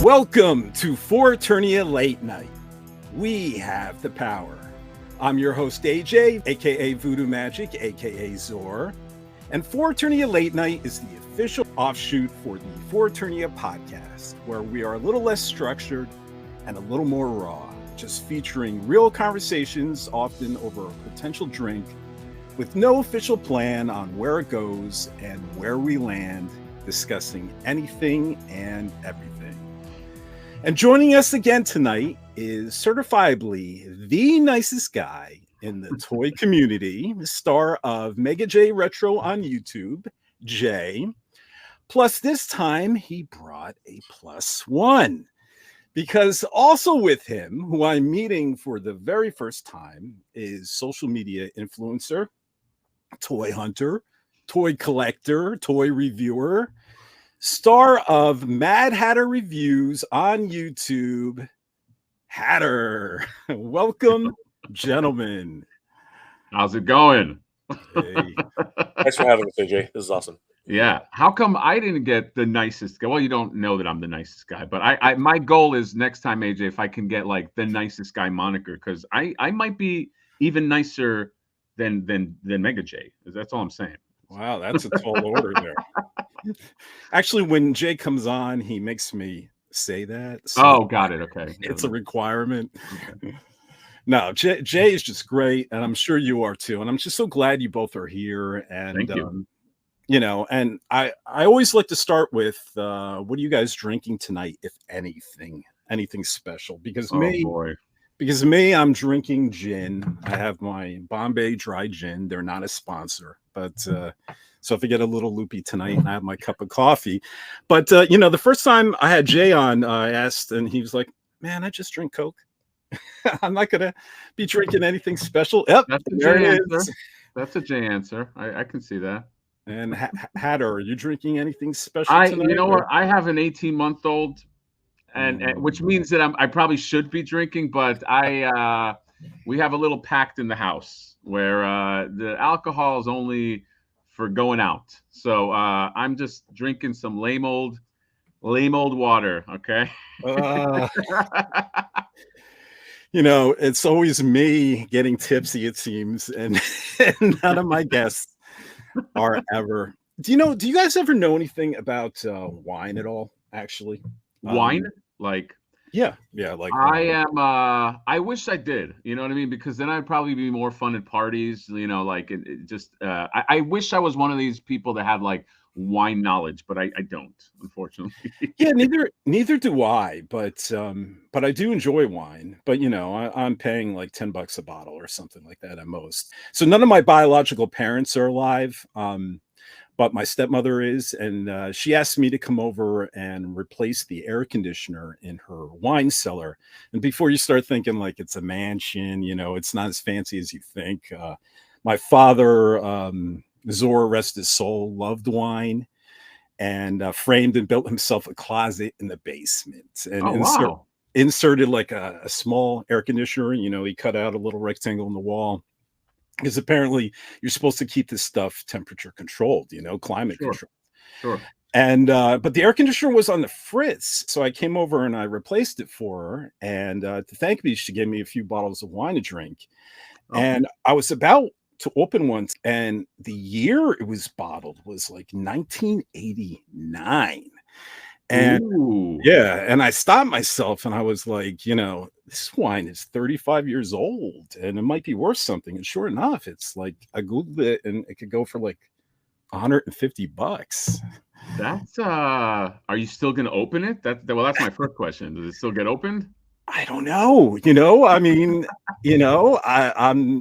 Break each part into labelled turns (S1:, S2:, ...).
S1: Welcome to Eternia Late Night. We have the power. I'm your host AJ, aka Voodoo Magic, aka Zor, and Eternia Late Night is the official offshoot for the Eternia podcast, where we are a little less structured and a little more raw, just featuring real conversations, often over a potential drink, with no official plan on where it goes and where we land, discussing anything and everything. And joining us again tonight is certifiably the nicest guy in the toy community, star of Mega J Retro on YouTube, Jay. Plus this time he brought a plus one, because also with him, who I'm meeting for the very first time, is social media influencer, toy hunter, toy collector, toy reviewer, star of Mad Hatter Reviews on YouTube, Hatter. Welcome, gentlemen.
S2: How's it going?
S1: Hey.
S3: Thanks for having us, AJ. This is awesome.
S2: Yeah. How come I didn't get the nicest guy? Well, you don't know that I'm the nicest guy, but I my goal is next time, AJ, if I can get like the nicest guy moniker, because I might be even nicer than Mega J. That's all I'm saying.
S1: Wow, that's a tall order there. Actually, when Jay comes on, he makes me say that. So
S2: oh, got it. Okay.
S1: It's a requirement. Okay. No, Jay is just great, and I'm sure you are too. And I'm just so glad you both are here. And
S2: thank you.
S1: You know, and I always like to start with what are you guys drinking tonight, if anything special? Because me, I'm drinking gin. I have my Bombay dry gin. They're not a sponsor, but so if I get a little loopy tonight and I have my cup of coffee. But you know, the first time I had Jay on, I asked, and he was like, "Man, I just drink Coke. I'm not gonna be drinking anything special." Yep,
S2: that's a J answer. That's a J answer. I can see that.
S1: And Hatter, are you drinking anything special tonight?
S2: You know what? I have an 18-month-old. And which means that I probably should be drinking, but we have a little pact in the house where the alcohol is only for going out. So I'm just drinking some lame old water. Okay.
S1: You know, it's always me getting tipsy, it seems, and none of my guests are ever. Do you guys ever know anything about wine at all? Actually,
S2: wine. Like
S1: like
S2: I wish I did, you know what I mean, because then I'd probably be more fun at parties, you know, like it just I wish I was one of these people that had like wine knowledge, but I don't, unfortunately.
S1: Yeah, neither do I, but I do enjoy wine. But you know, I'm paying like $10 a bottle or something like that at most. So none of my biological parents are alive. But my stepmother is, and she asked me to come over and replace the air conditioner in her wine cellar. And before you start thinking like it's a mansion, you know, it's not as fancy as you think. My father, Zor, rest his soul, loved wine, and framed and built himself a closet in the basement, and inserted like a small air conditioner. You know, he cut out a little rectangle in the wall, because apparently you're supposed to keep this stuff temperature controlled, you know, climate controlled.
S2: Sure.
S1: And but the air conditioner was on the fritz, so I came over and I replaced it for her. And to thank me, she gave me a few bottles of wine to drink. And I was about to open one, and the year it was bottled was like 1989. And and I stopped myself and I was like, you know, this wine is 35 years old and it might be worth something. And sure enough, it's like, I Googled it and it could go for like $150.
S2: That's are you still gonna open it? That's my first question. Does it still get opened?
S1: I don't know. You know, I mean, you know, I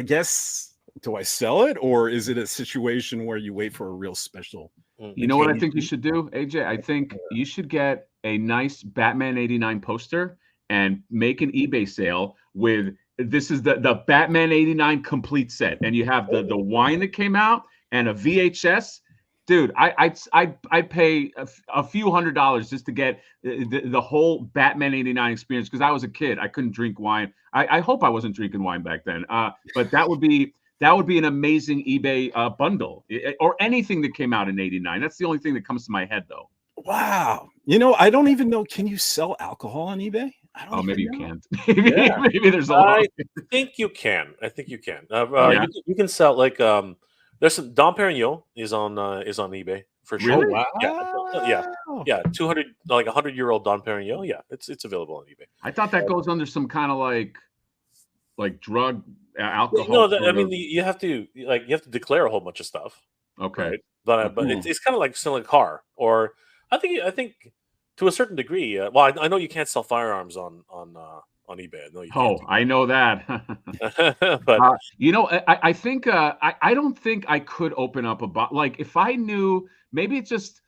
S1: guess, do I sell it, or is it a situation where you wait for a real special?
S2: You know what I think you should do, AJ? I think you should get a nice Batman 89 poster and make an eBay sale with, this is the Batman 89 complete set, and you have the wine that came out and a VHS. Dude, I'd pay a few $100s just to get the whole Batman 89 experience, because I was a kid. I couldn't drink wine. I hope I wasn't drinking wine back then. But that would be an amazing eBay bundle, or anything that came out in '89. That's the only thing that comes to my head, though.
S1: Wow. You know, I don't even know. Can you sell alcohol on eBay? I don't.
S2: Oh, maybe you
S1: know.
S2: can't. maybe,
S3: Yeah.
S2: maybe there's a law.
S3: I think you can. I think you can.
S2: Yeah.
S3: You can sell like there's some Dom Perignon is on eBay for sure.
S2: Really?
S3: Yeah, 200 like 100-year-old Dom Perignon. Yeah, it's available on eBay.
S2: I thought that goes under some kind of like drug alcohol.
S3: No, I mean you have to declare a whole bunch of stuff.
S2: Okay.
S3: Right? But it's kind of like selling a car, or I think to a certain degree. Well, I know you can't sell firearms on eBay. No, you can't.
S2: I know that.
S3: But
S2: you know, I think I don't think I could open up a like if I knew. Maybe it's just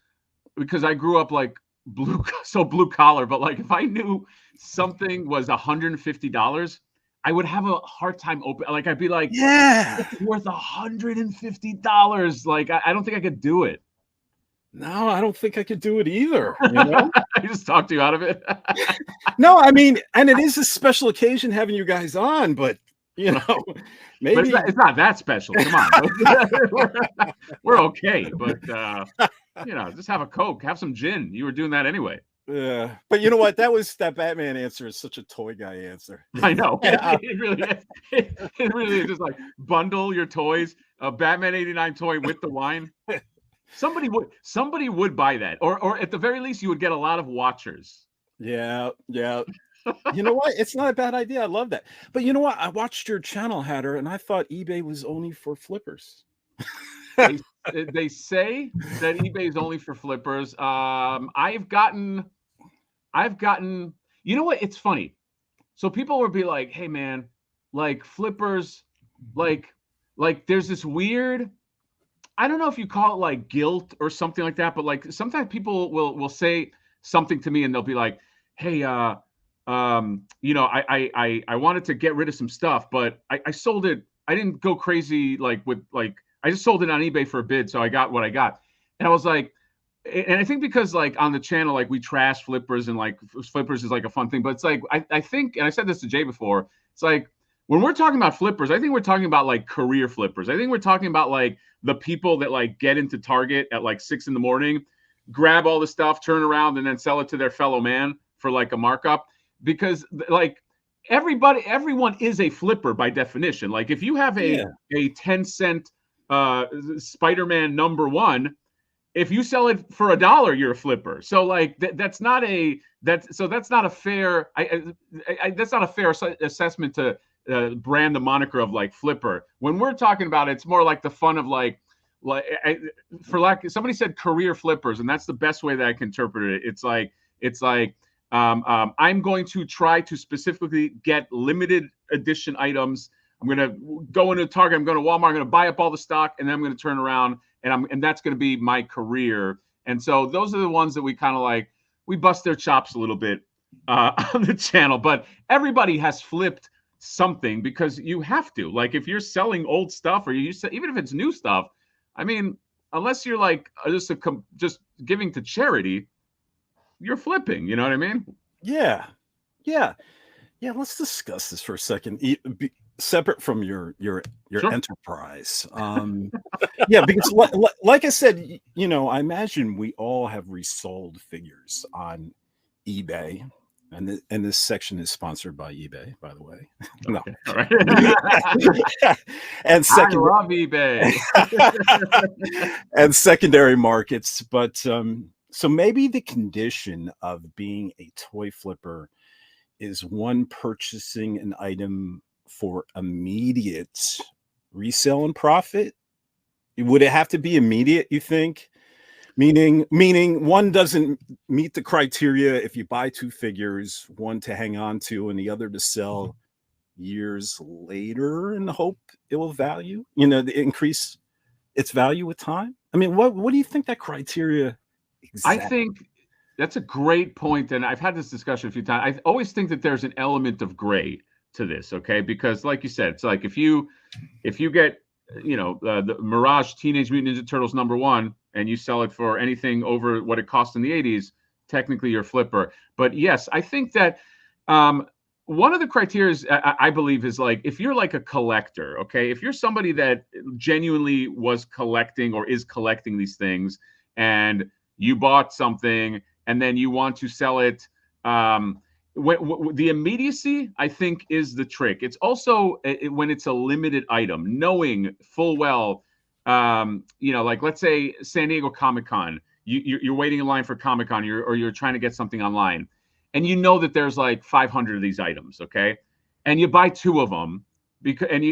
S2: because I grew up like blue collar, but like if I knew something was $150, I would have a hard time open. Like I'd be like,
S1: yeah,
S2: it's worth $150. Like I don't think I could do it.
S1: No, I don't think I could do it either. You know?
S2: I just talked you out of it.
S1: No, I mean, and it is a special occasion having you guys on, but you know, maybe
S2: but it's not that special. Come on, we're okay. But you know, just have a Coke, have some gin. You were doing that anyway.
S1: Yeah, but you know what? That Batman answer is such a toy guy answer.
S2: I know. It really is. It really is just like bundle your toys, a Batman '89 toy with the wine. Somebody would buy that, or at the very least, you would get a lot of watchers.
S1: Yeah. You know what? It's not a bad idea. I love that. But you know what? I watched your channel, Hatter, and I thought eBay was only for flippers.
S2: They say that eBay is only for flippers. I've gotten. You know what? It's funny. So people would be like, "Hey, man, like flippers, like there's this weird." I don't know if you call it like guilt or something like that, but like sometimes people will say something to me and they'll be like, "Hey, you know, I wanted to get rid of some stuff, but I sold it. I didn't go crazy I just sold it on eBay for a bid, so I got what I got." And I was like, and I think because like on the channel, like we trash flippers and like flippers is like a fun thing, but it's like I think, and I said this to Jay before, it's like when we're talking about flippers, I think we're talking about like career flippers. I think we're talking about like the people that like get into Target at like 6 a.m, grab all the stuff, turn around, and then sell it to their fellow man for like a markup. Because like everyone is a flipper by definition. Like if you have a 10-cent Spider-Man #1, if you sell it for $1, you're a flipper. So like that's not a fair that's not a fair assessment to brand the moniker of like flipper. When we're talking about it, it's more like the fun of like somebody said career flippers, and that's the best way that I can interpret it. It's like I'm going to try to specifically get limited edition items. I'm going to go into Target, I'm going to Walmart, I'm going to buy up all the stock, and then I'm going to turn around and that's going to be my career. And so those are the ones that we kind of like, we bust their chops a little bit on the channel, but everybody has flipped something because you have to. Like if you're selling old stuff or even if it's new stuff, I mean, unless you're like just giving to charity, you're flipping, you know what I mean?
S1: Yeah. Let's discuss this for a second. Separate from your sure. Enterprise. Yeah, because like I said, you know, I imagine we all have resold figures on eBay, and this section is sponsored by eBay, by the way. No,
S2: okay. All right.
S1: And second,
S2: I love eBay.
S1: And secondary markets, but so maybe the condition of being a toy flipper is one purchasing an item for immediate resale and profit. Would it have to be immediate, you think? Meaning one doesn't meet the criteria if you buy two figures, one to hang on to and the other to sell years later in the hope it will increase its value with time? I mean, what do you think that criteria exactly?
S2: I think that's a great point, and I've had this discussion a few times. I always think that there's an element of gray to this, okay? Because like you said, it's like if you get, you know, the Mirage Teenage Mutant Ninja Turtles #1 and you sell it for anything over what it cost in the 80s, technically you're a flipper. But yes, I think that one of the criteria I believe is like if you're like a collector, okay? If you're somebody that genuinely was collecting or is collecting these things and you bought something and then you want to sell it. The immediacy, I think, is the trick. It's also when it's a limited item, knowing full well, like let's say San Diego Comic-Con, you're waiting in line for Comic-Con, or you're trying to get something online, and you know that there's like 500 of these items, okay, and you buy 2 of them because and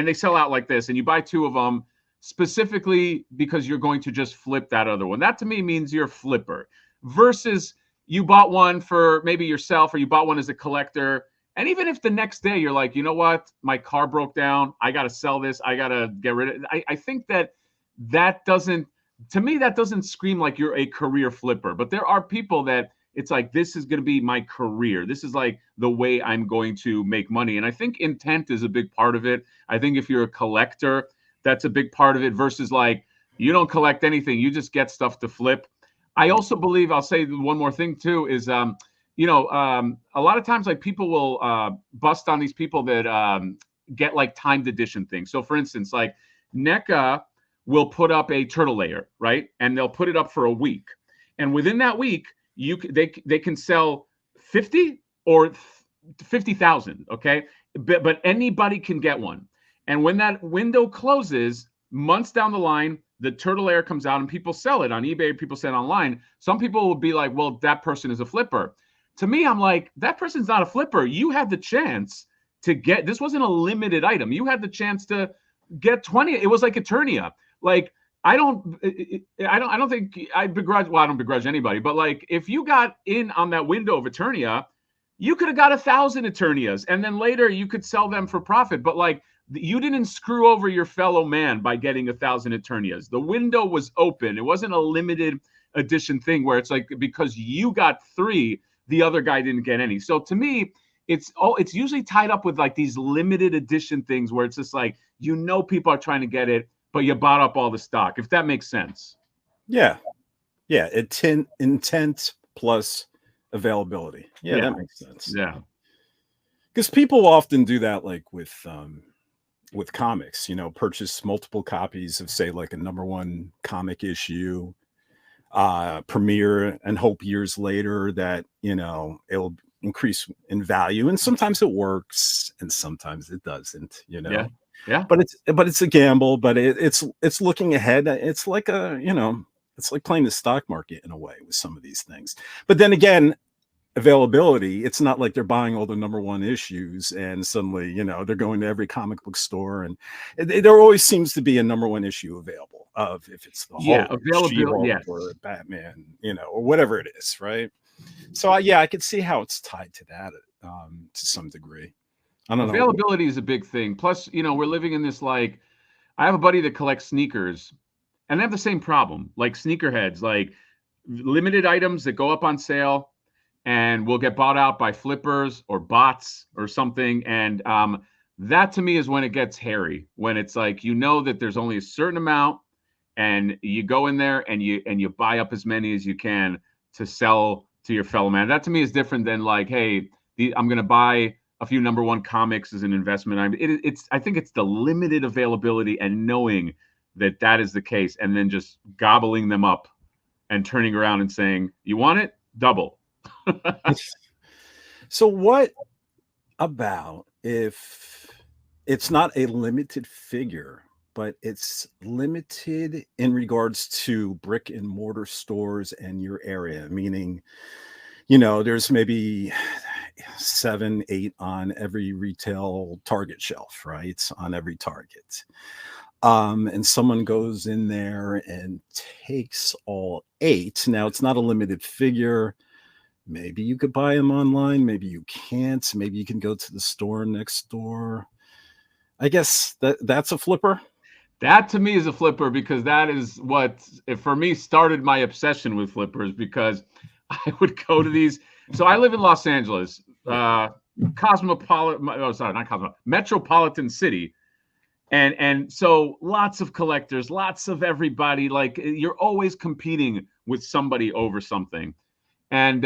S2: they sell out like this, and you buy 2 of them specifically because you're going to just flip that other one. That to me means you're a flipper, versus you bought one for maybe yourself, or you bought one as a collector. And even if the next day you're like, you know what, my car broke down, I got to sell this, I got to get rid of it. I think that doesn't, to me, that doesn't scream like you're a career flipper. But there are people that it's like, this is going to be my career. This is like the way I'm going to make money. And I think intent is a big part of it. I think if you're a collector, that's a big part of it, versus like, you don't collect anything, you just get stuff to flip. I also believe, I'll say one more thing too, is, a lot of times like people will bust on these people that get like timed edition things. So for instance, like NECA will put up a turtle layer, right? And they'll put it up for a week. And within that week, they can sell 50 or 50,000, okay? But anybody can get one. And when that window closes, months down the line, the turtle layer comes out and people sell it on eBay, people sell it online. Some people will be like, well, that person is a flipper. To me, I'm like, that person's not a flipper. You had the chance to get, this wasn't a limited item. You had the chance to get 20. It was like Eternia. Like, I don't think I begrudge, well, I don't begrudge anybody, but like, if you got in on that window of Eternia, you could have got 1,000 Eternias, and then later you could sell them for profit. But like, you didn't screw over your fellow man by getting 1,000 Eternias. The window was open. It wasn't a limited edition thing where it's like, because you got 3, the other guy didn't get any. So to me, it's usually tied up with like these limited edition things where it's just like, people are trying to get it, but you bought up all the stock, if that makes sense.
S1: Yeah. Intent plus availability. Yeah, that makes sense.
S2: Yeah.
S1: Because people often do that, like with comics, purchase multiple copies of, say, like a #1 comic issue, premiere, and hope years later that, it'll increase in value. And sometimes it works and sometimes it doesn't,
S2: Yeah.
S1: But it's a gamble, but it's looking ahead. It's like it's like playing the stock market in a way with some of these things. But then again, availability, it's not like they're buying all the #1 issues and suddenly they're going to every comic book store, and there always seems to be a #1 issue available, of if it's the Hulk,
S2: availability,
S1: or Batman, or whatever it is, right? So I could see how it's tied to that to some degree. I don't know.
S2: Availability is a big thing. Plus, we're living in this, like, I have a buddy that collects sneakers, and they have the same problem, like sneakerheads, like limited items that go up on sale and will get bought out by flippers or bots or something. And that to me is when it gets hairy, when it's like, that there's only a certain amount, and you go in there and you buy up as many as you can to sell to your fellow man. That to me is different than like, hey, I'm going to buy a few #1 comics as an investment. I think it's the limited availability and knowing that is the case, and then just gobbling them up and turning around and saying, you want it? Double.
S1: So what about if it's not a limited figure, but it's limited in regards to brick and mortar stores and your area, meaning, there's maybe 7, 8 on every retail Target shelf, right? On every Target. And someone goes in there and takes all 8. Now, it's not a limited figure. Maybe you could buy them online. Maybe you can't. Maybe you can go to the store next door. I guess that's a flipper.
S2: That to me is a flipper, because that is what, for me, started my obsession with flippers, because I would go to these. So I live in Los Angeles, metropolitan city. And so lots of collectors, lots of everybody, like you're always competing with somebody over something. And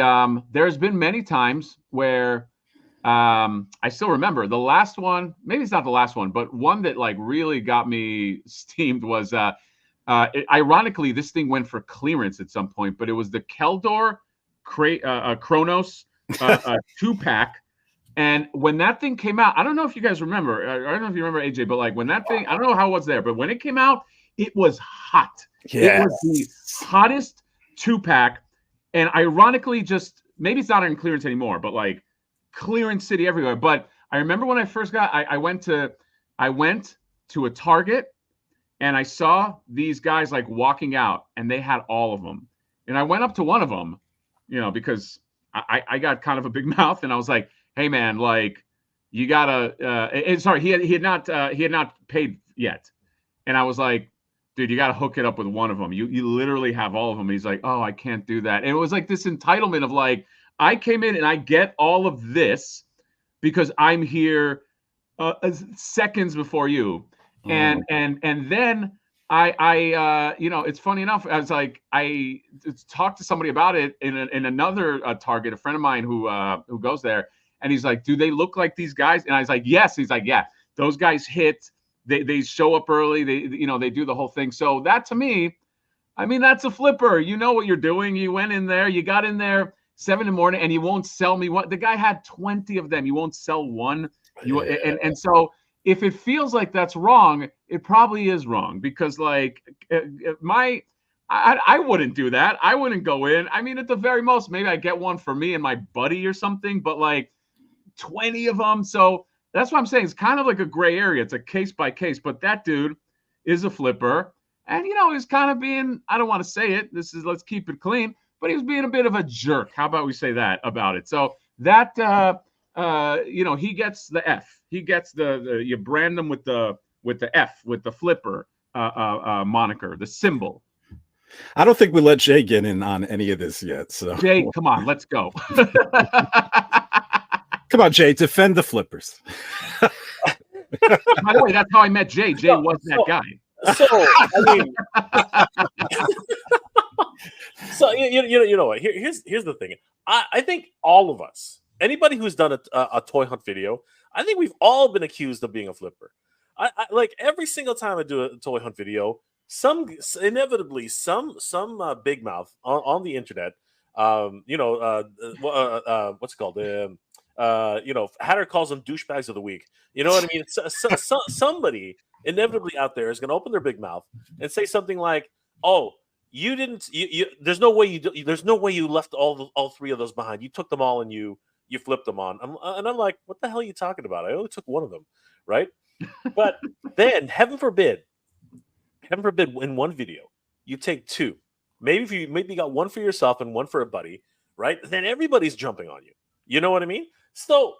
S2: there's been many times where I still remember the last one, maybe it's not the last one, but one that like really got me steamed was Ironically, this thing went for clearance at some point, but it was the Keldor Kronos 2-pack. And when that thing came out, I don't know if you guys remember. I don't know if you remember, AJ, but like when that thing, I don't know how it was there, but when it came out, it was hot.
S1: Yes.
S2: It was the hottest 2-pack. And ironically, just maybe it's not in clearance anymore, but like clearance city everywhere. But I remember when I first got, I went to a Target and I saw these guys like walking out and they had all of them. And I went up to one of them, you know, because I got kind of a big mouth and I was like, hey man, like you gotta, sorry, he had not paid yet. And I was like, dude, you got to hook it up with one of them. You literally have all of them. And he's like, oh, I can't do that. And it was like this entitlement of like, I came in and I get all of this because I'm here seconds before you. And then I you know, it's funny enough. I was like, I talked to somebody about it in another Target, a friend of mine who goes there. And he's like, do they look like these guys? And I was like, yes. He's like, yeah, those guys hit. They show up early. They do the whole thing. So that to me, I mean, that's a flipper. You know what you're doing. You went in there. You got in there 7 in the morning, and you won't sell me one. The guy had 20 of them. You won't sell one. And so if it feels like that's wrong, it probably is wrong because like I wouldn't do that. I wouldn't go in. I mean, at the very most, maybe I get one for me and my buddy or something. But like 20 of them, so. That's what I'm saying. It's kind of like a gray area. It's a case by case, but that dude is a flipper. And, you know, he's kind of being, I don't want to say it. Let's keep it clean, but he was being a bit of a jerk. How about we say that about it? So that, you know, he gets the F. He gets the you brand them with the F, with the flipper moniker, the symbol.
S1: I don't think we let Jay get in on any of this yet. So
S2: Jay, come on, let's go.
S1: Come on, Jay, defend the flippers.
S2: By the way, that's how I met Jay. Jay was that guy.
S3: So I mean, so you know what? Here's the thing. I think all of us, anybody who's done a toy hunt video, I think we've all been accused of being a flipper. I like every single time I do a toy hunt video, inevitably some big mouth on the internet, you know, what's it called? You know, Hatter calls them douchebags of the week. You know what I mean? Somebody inevitably out there is going to open their big mouth and say something like, "Oh, you didn't. There's no way you left all 3 of those behind. You took them all and you flipped them on." And I'm like, "What the hell are you talking about? I only took one of them, right?" But then, heaven forbid, in one video you take 2. Maybe you got one for yourself and one for a buddy, right? Then everybody's jumping on you. You know what I mean? So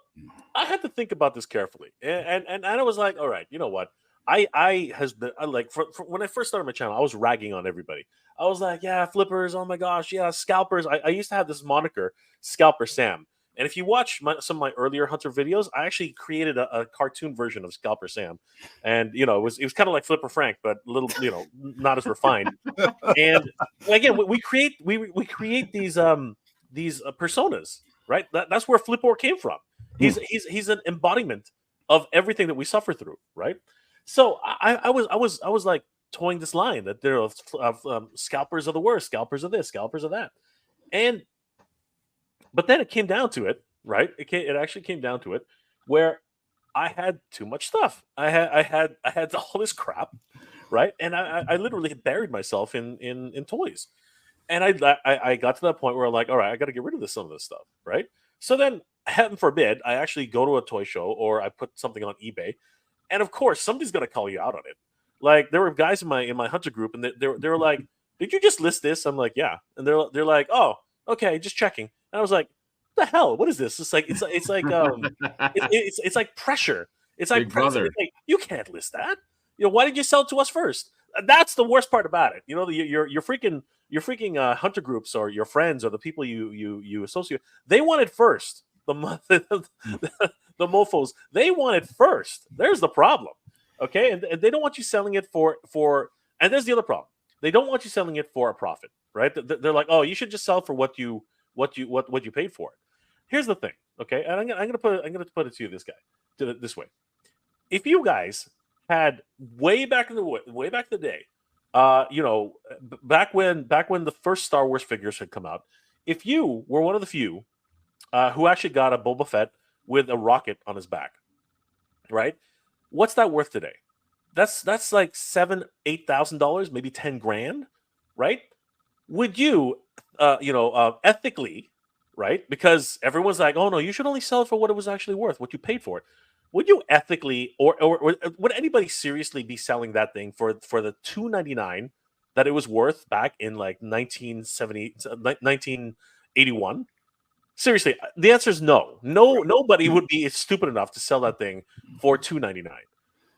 S3: I had to think about this carefully, and I was like, all right, you know what? I has been like for when I first started my channel, I was ragging on everybody. I was like, yeah, flippers, oh my gosh, yeah, scalpers. I used to have this moniker, Scalper Sam. And if you watch some of my earlier Hunter videos, I actually created a cartoon version of Scalper Sam, and you know it was kind of like Flipper Frank, but a little, you know, not as refined. And again, we create these personas. Right, that's where Flippor came from. He's an embodiment of everything that we suffer through. Right, so I was like toying this line that there are scalpers of the worst, scalpers of this, scalpers of that, but then it came down to it. Right, it actually came down to it where I had too much stuff. I had all this crap, right, and I literally buried myself in toys. And I got to that point where I'm like, all right, I got to get rid of some of this stuff, right? So then, heaven forbid, I actually go to a toy show or I put something on eBay, and of course, somebody's gonna call you out on it. Like there were guys in my Hunter group, and they were like, "Did you just list this?" I'm like, "Yeah," and they're like, "Oh, okay, just checking." And I was like, "What the hell? What is this?" It's like it's like pressure. It's like pressure. It's like, you can't list that. You know, why did you sell it to us first? That's the worst part about it. You know, your freaking Hunter groups or your friends or the people you associate, they want it first. The mofos, they want it first. There's the problem. Okay, and they don't want you selling it for. And there's the other problem. They don't want you selling it for a profit, right? They're like, oh, you should just sell for what you paid for it. Here's the thing, okay? And I'm gonna put it to you this way. If you guys had way back in the day You know, back when the first Star Wars figures had come out, if you were one of the few who actually got a Boba Fett with a rocket on his back, right? What's that worth today? That's like $7,000-8,000, maybe 10 grand, right? Would you, ethically, right? Because everyone's like, oh no, you should only sell it for what it was actually worth, what you paid for it. Would you ethically, or would anybody seriously be selling that thing for the $299 that it was worth back in like 1981? Seriously, the answer is no. Nobody would be stupid enough to sell that thing for $299,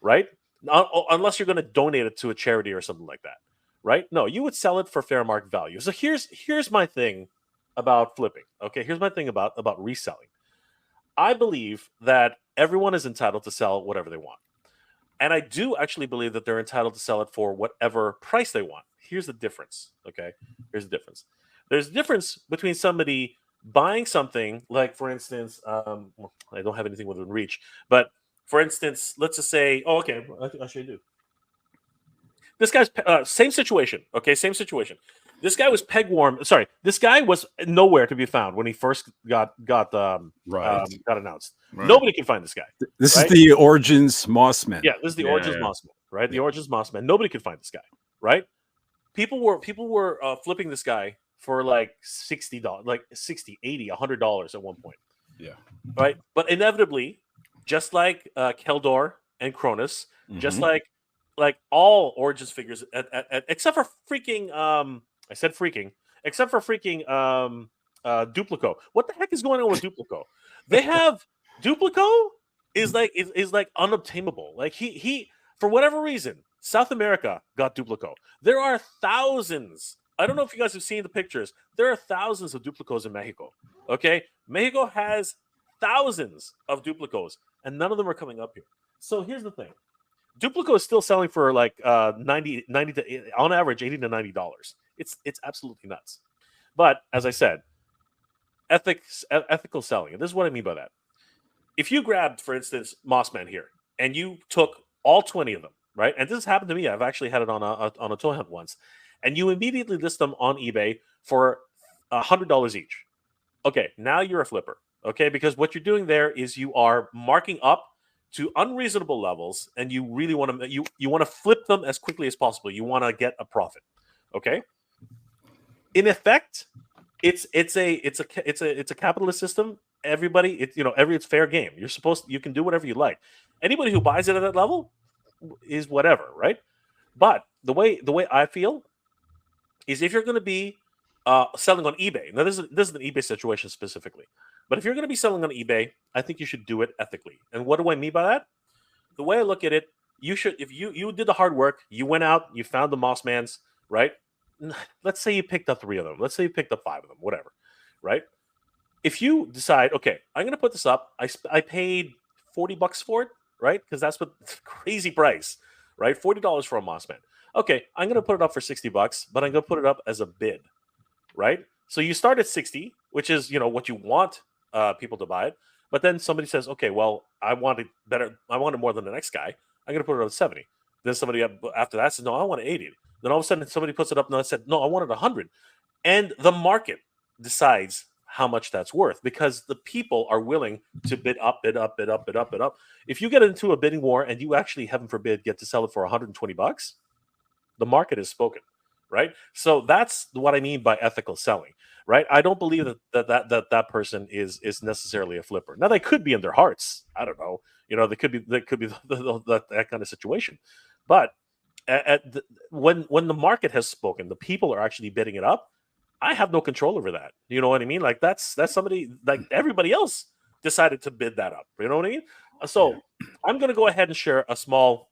S3: right? Unless you're going to donate it to a charity or something like that, right? No, you would sell it for fair market value. So here's my thing about flipping. Okay, here's my thing about reselling. I believe that everyone is entitled to sell whatever they want, and I do actually believe that they're entitled to sell it for whatever price they want. Here's the difference. Okay, here's the difference. There's a difference between somebody buying something, like for instance, well, I don't have anything within reach, but for instance, let's just say, oh, okay, I should do. This guy's same situation. Okay, same situation. This guy was peg warm. Sorry, this guy was nowhere to be found when he first got announced.
S2: Right.
S3: Nobody can find this guy.
S1: This
S3: right?
S1: is the Origins Mossman.
S3: Yeah, this is the Origins Mossman, right? The Origins Mossman. Nobody could find this guy, right? People were flipping this guy for like $60, like $60, $80, $100 at one point.
S1: Yeah.
S3: Right. But inevitably, just like Keldor and Cronus, just like all Origins figures, except for freaking, I said freaking, except for freaking Duplico. What the heck is going on with Duplico? They have Duplico is like unobtainable. Like he for whatever reason, South America got Duplico. There are thousands. I don't know if you guys have seen the pictures. There are thousands of Duplicos in Mexico. Okay, Mexico has thousands of Duplicos, and none of them are coming up here. So here's the thing: Duplico is still selling for like 90 to, on average, $80 to $90. It's absolutely nuts. But as I said, ethical selling. And this is what I mean by that. If you grabbed, for instance, Mossman here, and you took all 20 of them, right? And this has happened to me. I've actually had it on a toy hunt once. And you immediately list them on eBay for $100 each. Okay, now you're a flipper. Okay, because what you're doing there is you are marking up to unreasonable levels, and you really want to you want to flip them as quickly as possible. You want to get a profit. Okay. In effect, it's a capitalist system. Everybody, it's fair game. You can do whatever you like. Anybody who buys it at that level is whatever, right? But the way I feel is, if you're going to be selling on eBay, now this is an eBay situation specifically, but if you're going to be selling on eBay, I think you should do it ethically. And what do I mean by that? The way I look at it, you should, if you did the hard work, you went out, you found the Mossmans, right? Let's say you picked up 3 of them. Let's say you picked up 5 of them, whatever, right? If you decide, okay, I'm going to put this up, I paid $40 for it, right? Because that's what crazy price, right? $40 for a Mossman. Okay, I'm going to put it up for $60, but I'm going to put it up as a bid, right? So you start at 60, which is what you want people to buy it. But then somebody says, okay, well, I want it better. I want it more than the next guy. I'm going to put it up at 70. Then somebody after that says, no, I want it 80. Then all of a sudden somebody puts it up and I said, no, I want it 100. And the market decides how much that's worth, because the people are willing to bid up, bid up, bid up, bid up, bid up. If you get into a bidding war and you actually, heaven forbid, get to sell it for $120, the market has spoken, right? So that's what I mean by ethical selling, right? I don't believe that person is necessarily a flipper. Now, they could be in their hearts. I don't know. They could be that kind of situation. But when the market has spoken, the people are actually bidding it up. I have no control over that. You know what I mean? Like that's somebody, like everybody else decided to bid that up. You know what I mean? So I'm going to go ahead and share a small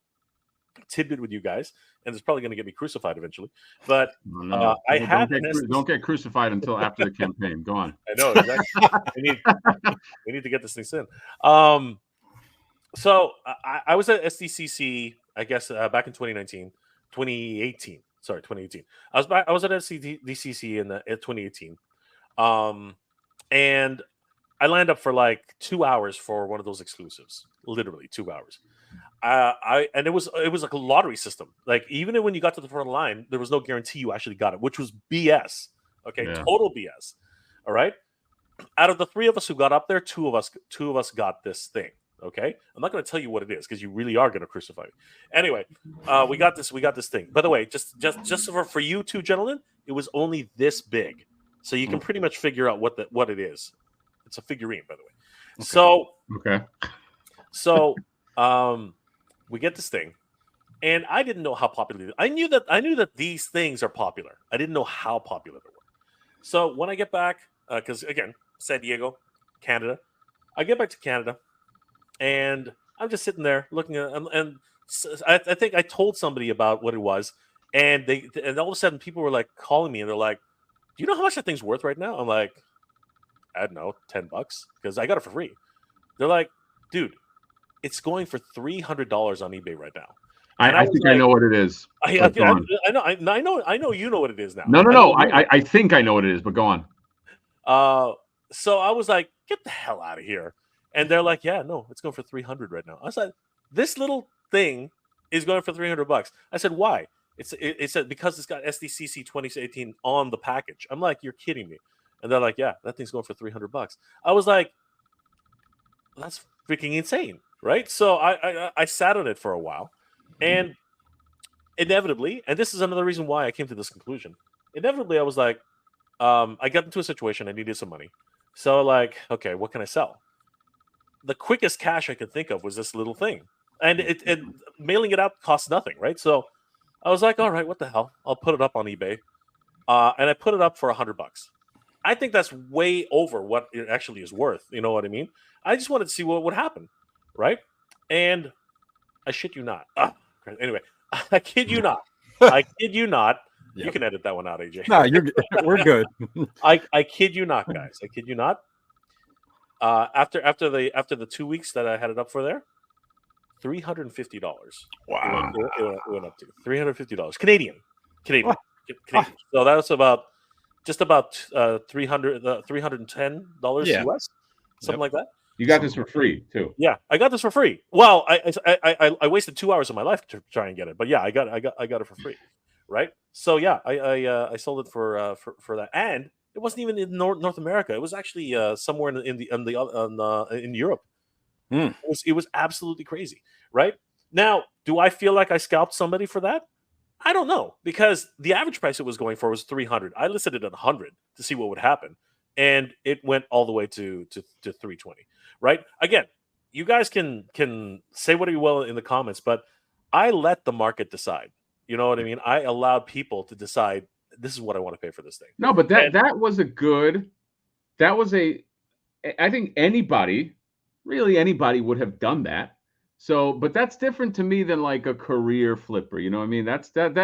S3: tidbit with you guys, and it's probably going to get me crucified eventually. But
S2: don't get crucified until after the campaign. Go on.
S3: I know, exactly. we need to get this thing in. So I was at SDCC, I guess, back in 2018. Sorry, 2018. I was at SDCC in 2018, and I lined up for like 2 hours for one of those exclusives, literally 2 hours. And it was like a lottery system. Like even when you got to the front of the line, there was no guarantee you actually got it, which was BS. Okay, total BS. All right. Out of the 3 of us who got up there, two of us got this thing. Okay, I'm not going to tell you what it is because you really are going to crucify me. Anyway, we got this thing. By the way, just for you two gentlemen, it was only this big, so you can pretty much figure out what it is. It's a figurine, by the way.
S2: Okay.
S3: So we get this thing, and I didn't know how popular it is. I knew that these things are popular. I didn't know how popular they were. So when I get back, because again, San Diego, Canada, I get back to Canada. And I'm just sitting there looking at, and I think I told somebody about what it was, and all of a sudden people were like calling me, and they're like, "Do you know how much that thing's worth right now?" I'm like, "I don't know, $10 because I got it for free." They're like, "Dude, it's going for $300 on eBay right now."
S2: I think I know what it is.
S3: I know you know what it is now.
S2: No. I think I know what it is, but go on.
S3: So I was like, "Get the hell out of here." And they're like, "Yeah, no, it's going for $300 right now." I said, "This little thing is going for $300." I said, "Why?" It said because it's got SDCC 2018 on the package. I'm like, "You're kidding me?" And they're like, "Yeah, that thing's going for $300." I was like, "That's freaking insane, right?" So I sat on it for a while, and inevitably, and this is another reason why I came to this conclusion. Inevitably, I was like, I got into a situation. I needed some money, so like, okay, what can I sell? The quickest cash I could think of was this little thing, and it mailing it out costs nothing, right? So I was like, all right, what the hell? I'll put it up on eBay, and I put it up for $100. I think that's way over what it actually is worth. You know what I mean? I just wanted to see what would happen, right? And I shit you not. Anyway, I kid you not. I kid you not. Yep. You can edit that one out, AJ.
S1: No, we're good.
S3: I kid you not, guys. I kid you not. After the 2 weeks that I had it up for there, $350.
S1: Wow,
S3: it went up to $350 Canadian. Canadian. So that was about $310 US, something like that.
S2: You got this for free too.
S3: Yeah, I got this for free. Well, I wasted 2 hours of my life to try and get it, but yeah, I got it for free, right? So yeah, I sold it for that, and it wasn't even in North America. It was actually somewhere in Europe. It was absolutely crazy, right? Now, do I feel like I scalped somebody for that? I don't know, because the average price it was going for was $300. I listed it at $100 to see what would happen, and it went all the way to $320. Right? Again, you guys can say whatever you will in the comments, but I let the market decide. You know what I mean? I allowed people to decide, this is what I want to pay for this thing.
S2: No, but I think anybody would have done that. So, but that's different to me than like a career flipper. You know what I mean? That's not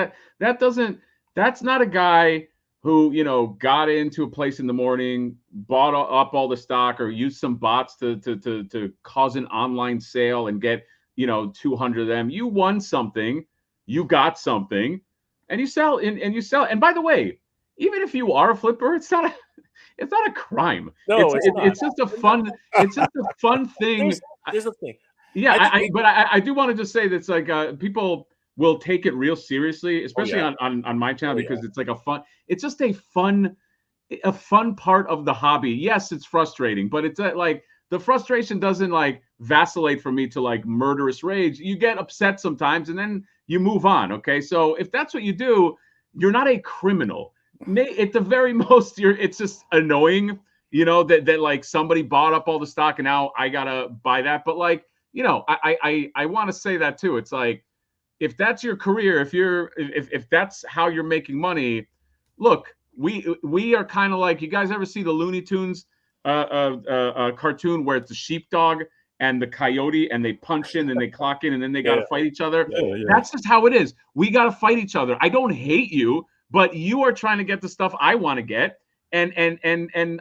S2: a guy who, you know, got into a place in the morning, bought up all the stock, or used some bots to cause an online sale and get, you know, 200 of them. You won something, you got something, and you sell, and you sell. And by the way, even if you are a flipper, it's not a crime.
S3: No,
S2: it's just a fun. It's just a fun thing.
S3: Here's the thing.
S2: Yeah, I do want to just say that's like people will take it real seriously, especially on my channel, because it's like it's just a fun part of the hobby. Yes, it's frustrating, but it's like the frustration doesn't like vacillate for me to like murderous rage. You get upset sometimes and then you move on. Okay, so if that's what you do, you're not a criminal. At the very most, it's just annoying, you know, that like somebody bought up all the stock and now I gotta buy that. But like, you know, I want to say that too. It's like, if that's your career, if that's how you're making money, look, we are kind of like, you guys ever see the Looney Tunes cartoon where it's the sheepdog and the coyote and they punch in and they clock in and then they got to fight each other? That's just how it is. We got to fight each other. I don't hate you, but you are trying to get the stuff I want to get, and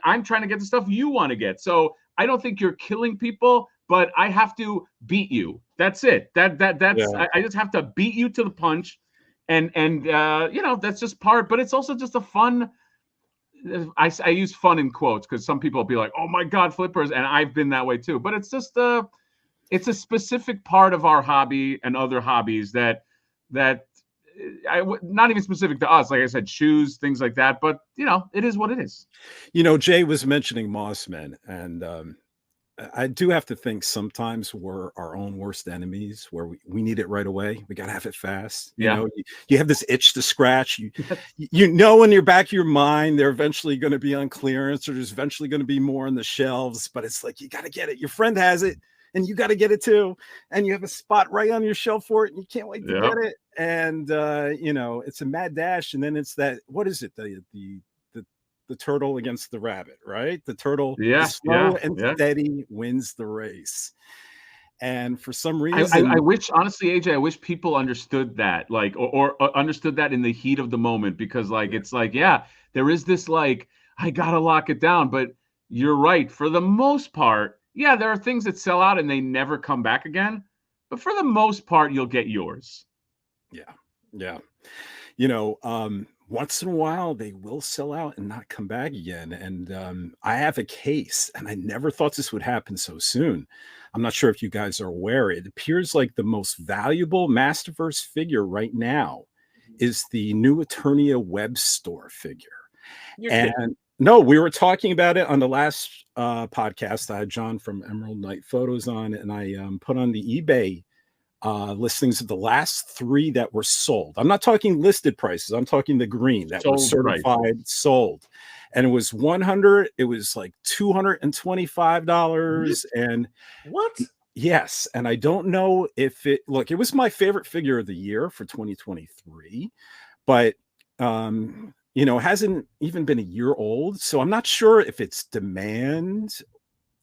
S2: I'm trying to get the stuff you want to get. So I don't think you're killing people, but I have to beat you. That's it. That's I just have to beat you to the punch, and you know, that's just part. But it's also just a fun I use fun in quotes because some people will be like, "Oh my God, flippers," and I've been that way too. But it's just it's a specific part of our hobby and other hobbies that not even specific to us. Like I said, shoes, things like that. But it is what it is.
S1: Jay was mentioning Mossmen, and I do have to think sometimes we're our own worst enemies, where we need it right away. We got to have it fast. You have this itch to scratch. You know in your back of your mind they're eventually going to be on clearance, or there's eventually going to be more on the shelves. But it's like you got to get it. Your friend has it, and you got to get it too. And you have a spot right on your shelf for it, and you can't wait to get it. And it's a mad dash. And then it's that, what is it? The turtle against the rabbit, right? The turtle, slow and steady wins the race. And for some reason,
S2: I wish, honestly, AJ, I wish people understood that, like, or understood that in the heat of the moment, because, like, it's like, there is this, like, I gotta lock it down. But you're right. For the most part, there are things that sell out and they never come back again. But for the most part, you'll get yours.
S1: Yeah. Once in a while they will sell out and not come back again. And I have a case, and I never thought this would happen so soon. I'm not sure if you guys are aware. It appears like the most valuable Masterverse figure right now is the new Eternia web store figure. No, we were talking about it on the last podcast. I had John from Emerald Knight Photos on, and I put on the eBay listings of the last 3 that were sold. I'm not talking listed prices. I'm talking the green that was certified sold. And it was 100. It was like $225. And
S3: what?
S1: Yes. And I don't know if it was my favorite figure of the year for 2023, but it hasn't even been a year old. So I'm not sure if it's demand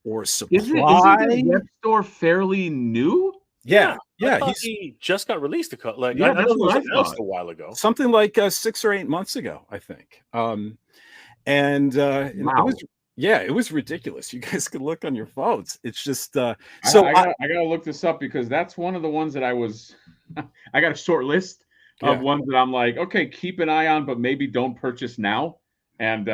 S1: or supply.
S2: Isn't the web store fairly new?
S1: Yeah.
S3: He just got released I know it was announced a while ago.
S1: Something like 6 or 8 months ago, I think. Wow. It was ridiculous. You guys could look on your phones. It's just I
S2: gotta look this up, because that's one of the ones that I got a short list of ones that I'm like, okay, keep an eye on, but maybe don't purchase now. And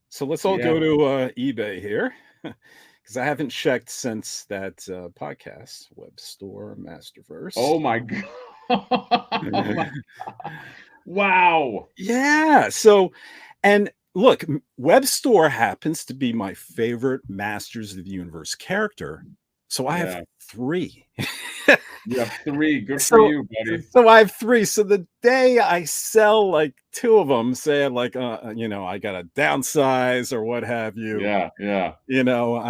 S1: so let's all go to eBay here. Because I haven't checked since that podcast. Web store, Masterverse.
S2: Oh my God. Wow.
S1: Yeah. So, and look, web store happens to be my favorite Masters of the Universe character. So I have 3.
S2: You have 3. Good for you, buddy.
S1: So I have 3. So the day I sell like 2 of them, say like, I got to downsize or what have you.
S2: Yeah.
S1: I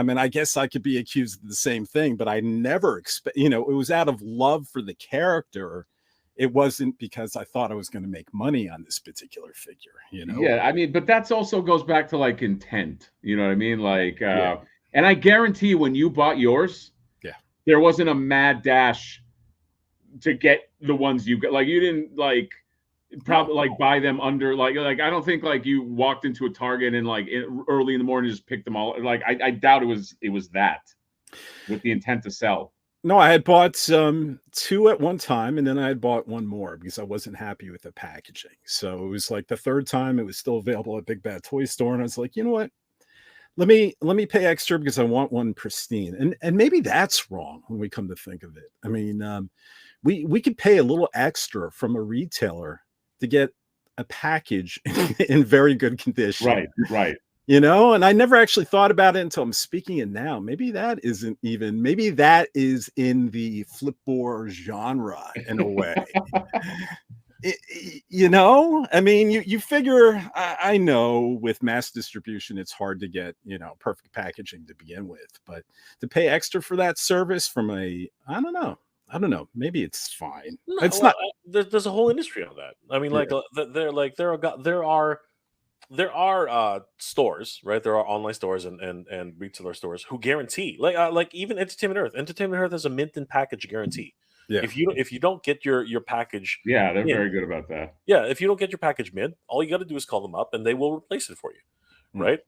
S1: mean, I guess I could be accused of the same thing, but I never expect, it was out of love for the character. It wasn't because I thought I was going to make money on this particular figure,
S2: Yeah, I mean, but that's also goes back to like intent. You know what I mean? Like, and I guarantee you, when you bought yours, there wasn't a mad dash to get the ones you got. Like, you didn't probably like buy them under like I don't think like you walked into a Target and like early in the morning just picked them all. Like, I doubt it was that with the intent to sell.
S1: No, I had bought 2 at one time, and then I had bought 1 more because I wasn't happy with the packaging. So it was like the 3rd time it was still available at Big Bad Toy Store, and I was like, you know what? Let me pay extra because I want one pristine. And maybe that's wrong when we come to think of it. I mean, we could pay a little extra from a retailer to get a package in very good condition.
S2: Right.
S1: And I never actually thought about it until I'm speaking it now. Maybe that is in the Flippor genre in a way. I mean, you figure, I know with mass distribution, it's hard to get, perfect packaging to begin with, but to pay extra for that service from I don't know. Maybe it's fine.
S3: No,
S1: it's not.
S3: There's a whole industry on that. I mean, there are stores, right? There are online stores and retailer stores who guarantee, like even Entertainment Earth has a mint and package guarantee. Yeah. If you don't get your package,
S2: they're very good about that.
S3: Yeah, if you don't get your package mint, all you got to do is call them up and they will replace it for you, right?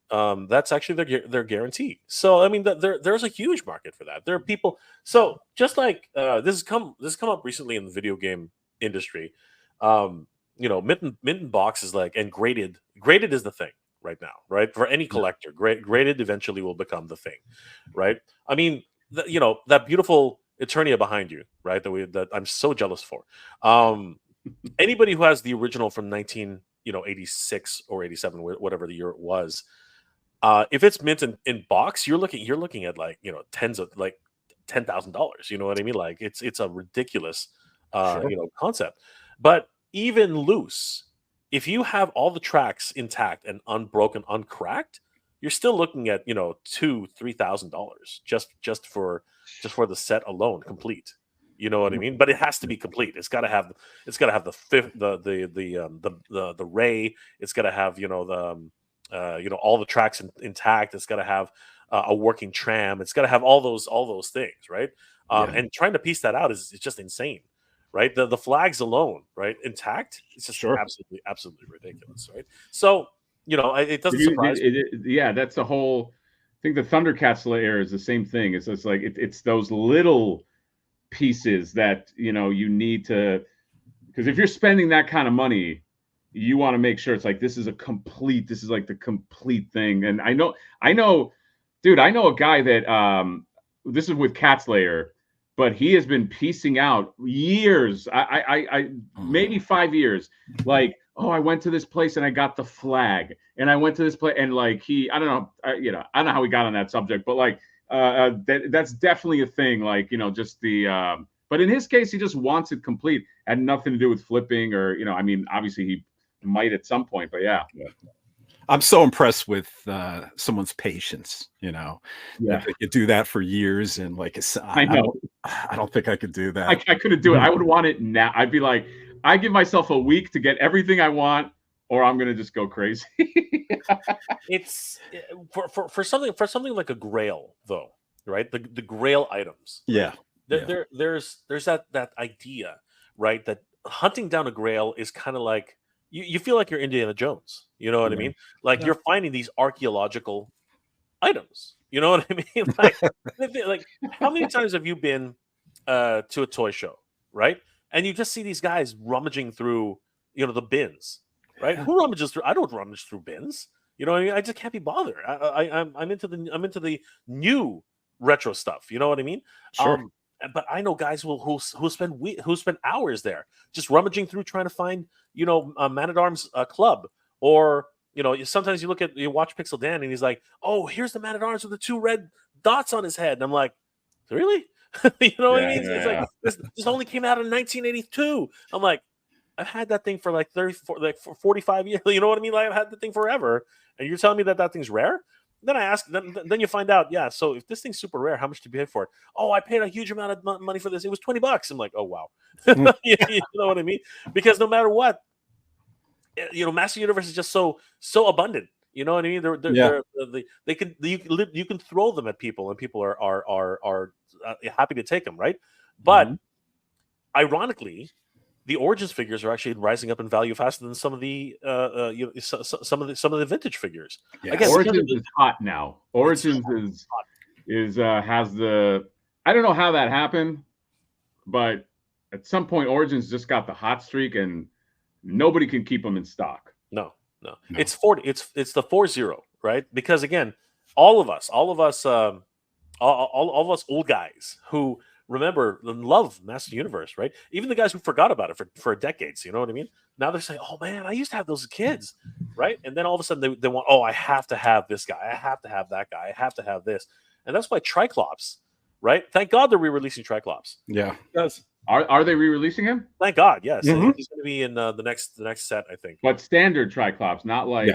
S3: That's actually their guarantee. So I mean, there's a huge market for that. There are people. So just like this has come up recently in the video game industry. Mint and box is like, and graded is the thing. right now, right? For any collector, graded eventually will become the thing, right? I mean, that beautiful Eternia behind you, right? That I'm so jealous for. Anybody who has the original from 1986 or 87, whatever the year it was, if it's mint in box, you're looking at like tens of like $10,000. You know what I mean? Like it's a ridiculous concept. But even loose, if you have all the tracks intact and unbroken, uncracked, you're still looking at $2,000-$3,000 just for the set alone, complete. You know what I mean? But it has to be complete. It's got to have the fifth, the ray. It's got to have all the tracks intact. It's got to have a working tram. It's got to have all those things, right? And trying to piece that out is just insane, right? The flags alone, right, intact. It's just absolutely ridiculous, right? So it doesn't surprise me.
S2: Yeah, that's the whole. I think the Thundercats layer is the same thing. It's like it's those little pieces that you need to, because if you're spending that kind of money, you want to make sure it's like this is like the complete thing. And I know dude, I know a guy that this is with Cat's Lair, but he has been piecing out years, I maybe 5 years, like, oh, I went to this place and I got the flag, and I went to this place, and like I don't know how we got on that subject, but like that's definitely a thing, like just the but in his case he just wants it complete, had nothing to do with flipping, or I mean, obviously he might at some point, but yeah.
S1: I'm so impressed with someone's patience.
S2: Yeah,
S1: they could do that for years, and like
S2: I know,
S1: I don't think I could do that.
S2: I couldn't do it. I would want it now. I'd be like, I give myself a week to get everything I want, or I'm gonna just go crazy.
S3: It's for something like a Grail, though, right? The Grail items.
S1: Yeah.
S3: There's that idea, right? That hunting down a Grail is kind of like you feel like you're Indiana Jones. You know what I mean? Like you're finding these archaeological items. You know what I mean? Like how many times have you been to a toy show, right? And you just see these guys rummaging through, the bins, right? Who rummages through? I don't rummage through bins. You know what I mean? I just can't be bothered. I'm into the new retro stuff. You know what I mean?
S1: Sure.
S3: But I know guys who spend hours there just rummaging through trying to find Man at Arms club, or sometimes you watch Pixel Dan and he's like, oh, here's the Man at Arms with the 2 red dots on his head, and I'm like, really? You know what I mean? It's like this only came out in 1982. I'm like, I've had that thing for like 45 years. You know what I mean? Like I've had the thing forever, and you're telling me that thing is rare? Then I ask, then you find out, yeah. So if this thing's super rare, how much did you pay for it? Oh, I paid a huge amount of money for this. It was $20. I'm like, oh wow, you know what I mean? Because no matter what, Master Universe is just so abundant. You know what I mean? You can throw them at people, and people are happy to take them, right? But ironically, the Origins figures are actually rising up in value faster than some of the some of the vintage figures.
S2: Yeah. Origins is hot now. Origins has the, I don't know how that happened, but at some point Origins just got the hot streak, and nobody can keep them in stock.
S3: No. It's 40. It's the 40, right? Because again, all of us old guys who remember and love Master Universe, right? Even the guys who forgot about it for decades, you know what I mean? Now they're saying, oh man, I used to have those kids, right? And then all of a sudden they want, oh, I have to have this guy, I have to have that guy, I have to have this. And that's why Triclops, right? Thank God they're re-releasing Triclops.
S1: Yeah.
S2: Are they re-releasing him?
S3: Thank God, yes. He's going to be in the next set, I think.
S2: But standard Triclops, not like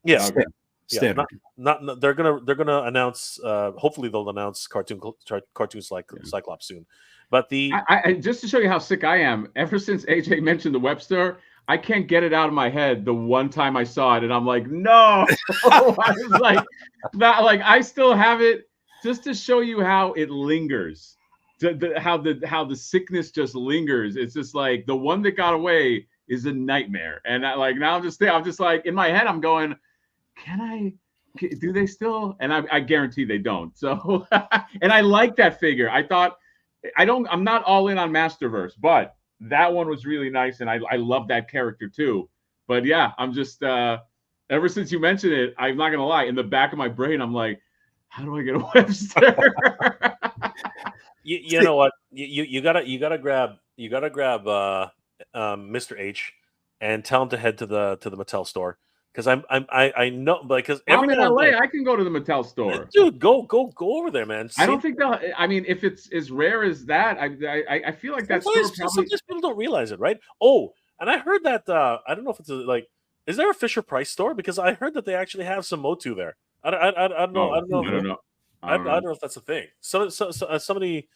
S3: yes.
S2: Okay.
S1: Standard.
S3: Not they're gonna announce. Hopefully they'll announce cartoons like Cyclops soon. But
S2: I just to show you how sick I am. Ever since AJ mentioned the Webster, I can't get it out of my head. The one time I saw it, and I'm like, no. I was like, not like I still have it, just to show you how it lingers. How the sickness just lingers. It's just like the one that got away is a nightmare. And now I'm just like in my head I'm going, do they still? And I guarantee they don't. So and I like that figure. I'm not all in on Masterverse, but that one was really nice, and I love that character too. But yeah, I'm just ever since you mentioned it, I'm not gonna lie. In the back of my brain, I'm like, how do I get a Webster?
S3: You know what? You gotta grab Mr. H and tell him to head to the Mattel store, because I know, because
S2: I'm
S3: every
S2: in
S3: now and
S2: LA.
S3: then,
S2: I can go to the Mattel store.
S3: dude, go over there, man.
S2: I don't think they'll. I mean, if it's as rare as that, I feel like that store probably.
S3: Sometimes people don't realize it, right? Oh, and I heard that I don't know if it's is there a Fisher Price store? Because I heard that they actually have some Motu there. I don't know. I don't know.
S2: I don't know.
S3: I don't know if that's a thing. Somebody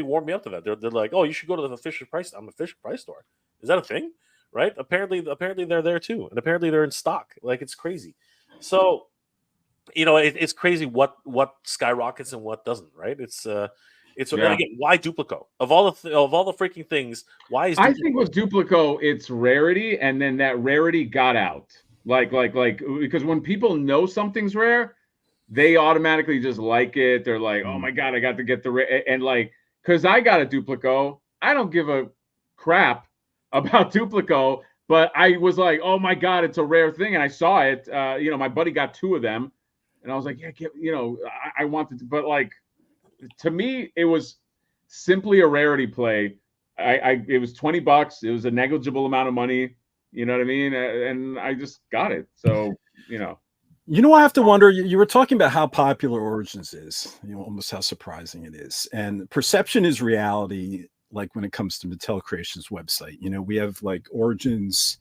S3: warmed me up to that. They're like, oh, you should go to the Fisher Price. I'm a Fisher Price store. Is that a thing? Right? Apparently they're there too, and apparently they're in stock. Like, it's crazy. So, it's crazy what skyrockets and what doesn't. Right? It's and again, why Duplico of all the freaking things? Why is Duplico?
S2: I think with Duplico, it's rarity, and then that rarity got out. Like because when people know something's rare, they automatically just like it. They're like, oh my God, I got to get the rare. And because I got a Duplico, I don't give a crap about Duplico, but I was like, oh my God, it's a rare thing. And I saw it. My buddy got 2 of them, and I was like, yeah, I wanted to, but to me, it was simply a rarity play. It was $20. It was a negligible amount of money. You know what I mean? And I just got it. So,
S1: I have to wonder, you were talking about how popular Origins is, almost how surprising it is. And perception is reality, like when it comes to Mattel Creations website. We have Origins,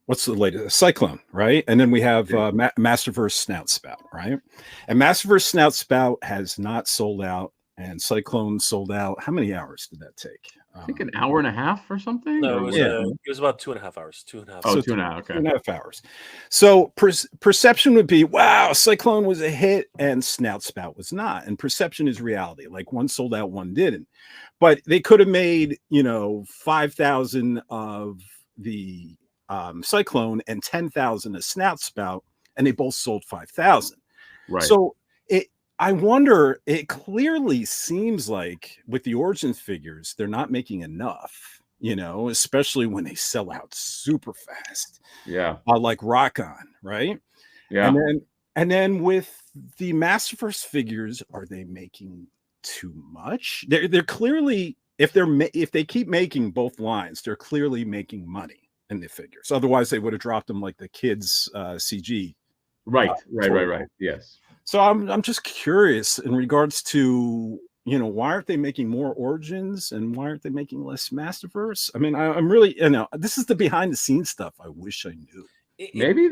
S1: what's the latest? Sy-Klone, right? And then we have Masterverse Snout Spout, right? And Masterverse Snout Spout has not sold out, and Sy-Klone sold out. How many hours did that take?
S2: I think an hour and a half or something.
S3: No, it was about 2.5 hours. 2.5.
S2: Oh, 2.5. Okay,
S1: 2.5 hours. So perception would be, wow, Sy-Klone was a hit and Snout Spout was not. And perception is reality. Like, one sold out, one didn't. But they could have made 5,000 of the Sy-Klone and 10,000 of Snout Spout, and they both sold 5,000.
S2: Right.
S1: So I wonder, it clearly seems like with the Origins figures, they're not making enough, especially when they sell out super fast.
S2: Yeah.
S1: Like Rock On, right?
S2: Yeah.
S1: And then with the Masterverse figures, are they making too much? They're clearly, if they keep making both lines, they're clearly making money in the figures. Otherwise, they would have dropped them like the kids CG.
S2: Right. Yes.
S1: So I'm just curious in regards to, why aren't they making more Origins and why aren't they making less Masterverse? I mean, I'm really, this is the behind the scenes stuff I wish I knew.
S2: Maybe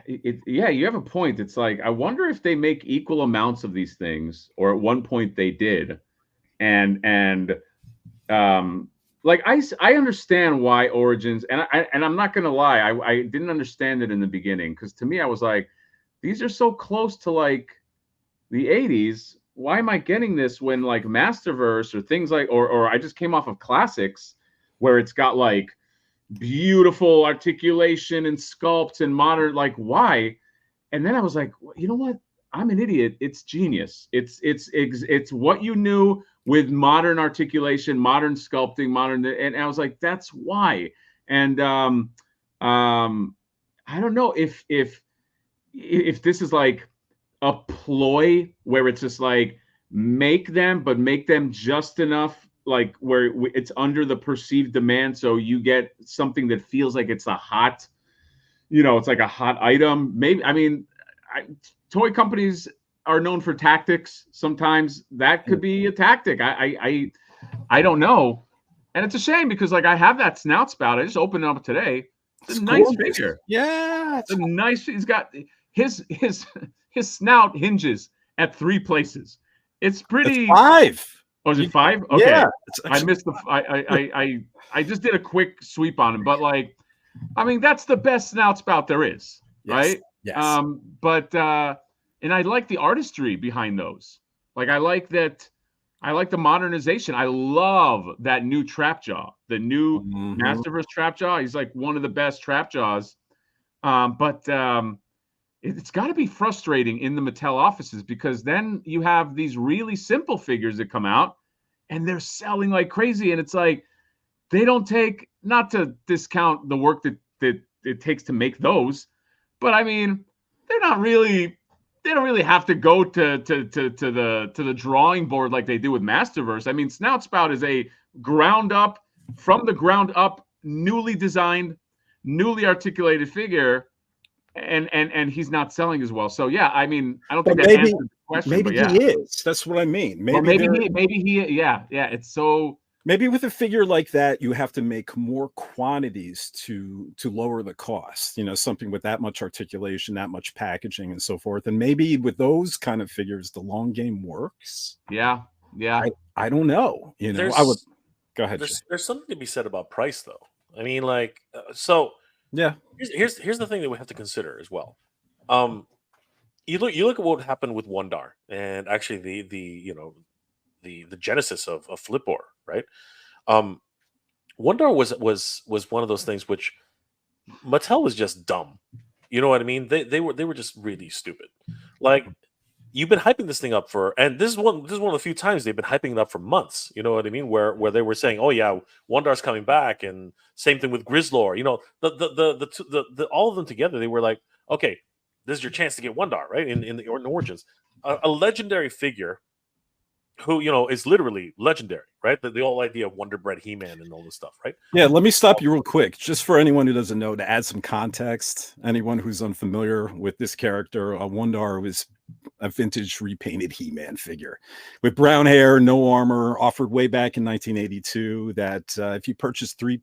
S2: you have a point. It's like, I wonder if they make equal amounts of these things, or at one point they did. And I understand why Origins, and I'm not gonna lie, I didn't understand it in the beginning, because to me I was like, these are so close to the 80s. Why am I getting this when Masterverse or things or I just came off of Classics, where it's got beautiful articulation and sculpts and modern, why? And then I was like, you know what? I'm an idiot. It's genius. It's what you knew with modern articulation, modern sculpting, and I was like, that's why. And I don't know if this is a ploy where it's just make them just enough where it's under the perceived demand, so you get something that feels like it's a hot, it's like a hot item. Maybe, I mean, toy companies are known for tactics. Sometimes that could be a tactic. I don't know. And it's a shame, because I have that Snout Spout. I just opened it up today. It's a nice figure.
S1: Yeah.
S2: It's a nice, he's got his snout hinges at 3 places. It's pretty.
S1: It's 5.
S2: Oh, is it 5? Okay.
S1: Yeah.
S2: I missed I just did a quick sweep on him, but I mean, that's the best Snout Spout there is, right?
S1: Yes.
S2: And I like the artistry behind those. I like that. I like the modernization. I love that new trap jaw, the new Masterverse trap jaw. He's one of the best trap jaws. But it's got to be frustrating in the Mattel offices, because then you have these really simple figures that come out and they're selling like crazy. And it's they don't take, not to discount the work that it takes to make those, but I mean, they don't really have to go to the drawing board like they do with Masterverse. I mean, Snout Spout is a from the ground up, newly designed, newly articulated figure, and he's not selling as well. So yeah, I mean, I don't think that answers the question.
S1: Maybe
S2: but yeah.
S1: he is. That's what I mean.
S2: Maybe he, yeah. It's so.
S1: Maybe with a figure like that, you have to make more quantities to lower the cost. You know, something with that much articulation, that much packaging, and so forth. And maybe with those kind of figures, the long game works.
S2: Yeah.
S1: I don't know. You know, I would go ahead.
S3: There's something to be said about price, though. I mean, like, so
S1: yeah.
S3: Here's the thing that we have to consider as well. You look at what happened with Wun-Dar, and actually the genesis of Flippor, right? Wun-Dar was one of those things which Mattel was just dumb. You know what I mean? They were just really stupid. Like, you've been hyping this thing up and this is one of the few times they've been hyping it up for months. You know what I mean? Where they were saying, oh yeah, Wun-Dar's coming back, and same thing with Grizzlor. You know, the all of them together, they were like, okay, this is your chance to get Wun-Dar, right? In the origins, a legendary figure who, you know, is literally legendary, right? The whole idea of Wonderbread He-Man and all this stuff, right?
S1: Yeah, let me stop you real quick. Just for anyone who doesn't know, to add some context, anyone who's unfamiliar with this character, Wun-Dar was a vintage repainted He-Man figure with brown hair, no armor, offered way back in 1982 that if you purchased 3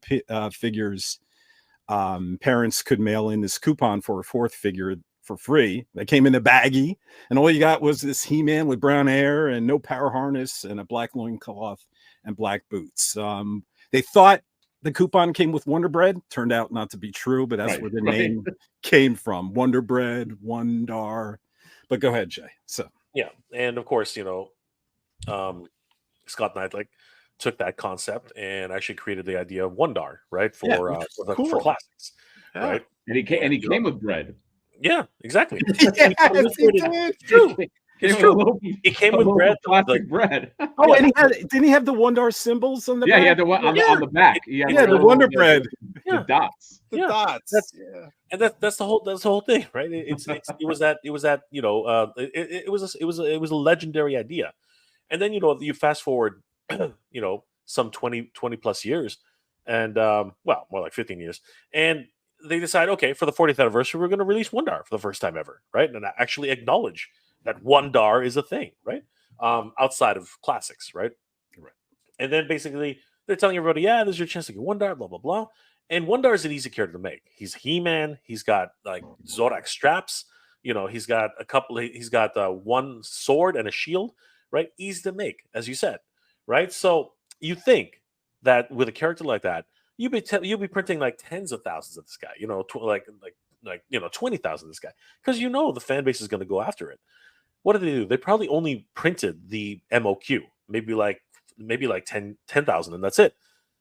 S1: figures, parents could mail in this coupon for a 4th figure for free. That came in a baggie, and all you got was this He-Man with brown hair and no power harness and a black loincloth and black boots. They thought the coupon came with Wonderbread. Turned out not to be true, but that's where the name came from. Wonderbread, Wun-Dar. But go ahead, Jay. So
S3: yeah, and of course, you know, Scott Knight took that concept and actually created the idea of Wun-Dar, right? For classics, right?
S2: And he came with bread.
S3: Yeah, exactly.
S1: Yes,
S3: it's true. It's true. He came with bread,
S2: plastic bread.
S1: Oh, and didn't he have the Wun-Dar symbols on the back?
S2: Yeah, he had the one on the back.
S1: Yeah, the Wonderbread.
S2: The dots.
S1: The dots.
S3: And that's the whole thing, right? It was that you know, it was a legendary idea. And then, you know, you fast forward you know, some 20 plus years, and well, more like 15 years, and they decide, okay, for the 40th anniversary, we're going to release Wun-Dar for the first time ever, right? And actually acknowledge that Wun-Dar is a thing, right? Outside of classics, right? And then basically they're telling everybody, yeah, this is your chance to get Wun-Dar, blah, blah, blah. And Wun-Dar is an easy character to make. He's He-Man. He's got like Zorak straps. You know, he's got one sword and a shield, right? Easy to make, as you said, right? So you think that with a character like that, you'll be printing like tens of thousands of this guy, you know, like you know, 20,000 of this guy, because you know the fan base is going to go after it. What did they do? They probably only printed the MOQ, maybe like 10,000, and that's it.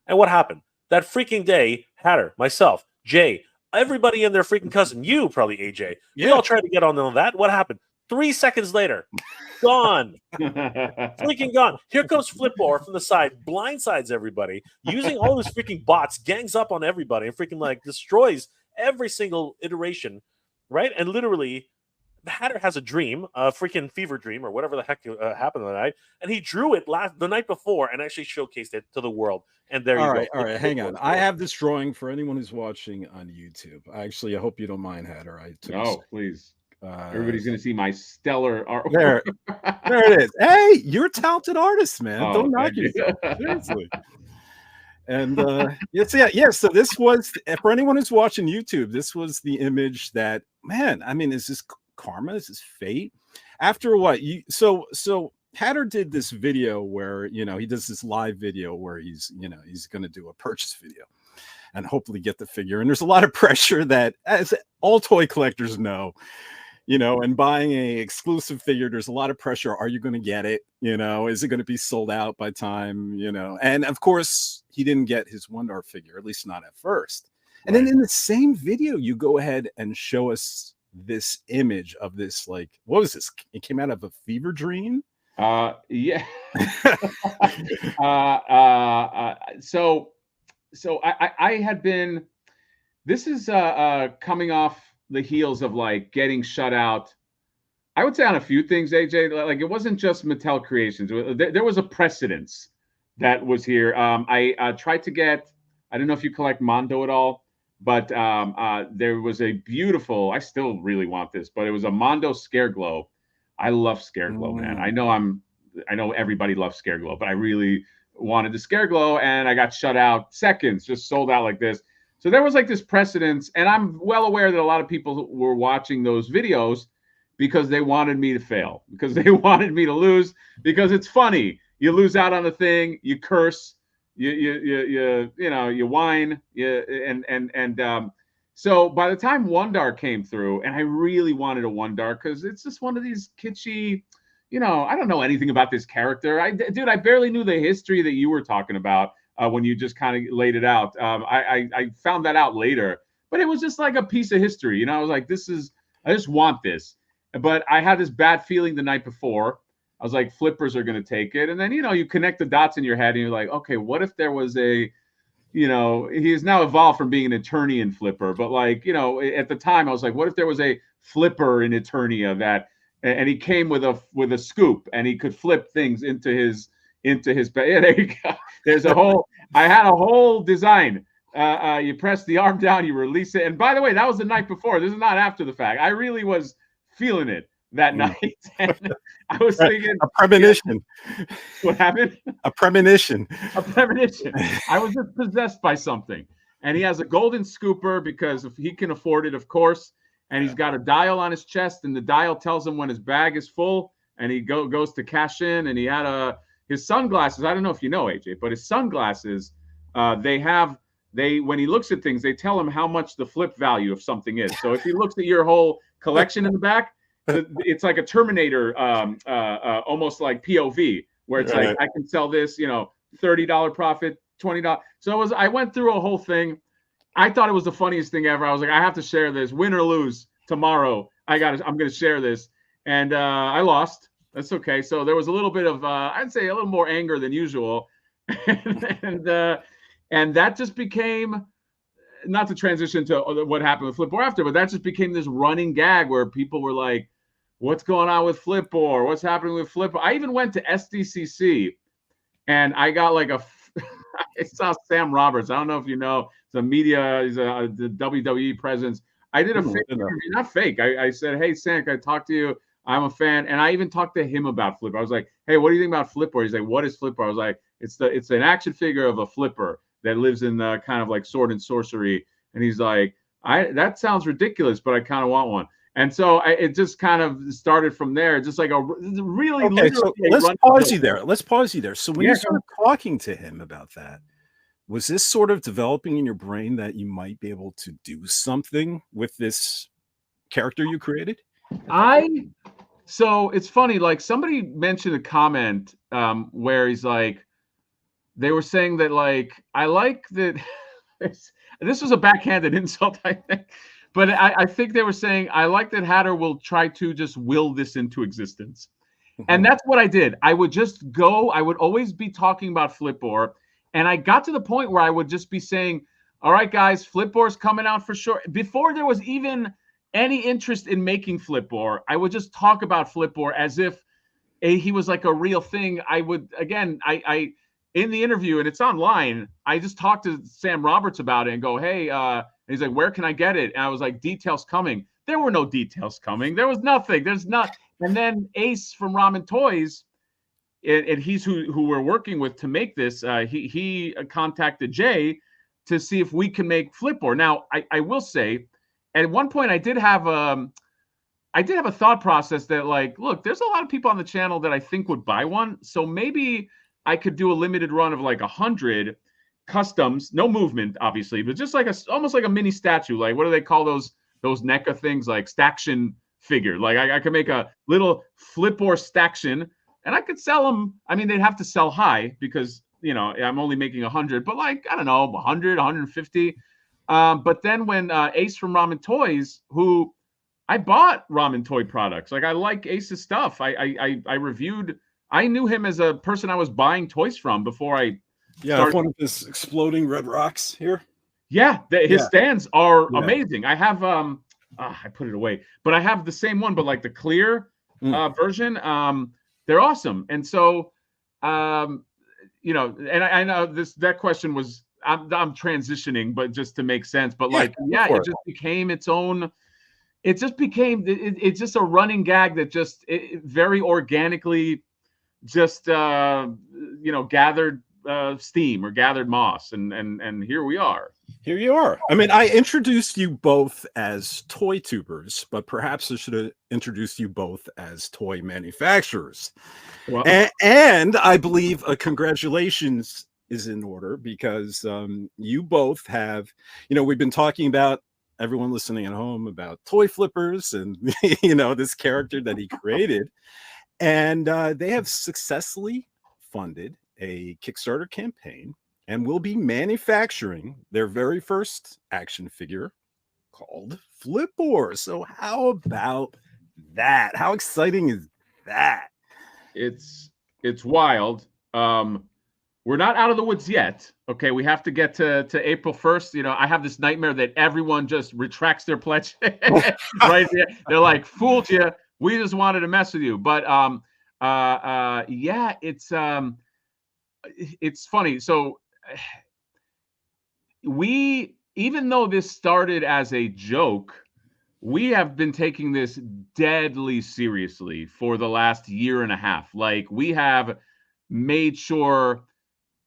S3: And what happened? That freaking day, Hatter, myself, Jay, everybody and their freaking cousin, you probably, AJ, we all tried to get on that. What happened? 3 seconds later, gone. Freaking gone. Here comes Flippor from the side, blindsides everybody, using all his freaking bots, gangs up on everybody, and freaking like destroys every single iteration, right? And literally, the Hatter has a dream, a freaking fever dream, or whatever the heck happened that night, and he drew it the night before and actually showcased it to the world. And there you go.
S1: All right, hang on. I have this drawing for anyone who's watching on YouTube. I hope you don't mind, Hatter.
S2: Please. Everybody's going to see my stellar art.
S1: There it is. Hey, you're a talented artist, man. Don't knock yourself. Seriously. And so this was, for anyone who's watching YouTube, this was the image that, man, I mean, is this karma? Is this fate? After what? So Hatter did this video where, you know, he does this live video where he's going to do a purchase video and hopefully get the figure. And there's a lot of pressure that, as all toy collectors know, you know, and buying a exclusive figure, there's a lot of pressure. Are you going to get it? You know, is it going to be sold out by time, you know? And of course, he didn't get his Wun-Dar figure, at least not at first. And then in the same video, you go ahead and show us this image of this, like, what was this? It came out of a fever dream?
S2: Yeah. So so I had been. This is coming off the heels of like getting shut out. I would say on a few things, AJ. Like it wasn't just Mattel Creations. There was a precedence that was here. I tried to get. I don't know if you collect Mondo at all, but there was a beautiful. I still really want this, but it was a Mondo Scare Glow. I love Scare Glow, man. I know everybody loves Scare Glow, but I really wanted the Scare Glow, and I got shut out seconds. Just sold out like this. So there was like this precedence, and I'm well aware that a lot of people were watching those videos because they wanted me to fail, because they wanted me to lose, because it's funny. You lose out on a thing, you curse, you whine, so by the time Wun-Dar came through, and I really wanted a Wun-Dar because it's just one of these kitschy, I don't know anything about this character. I barely knew the history that you were talking about when you just kind of laid it out. I found that out later, but it was just like a piece of history. I was like, I just want this. But I had this bad feeling the night before. I was like, flippers are going to take it. And then, you connect the dots in your head and you're like, okay, what if there was he has now evolved from being an Eternian flipper. But like, at the time I was like, what if there was a flipper in Eternia and he came with a scoop and he could flip things into his, yeah, there you go. I had a whole design. You press the arm down, you release it. And by the way, that was the night before. This is not after the fact. I really was feeling it that night. And I was thinking
S1: a premonition.
S2: What happened?
S1: A premonition.
S2: A premonition. I was just possessed by something. And he has a golden scooper because if he can afford it, of course. And he's got a dial on his chest, and the dial tells him when his bag is full, and he goes to cash in. And he had his sunglasses. I don't know if you know, AJ, but his sunglasses, when he looks at things, they tell him how much the flip value of something is. So if he looks at your whole collection in the back, it's like a Terminator, almost like POV, where it's like, I can sell this, $30 profit, $20. So I went through a whole thing. I thought it was the funniest thing ever. I was like, I have to share this, win or lose tomorrow. I'm going to share this. And I lost. That's okay. So there was a little bit of, I'd say a little more anger than usual. and that just became, not to transition to what happened with Flippor after, but that just became this running gag where people were like, what's going on with Flippor? What's happening with Flippor? I even went to SDCC and I got like I saw Sam Roberts. I don't know if you know, the media, he's the WWE presence. I did a fake interview, not fake. I said, hey, Sam, can I talk to you? I'm a fan. And I even talked to him about Flippor. I was like, hey, what do you think about Flippor? He's like, what is Flippor? I was like, it's an action figure of a flipper that lives in the kind of like sword and sorcery. And he's like, that sounds ridiculous, but I kind of want one. And so it just kind of started from there. Just like a really.
S1: Okay, so let's pause you there. So when you started talking to him about that, was this sort of developing in your brain that you might be able to do something with this character you created?
S2: So it's funny, like somebody mentioned a comment where he's like, they were saying that like, I like that this was a backhanded insult, I think. But I think they were saying, I like that Hatter will try to just will this into existence. And that's what I did. I would just go, I would always be talking about Flippor. And I got to the point where I would just be saying, all right, guys, Flippor's coming out for sure. Before there was even any interest in making Flippor, I would just talk about Flippor as if he was like a real thing. I would, again, I in the interview, and it's online, I just talked to Sam Roberts about it and go, hey, and he's like, where can I get it? And I was like, details coming. There were no details coming. There was nothing. There's not. And then Ace from Ramen Toys, and he's who we're working with to make this. He contacted Jay to see if we can make Flippor. Now, I will say, at one point, I did have a thought process that like, look, there's a lot of people on the channel that I think would buy one. So maybe I could do a limited run of like 100 customs, no movement, obviously, but just like almost like a mini statue. Like, what do they call those NECA things? Like staction figure. Like I could make a little Flippor staction, and I could sell them. I mean, they'd have to sell high because I'm only making 100, but like I don't know, 100, 150. But then when Ace from Ramen Toys, who I bought Ramen Toy products, like I like Ace's stuff. I reviewed. I knew him as a person I was buying toys from before I
S1: Yeah, one of his exploding red rocks here.
S2: Yeah, his stands are
S1: Yeah.
S2: amazing. I have I put it away, but I have the same one, but like the clear version. They're awesome. And so you know, and I know that question was I'm transitioning, but just to make sense. But like, it just became its own. It just became it's just a running gag that just very organically just you know, gathered steam or gathered moss, and here we are.
S1: Here you are. I mean, I introduced you both as toy tubers, but perhaps I should have introduced you both as toy manufacturers. Well, and I believe a congratulations is in order, because you both have, you know, we've been talking about, everyone listening at home, about toy flippers and, you know, this character that he created. And they have successfully funded a Kickstarter campaign and will be manufacturing their very first action figure called Flippor. So how about that? How exciting is that?
S2: It's wild. We're not out of the woods yet. Okay, we have to get to April 1st. You know, I have this nightmare that everyone just retracts their pledge. Right? They're like, fooled you. We just wanted to mess with you. But yeah, it's funny. So even though this started as a joke, we have been taking this deadly seriously for the last year and a half. Like, we have made sure,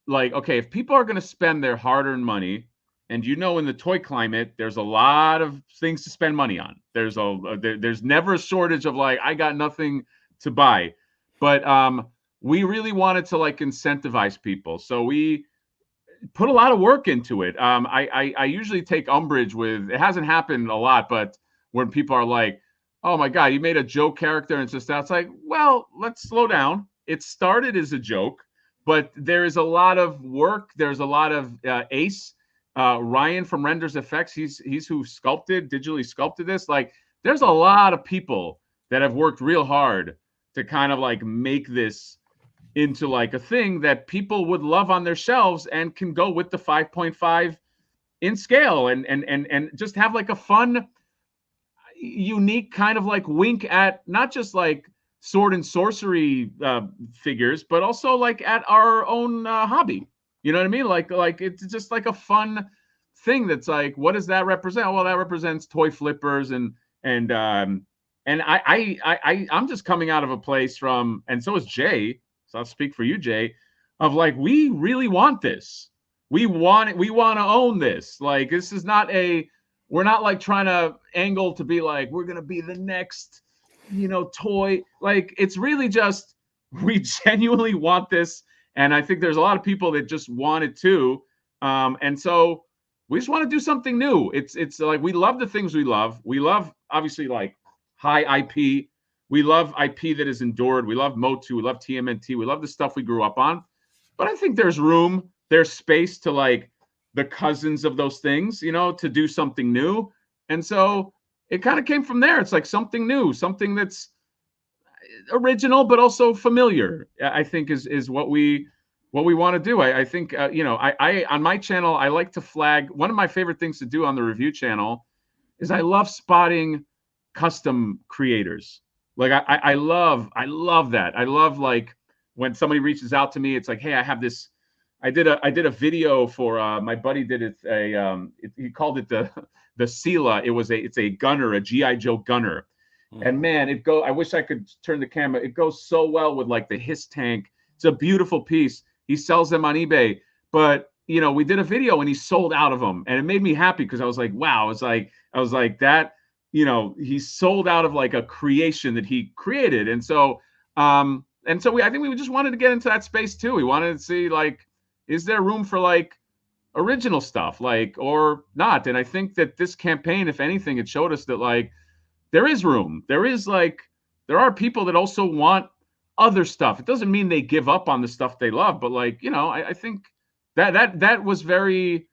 S2: like, okay, if people are going to spend their hard-earned money, and you know, in the toy climate, there's a lot of things to spend money on. There's never a shortage of, like, I got nothing to buy. But we really wanted to, like, incentivize people. So we put a lot of work into it. I usually take umbrage with, it hasn't happened a lot, but when people are like, oh my God, you made a joke character and it's just that, it's like, well, let's slow down. It started as a joke, but there is a lot of work. There's a lot of Ace, Ryan from Renders Effects. He's who digitally sculpted this. Like, there's a lot of people that have worked real hard to kind of like make this into like a thing that people would love on their shelves and can go with the 5.5 in scale and just have like a fun, unique kind of like wink at not just like sword and sorcery figures, but also like at our own hobby. You know what I mean? Like it's just like a fun thing that's like, what does that represent? Well, that represents toy flippers and I'm just coming out of a place from, and so is Jay. So I'll speak for you, Jay, of like, we really want this. We want it. We want to own this. Like, this is not we're not like trying to angle to be like, we're going to be the next, you know, toy. Like, it's really just, we genuinely want this. And I think there's a lot of people that just want it too. And so we just want to do something new. It's like, we love the things we love. We love, obviously, like high IP. We love IP that is endured. We love Motu. We love TMNT. We love the stuff we grew up on. But I think there's space to like the cousins of those things, you know, to do something new. And so it kind of came from there. It's like something new, something that's original, but also familiar, I think is what we want to do. I think, you know, I on my channel, I like to flag, one of my favorite things to do on the review channel is I love spotting custom creators. Like, I love that. I love, like, when somebody reaches out to me, it's like, hey, I have this, I did a video for my buddy did it, he called it the Sela. It's a gunner, a G.I. Joe gunner. And man, I wish I could turn the camera. It goes so well with like the HISS tank. It's a beautiful piece. He sells them on eBay. But, you know, we did a video and he sold out of them. And it made me happy because I was like, wow. I was like that, you know, he sold out of like a creation that he created. And so I think we just wanted to get into that space too. We wanted to see, like, is there room for like original stuff, like, or not? And I think that this campaign, if anything, it showed us that like there is room. There are people that also want other stuff. It doesn't mean they give up on the stuff they love, but like, you know, I think that was very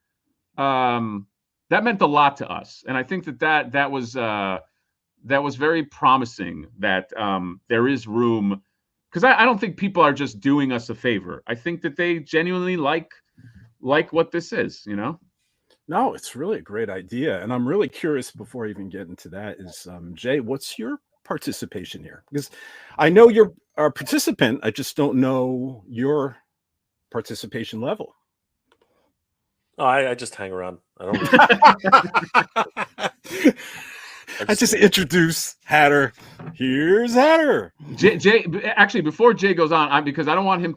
S2: that meant a lot to us. And I think that was very promising, that there is room because I don't think people are just doing us a favor. I think that they genuinely like what this is, you know?
S1: No, it's really a great idea. And I'm really curious before I even get into that is, Jay, what's your participation here? Because I know you're a participant. I just don't know your participation level.
S3: Oh, I just hang around. I don't.
S1: I just introduce Hatter. Here's Hatter.
S2: Jay, actually, before Jay goes on, because I don't want him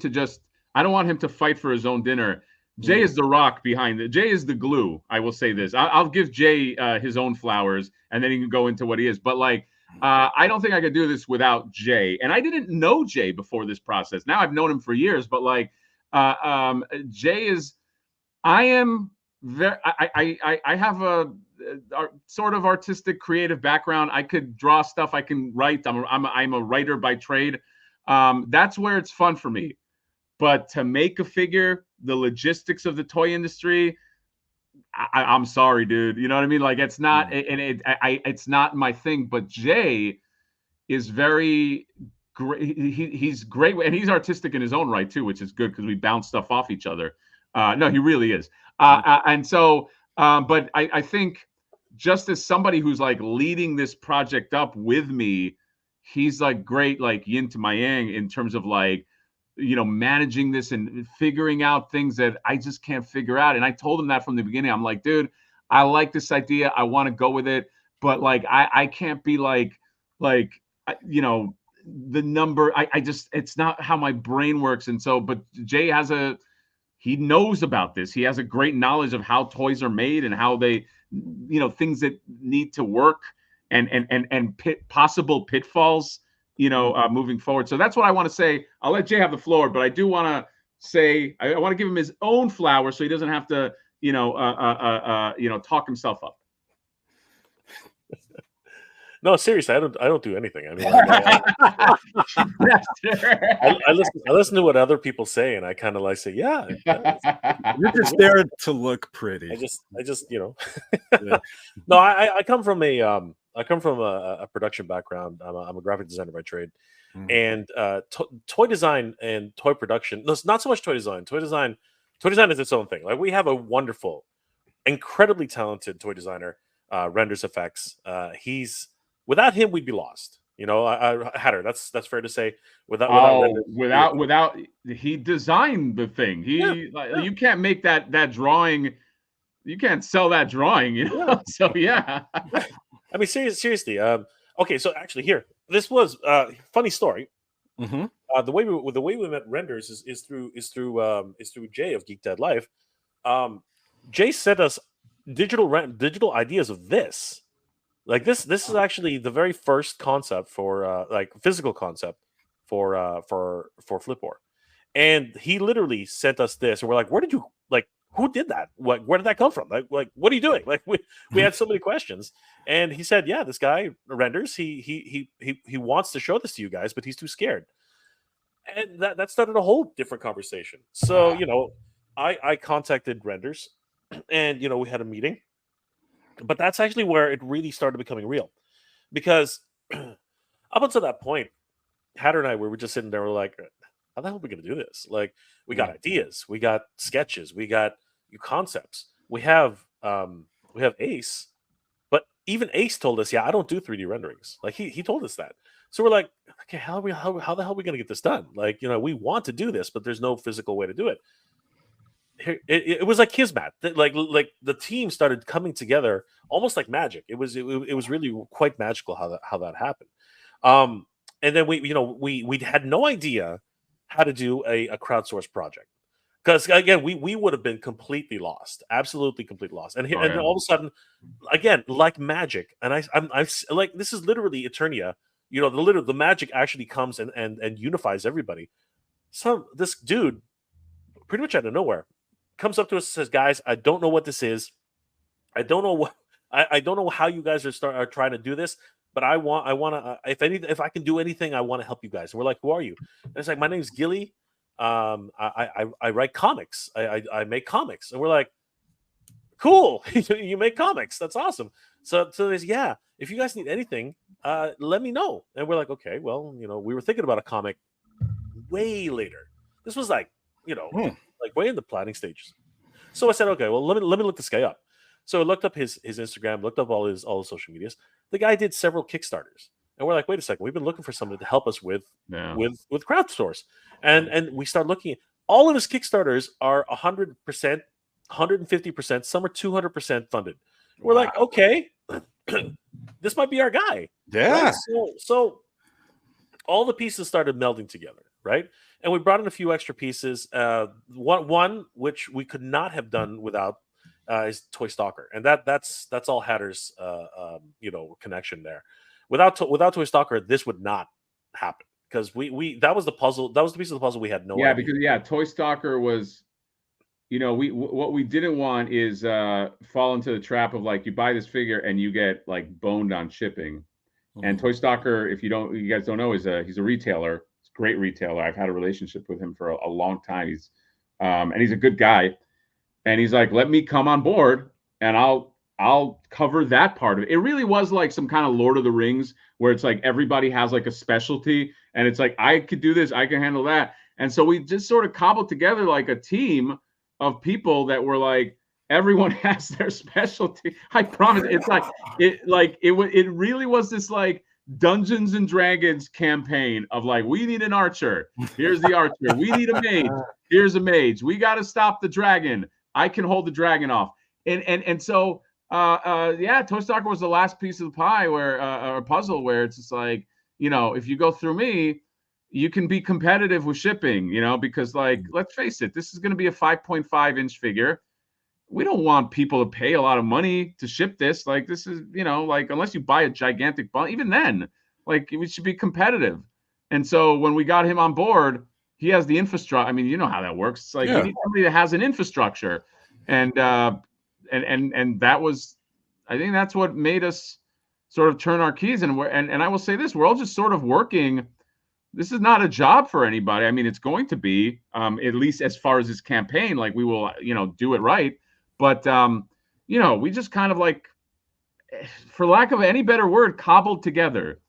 S2: to fight for his own dinner. Jay is the rock behind it. Jay is the glue. I will say this. I'll give Jay his own flowers, and then he can go into what he is. But like, I don't think I could do this without Jay. And I didn't know Jay before this process. Now I've known him for years. But like, Jay is. I am very. I have a sort of artistic, creative background. I could draw stuff. I can write. I'm a writer by trade. That's where it's fun for me. But to make a figure, the logistics of the toy industry, I'm sorry, dude. You know what I mean? Like, it's not, and it's not my thing. But Jay is very great. He's great, and he's artistic in his own right too, which is good because we bounce stuff off each other. No, he really is. And so, but I think just as somebody who's like leading this project up with me, he's like great, like yin to my yang in terms of like, you know, managing this and figuring out things that I just can't figure out. And I told him that from the beginning. I'm like, dude, I like this idea. I want to go with it. But like, I can't be like, you know, the number, I just, it's not how my brain works. And so, but Jay he knows about this. He has a great knowledge of how toys are made and how they, you know, things that need to work and possible pitfalls, you know, moving forward. So that's what I want to say. I'll let Jay have the floor, but I do want to say, I want to give him his own flowers so he doesn't have to, you know, talk himself up.
S3: No, seriously, I don't do anything. I mean, I listen to what other people say, and I kind of like say, yeah.
S1: You're just there to look pretty.
S3: I just, you know. Yeah. No, I come from a production background. I'm a graphic designer by trade, and toy design and toy production. No, it's not so much toy design. Toy design is its own thing. Like, we have a wonderful, incredibly talented toy designer, renders effects. Without him, we'd be lost. You know, Hatter. That's fair to say. Without
S2: he designed the thing. You can't make that drawing. You can't sell that drawing. You know. Yeah. So yeah.
S3: I mean, seriously. Okay, so actually, this was funny story. The way we met renders is through Jay of Geek Dead Life. Jay sent us digital ideas of this. Like, this is actually the very first concept for like physical concept for Flippor, and he literally sent us this, and we're like, who did that? Where did that come from? Like what are you doing? Like, we had so many questions, and he said, yeah, this guy renders. He wants to show this to you guys, but he's too scared, and that started a whole different conversation. So you know, I contacted renders, and you know, we had a meeting. But that's actually where it really started becoming real, because up until that point, Hatter and I, we were just sitting there. We're like, how the hell are we going to do this? Like, we got ideas, we got sketches, we got concepts, we have Ace, but even Ace told us, yeah, I don't do 3D renderings. Like, he told us that. So we're like, okay, how the hell are we going to get this done? Like, you know, we want to do this, but there's no physical way to do it. It was like Kismet. Like the team started coming together almost like magic. It was really quite magical how that happened. And then we had no idea how to do a crowdsourced project, because again we would have been completely lost, absolutely completely lost. And then all of a sudden, again, like magic, and I'm like, this is literally Eternia. You know, the magic actually comes and unifies everybody. This dude, pretty much out of nowhere, comes up to us and says, guys, I don't know what this is. I don't know how you guys are trying to do this, but I want to, if I can do anything, I want to help you guys. And we're like, who are you? And it's like, my name's Gilly. I write comics. I make comics. And we're like, cool. You make comics. That's awesome. So there's, yeah, if you guys need anything, let me know. And we're like, okay, well, you know, we were thinking about a comic way later. This was like, like way in the planning stages. So I said, okay, well, let me look this guy up. So I looked up his Instagram, looked up all his social medias. The guy did several Kickstarters, and we're like, wait a second, we've been looking for somebody to help us with craft stores, and we start looking. All of his Kickstarters are 100%, 150%. Some are 200% funded. We're like, okay, this might be our guy.
S1: Yeah.
S3: Right? So all the pieces started melding together, right? And we brought in a few extra pieces. One which we could not have done without is Toy Stalker, and that's all Hatter's connection there. Without Toy Stalker, this would not happen, because we that was the puzzle. That was the piece of the puzzle we had no idea.
S2: Because Toy Stalker was, what we didn't want is fall into the trap of like, you buy this figure and you get like boned on shipping. And Toy Stalker, if you guys don't know, he's a retailer. He's a great retailer. I've had a relationship with him for a long time. He's a good guy. And he's like, let me come on board and I'll cover that part of it. It really was like some kind of Lord of the Rings, where it's like everybody has like a specialty, and it's like, I could do this, I can handle that. And so we just sort of cobbled together like a team of people that were like, everyone has their specialty. I promise. It's like it really was this like Dungeons and Dragons campaign of like, we need an archer. Here's the archer. We need a mage. Here's a mage. We got to stop the dragon. I can hold the dragon off. And so Toy Stalker was the last piece of the pie, where or puzzle, where it's just like, if you go through me, you can be competitive with shipping, because like, let's face it, this is going to be a 5.5-inch figure. We don't want people to pay a lot of money to ship this. Like, this is, like, unless you buy a gigantic bundle, even then, like, we should be competitive. And so when we got him on board, he has the infrastructure. I mean, you know how that works. It's like, you need somebody that has an infrastructure. And that was, I think that's what made us sort of turn our keys. And I will say this, we're all just sort of working. This is not a job for anybody. I mean, it's going to be, at least as far as this campaign, like, we will, do it right. But, we just kind of like, for lack of any better word, cobbled together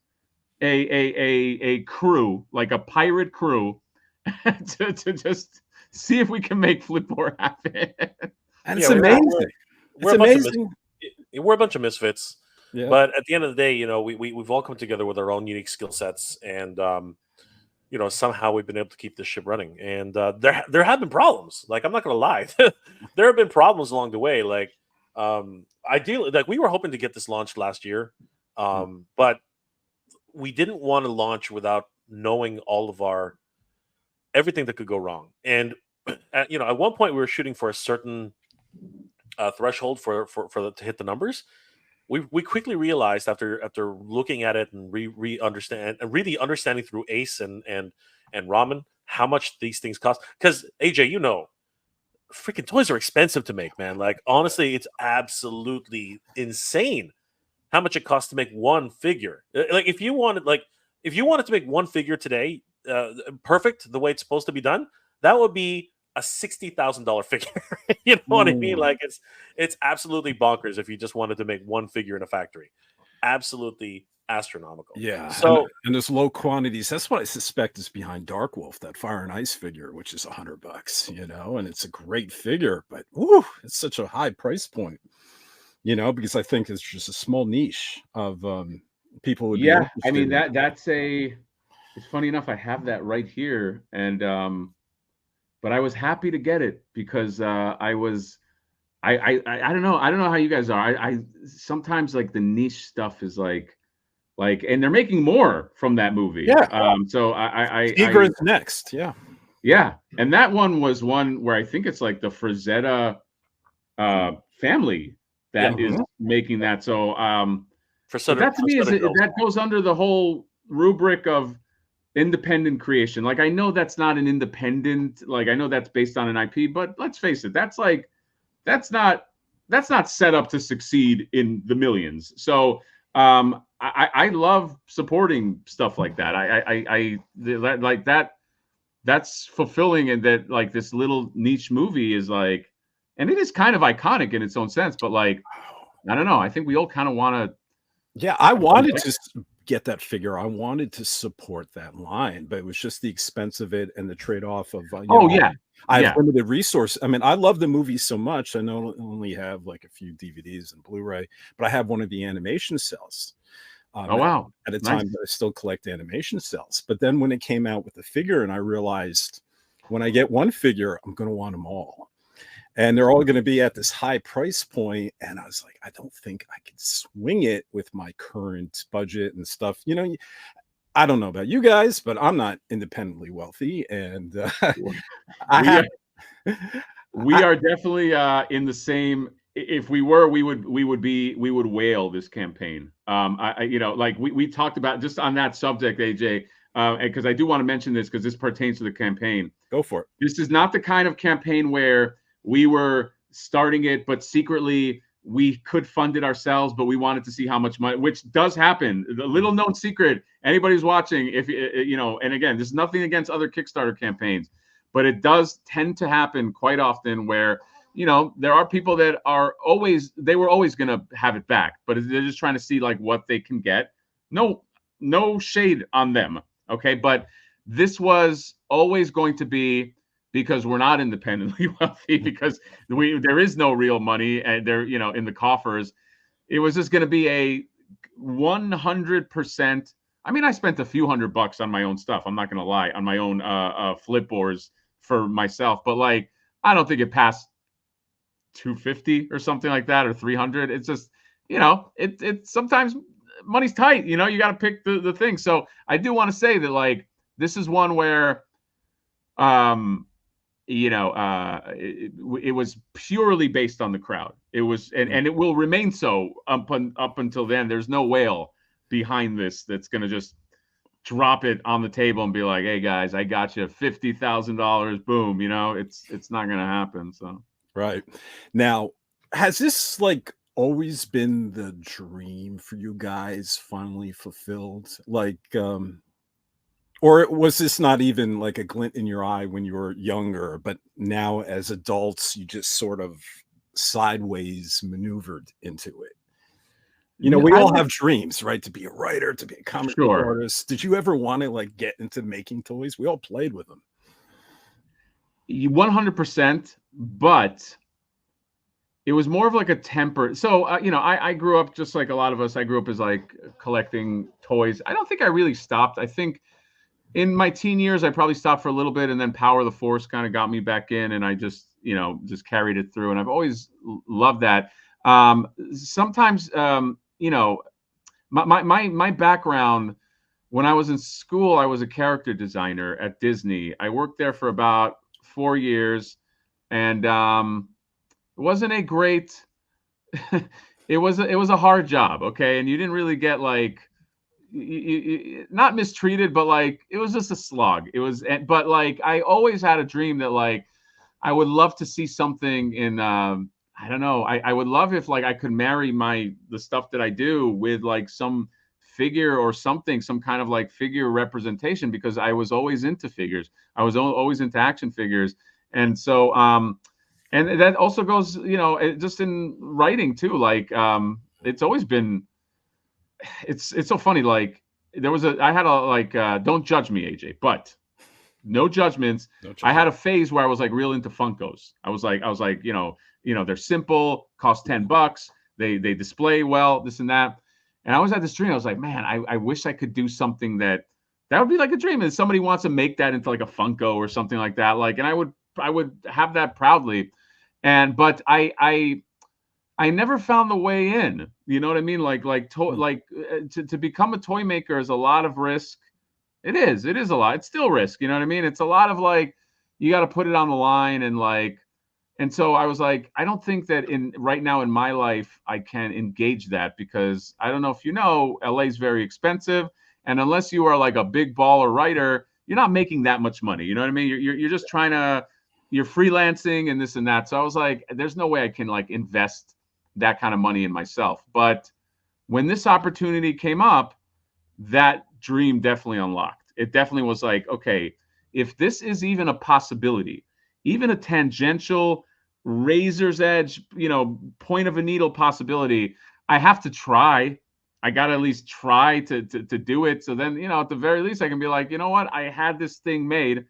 S2: a crew, like a pirate crew, to just see if we can make Flippor happen.
S1: And it's amazing.
S3: We're amazing. We're a bunch of misfits. Yeah. But at the end of the day, we've all come together with our own unique skill sets, and somehow we've been able to keep this ship running. And there have been problems. Like, I'm not gonna lie, there have been problems along the way. Like, ideally, like, we were hoping to get this launched last year, but we didn't want to launch without knowing all of everything that could go wrong. And at one point we were shooting for a certain threshold for to hit the numbers. We quickly realized, after looking at it and really understanding through Ace and Ramen, how much these things cost. Because AJ, freaking toys are expensive to make, man. Like, honestly, it's absolutely insane how much it costs to make one figure. Like, if you wanted to make one figure today, perfect, the way it's supposed to be done, that would be a $60,000 figure. You know what I mean? Like, it's absolutely bonkers if you just wanted to make one figure in a factory. Absolutely astronomical.
S1: Yeah.
S3: So
S1: and there's low quantities. That's what I suspect is behind Dark Wolf, that Fire and Ice figure, which is $100, and it's a great figure, but it's such a high price point, because I think it's just a small niche of people would be
S2: I mean, it's funny enough, I have that right here, and but I was happy to get it because I don't know how you guys are. I sometimes, like, the niche stuff is like, and they're making more from that movie.
S1: Yeah.
S2: So
S1: Tigre is next. Yeah.
S2: Yeah. And that one was one where I think it's like the Frazetta family that is making that. So that to me that goes under the whole rubric of independent creation. Like, I know that's not an independent, like, I know that's based on an IP, but let's face it, that's not set up to succeed in the millions. So I love supporting stuff like that. I like that. That's fulfilling, and that, like, this little niche movie is like, and it is kind of iconic in its own sense, but, like, I don't know. I think we all kind of want to.
S1: Yeah, I wanted to get that figure. I wanted to support that line, but it was just the expense of it and the trade-off of I have limited resource. I mean, I love the movie so much. I know I only have like a few DVDs and Blu-ray, but I have one of the animation cells.
S2: Wow.
S1: At a time that I still collect animation cells. But then when it came out with the figure, and I realized when I get one figure, I'm going to want them all. And they're all going to be at this high price point. And I was like, I don't think I can swing it with my current budget and stuff. You know, I don't know about you guys, but I'm not independently wealthy. And
S2: we are definitely in the same. If we were, we would whale this campaign. Like we talked about just on that subject, AJ, because I do want to mention this because this pertains to the campaign.
S1: Go for it.
S2: This is not the kind of campaign where we were starting it, but secretly we could fund it ourselves, but we wanted to see how much money, which does happen. The little known secret, anybody who's watching, if you know, and again, there's nothing against other Kickstarter campaigns, but it does tend to happen quite often where, you know, there are people that are they were always going to have it back, but they're just trying to see like what they can get. No shade on them. Okay. But this was always going to be, because we're not independently wealthy, because there is no real money and there, you know, in the coffers. It was just going to be a 100%. I mean, I spent a few $100 on my own stuff. I'm not going to lie, on my own Flippors for myself, but like, I don't think it passed 250 or something like that, or 300. It's just, you know, it sometimes money's tight, you know, you got to pick the thing. So I do want to say that like, this is one where, you know, it was purely based on the crowd. It was, and it will remain so up until then. There's no whale behind this that's going to just drop it on the table and be like, hey guys, I got you $50,000. Boom. You know, it's not going to happen. So.
S1: Right. Now, has this like always been the dream for you guys finally fulfilled? Like, or was this not even like a glint in your eye when you were younger, but now as adults, you just sort of sideways maneuvered into it? You know, we all have dreams, right? To be a writer, to be a comic book artist. Did you ever want to like get into making toys? We all played with them.
S2: 100%, but it was more of like a temper. So, you know, I grew up just like a lot of us. I grew up as like collecting toys. I don't think I really stopped. I think in my teen years, I probably stopped for a little bit, and then Power of the Force kind of got me back in, and I just, you know, just carried it through. And I've always loved that. Sometimes, you know, my background, when I was in school, I was a character designer at Disney. I worked there for about 4 years, and it wasn't a great. it was a hard job, okay, and you didn't really get like. Not mistreated, but like it was just a slog. It was, but like I always had a dream that like I would love to see something in. I don't know. I would love if like I could marry the stuff that I do with like some figure or something, some kind of like figure representation, because I was always into figures. I was always into action figures, and so and that also goes, you know, just in writing too. Like it's always been. It's so funny. Like I had a like, don't judge me, AJ, but no judgments. I had a phase where I was like real into Funkos. I was like, you know, they're simple, cost $10. They display well, this and that. And I always had this dream. I was like, man, I wish I could do something that would be like a dream. And somebody wants to make that into like a Funko or something like that. Like, and I would have that proudly. But I never found the way in. You know what I mean? To become a toy maker is a lot of risk. It is a lot. It's still risk. You know what I mean? It's a lot of like, you got to put it on the line and like, and so I was like, I don't think that right now in my life, I can engage that, because I don't know if you know, LA is very expensive. And unless you are like a big baller writer, you're not making that much money. You know what I mean? You're just you're freelancing and this and that. So I was like, there's no way I can like invest that kind of money in myself. But when this opportunity came up, that dream definitely unlocked. It definitely was like, okay, if this is even a possibility, even a tangential razor's edge, you know, point of a needle possibility, I have to try. I got to at least try to do it. So then, at the very least, I can be like, you know what? I had this thing made.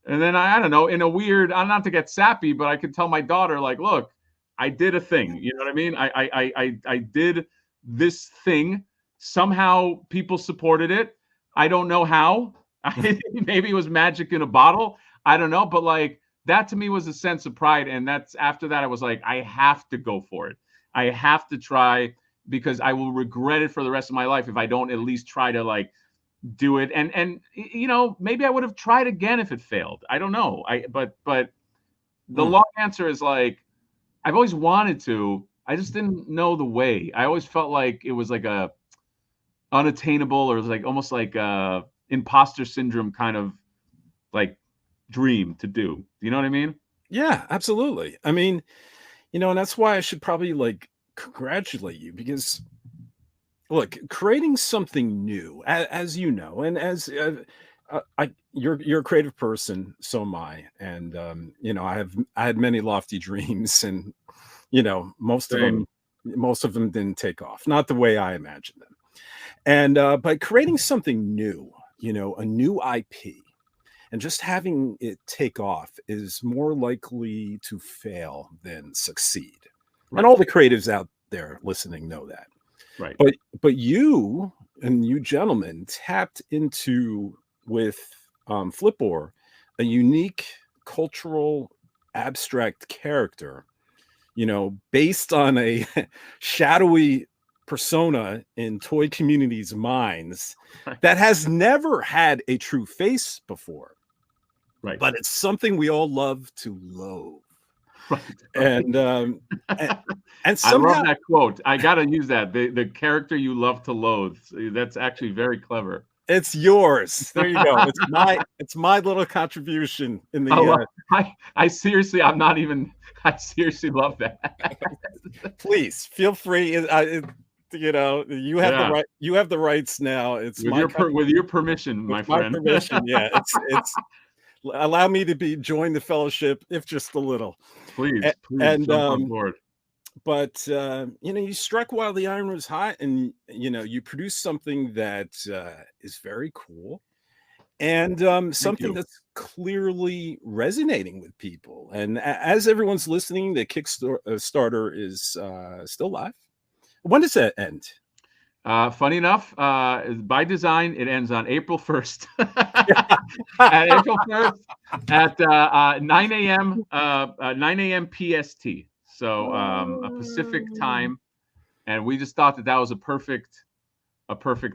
S2: And then I don't know, in a weird, I'm not to get sappy, but I could tell my daughter, like, look, I did a thing. You know what I mean? I did this thing. Somehow people supported it. I don't know how. Maybe it was magic in a bottle. I don't know. But like that to me was a sense of pride. And that's after that, I was like, I have to go for it. I have to try, because I will regret it for the rest of my life if I don't at least try to like do it. And maybe I would have tried again if it failed. I don't know. But the long answer is like, I've always wanted to. I just didn't know the way. I always felt like it was like a unattainable, or like almost like a imposter syndrome kind of like dream to do. You know what I mean?
S1: Yeah, absolutely. I mean, and that's why I should probably like congratulate you, because look, creating something new, as you know, and as you're a creative person, so am I, and I had many lofty dreams, and most of them didn't take off, not the way I imagined them. And by creating something new, a new IP, and just having it take off is more likely to fail than succeed. Right. And all the creatives out there listening know that.
S2: Right.
S1: But you gentlemen tapped into, with Flippor, a unique cultural abstract character, based on a shadowy persona in toy communities' minds that has never had a true face before.
S2: Right.
S1: But it's something we all love to loathe.
S2: Right.
S1: And somehow,
S2: I love that quote. I gotta use that. The character you love to loathe. That's actually very clever.
S1: It's yours. There you go. It's my little contribution in the.
S2: I seriously love that.
S1: Please feel free. You have the right. You have the rights now. It's
S2: with your permission, my friend.
S1: My permission. Yeah. It's allow me to join the fellowship, if just a little.
S2: Please jump on board.
S1: But you struck while the iron was hot, and you produced something that is very cool, and something that's clearly resonating with people. And as everyone's listening, the Kickstarter is still live. When does that end?
S2: Funny enough, by design, it ends on April 1st. At April 1st at 9 a.m. PST. So a Pacific time. And we just thought that was a perfect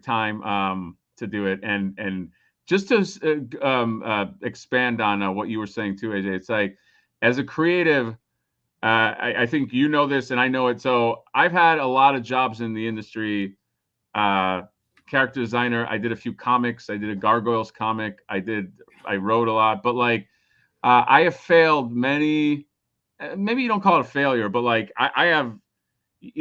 S2: time to do it. And just to expand on what you were saying too, AJ, it's like, as a creative, I think you know this and I know it. So I've had a lot of jobs in the industry. Character designer. I did a few comics. I did a Gargoyles comic. I wrote a lot, but like I have failed many. Maybe you don't call it a failure, but like I have,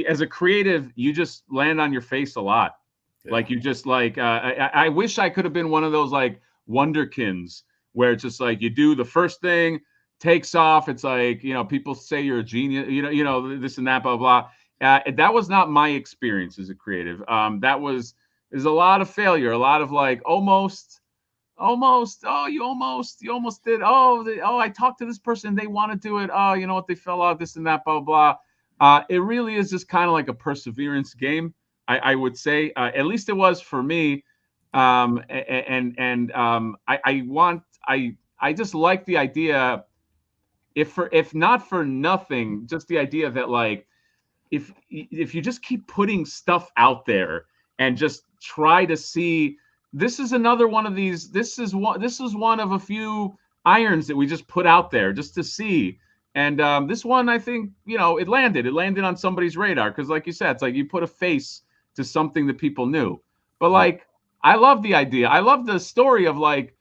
S2: as a creative, you just land on your face a lot. Yeah. Like you just like I wish I could have been one of those like wonderkins where it's just like you do the first thing, takes off. It's like, people say you're a genius, this and that, blah blah. That was not my experience as a creative. There's a lot of failure, a lot of like almost. Oh, you almost did. I talked to this person. They want to do it. Oh, you know what? They fell out, this and that, blah, blah. It really is just kind of like a perseverance game. I would say, at least it was for me. I just like the idea, if not for nothing, just the idea that like, if you just keep putting stuff out there and just try to see, this is another one of these. This is one of a few irons that we just put out there just to see. And this one, I think, it landed on somebody's radar, because like you said, it's like you put a face to something that people knew. But like, I love the idea. I love the story of like,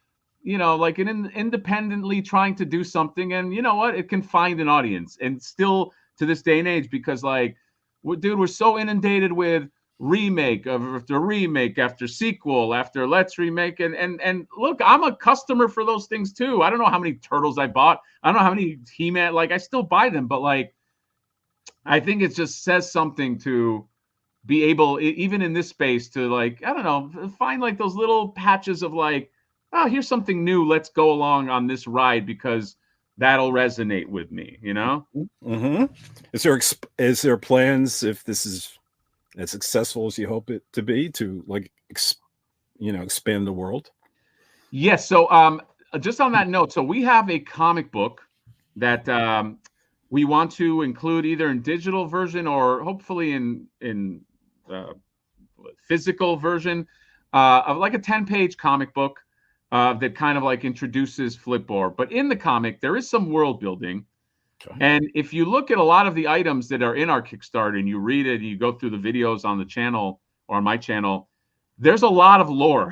S2: like an independently trying to do something, and you know what, it can find an audience, and still to this day and age, because like, dude, we're so inundated with remake after remake after sequel after let's remake, and look, I'm a customer for those things too. I don't know how many Turtles I bought. I don't know how many He-Man, like I still buy them, but like I think it just says something to be able, even in this space, to like, I don't know, find like those little patches of like, oh, here's something new. Let's go along on this ride because that'll resonate with me, you know?
S1: Mm-hmm. Is there plans, if this is as successful as you hope it to be, to like, expand the world?
S2: Yes. So just on that note, so we have a comic book that we want to include either in digital version or hopefully in physical version of like a 10-page comic book that kind of like introduces Flippor. But in the comic, there is some world building. Okay. And if you look at a lot of the items that are in our Kickstarter and you read it and you go through the videos on the channel or on my channel, there's a lot of lore.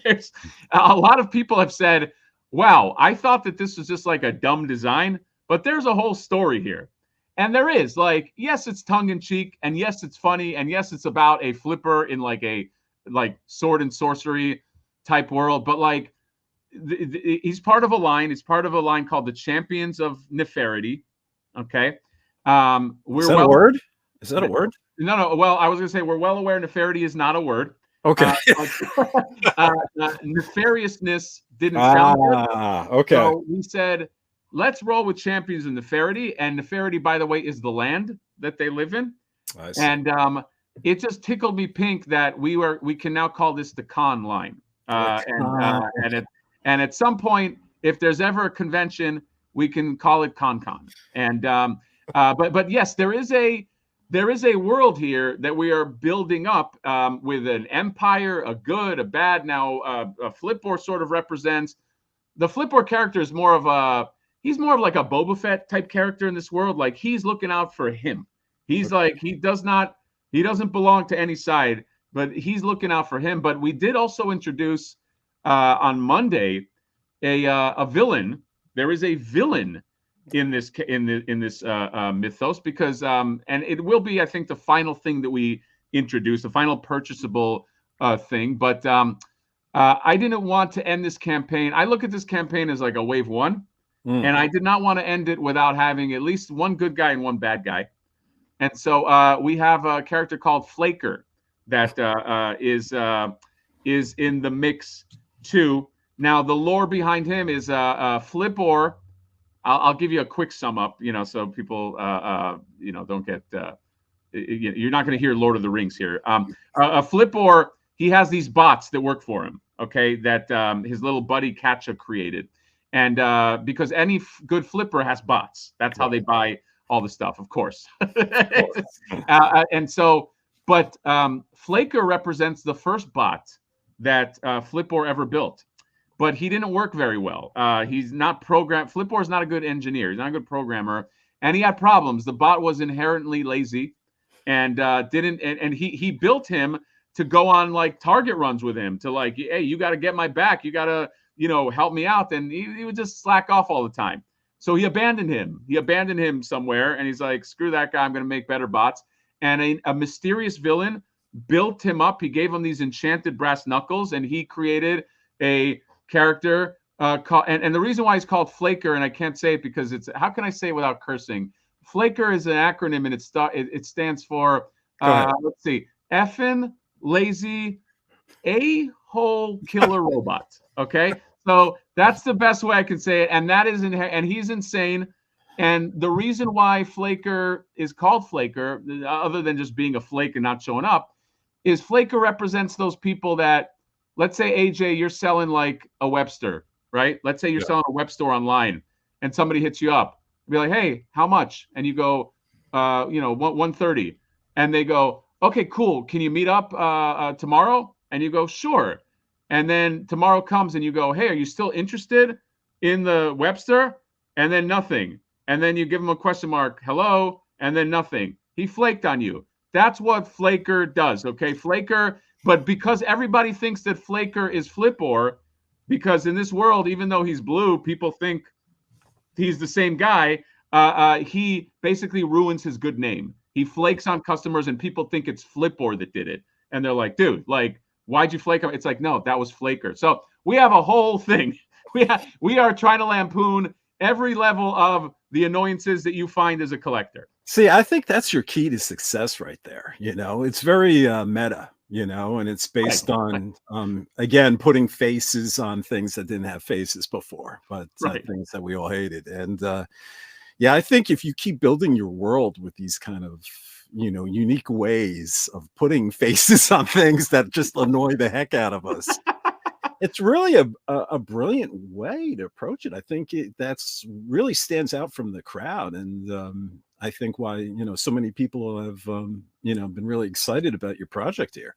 S2: There's a lot of people have said, wow, I thought that this was just like a dumb design, but there's a whole story here. And there is, like, yes, it's tongue in cheek, and yes, it's funny, and yes, it's about a flipper in like a sword and sorcery type world, but like he's part of a line. It's part of a line called the Champions of Neferity. Okay.
S1: Is that a word? Is that a word?
S2: No. Well, I was going to say we're well aware Neferity is not a word.
S1: Okay.
S2: Nefariousness didn't sound good.
S1: Okay.
S2: So we said, let's roll with Champions of Neferity. And Neferity, by the way, is the land that they live in. And it just tickled me pink that we can now call this the con line. And at some point, if there's ever a convention, we can call it Con. And but yes, there is a world here that we are building up with an empire, a good, a bad. Now, Flippor sort of represents the Flippor character is more of like a Boba Fett type character in this world. Like he's looking out for him. He's like he doesn't belong to any side, but he's looking out for him. But we did also introduce on Monday a villain. There is a villain in this mythos because and it will be, I think, the final thing that we introduce, the final purchasable thing. But I didn't want to end this campaign. I look at this campaign as like a wave one, and I did not want to end it without having at least one good guy and one bad guy. And so we have a character called Flaker that is in the mix too. Now the lore behind him is Flippor. I'll give you a quick sum up, so people, don't get, you're not going to hear Lord of the Rings here. Flippor, he has these bots that work for him, okay, that his little buddy Katja created. And because any good flipper has bots. That's how they buy all the stuff, of course. And so, but Flaker represents the first bot that Flippor ever built. But he didn't work very well. He's not programmed. Flippor is not a good engineer. He's not a good programmer, and he had problems. The bot was inherently lazy, and didn't. And he built him to go on like target runs with him to like, hey, you got to get my back. You got to help me out. And he would just slack off all the time. So he abandoned him. He abandoned him somewhere, and he's like, screw that guy. I'm going to make better bots. And a mysterious villain built him up. He gave him these enchanted brass knuckles, and he created a character called, and the reason why he's called Flaker, and I can't say it because it's, how can I say it without cursing? Flaker is an acronym, and it stands for let's see, effing lazy a-hole killer robot. Okay, so that's the best way I can say it, and that is and he's insane. And the reason why Flaker is called Flaker, other than just being a flake and not showing up, is Flaker represents those people that, let's say, AJ, you're selling like a Webster, right? Let's say you're selling a web store online and somebody hits you up. Be like, hey, how much? And you go, 130. And they go, okay, cool. Can you meet up tomorrow? And you go, sure. And then tomorrow comes and you go, hey, are you still interested in the Webster? And then nothing. And then you give him a question mark, hello, and then nothing. He flaked on you. That's what Flaker does, okay? Flaker. But because everybody thinks that Flaker is Flippor, because in this world, even though he's blue, people think he's the same guy, he basically ruins his good name. He flakes on customers, and people think it's Flippor that did it. And they're like, dude, like, why'd you flake him? It's like, no, that was Flaker. So we have a whole thing. We are trying to lampoon every level of the annoyances that you find as a collector.
S1: See, I think that's your key to success right there. It's very meta, and it's based on, again, putting faces on things that didn't have faces before, but things that we all hated. And yeah, I think if you keep building your world with these kind of, unique ways of putting faces on things that just annoy the heck out of us, it's really a brilliant way to approach it. I think that's really stands out from the crowd. And I think why, so many people have, been really excited about your project here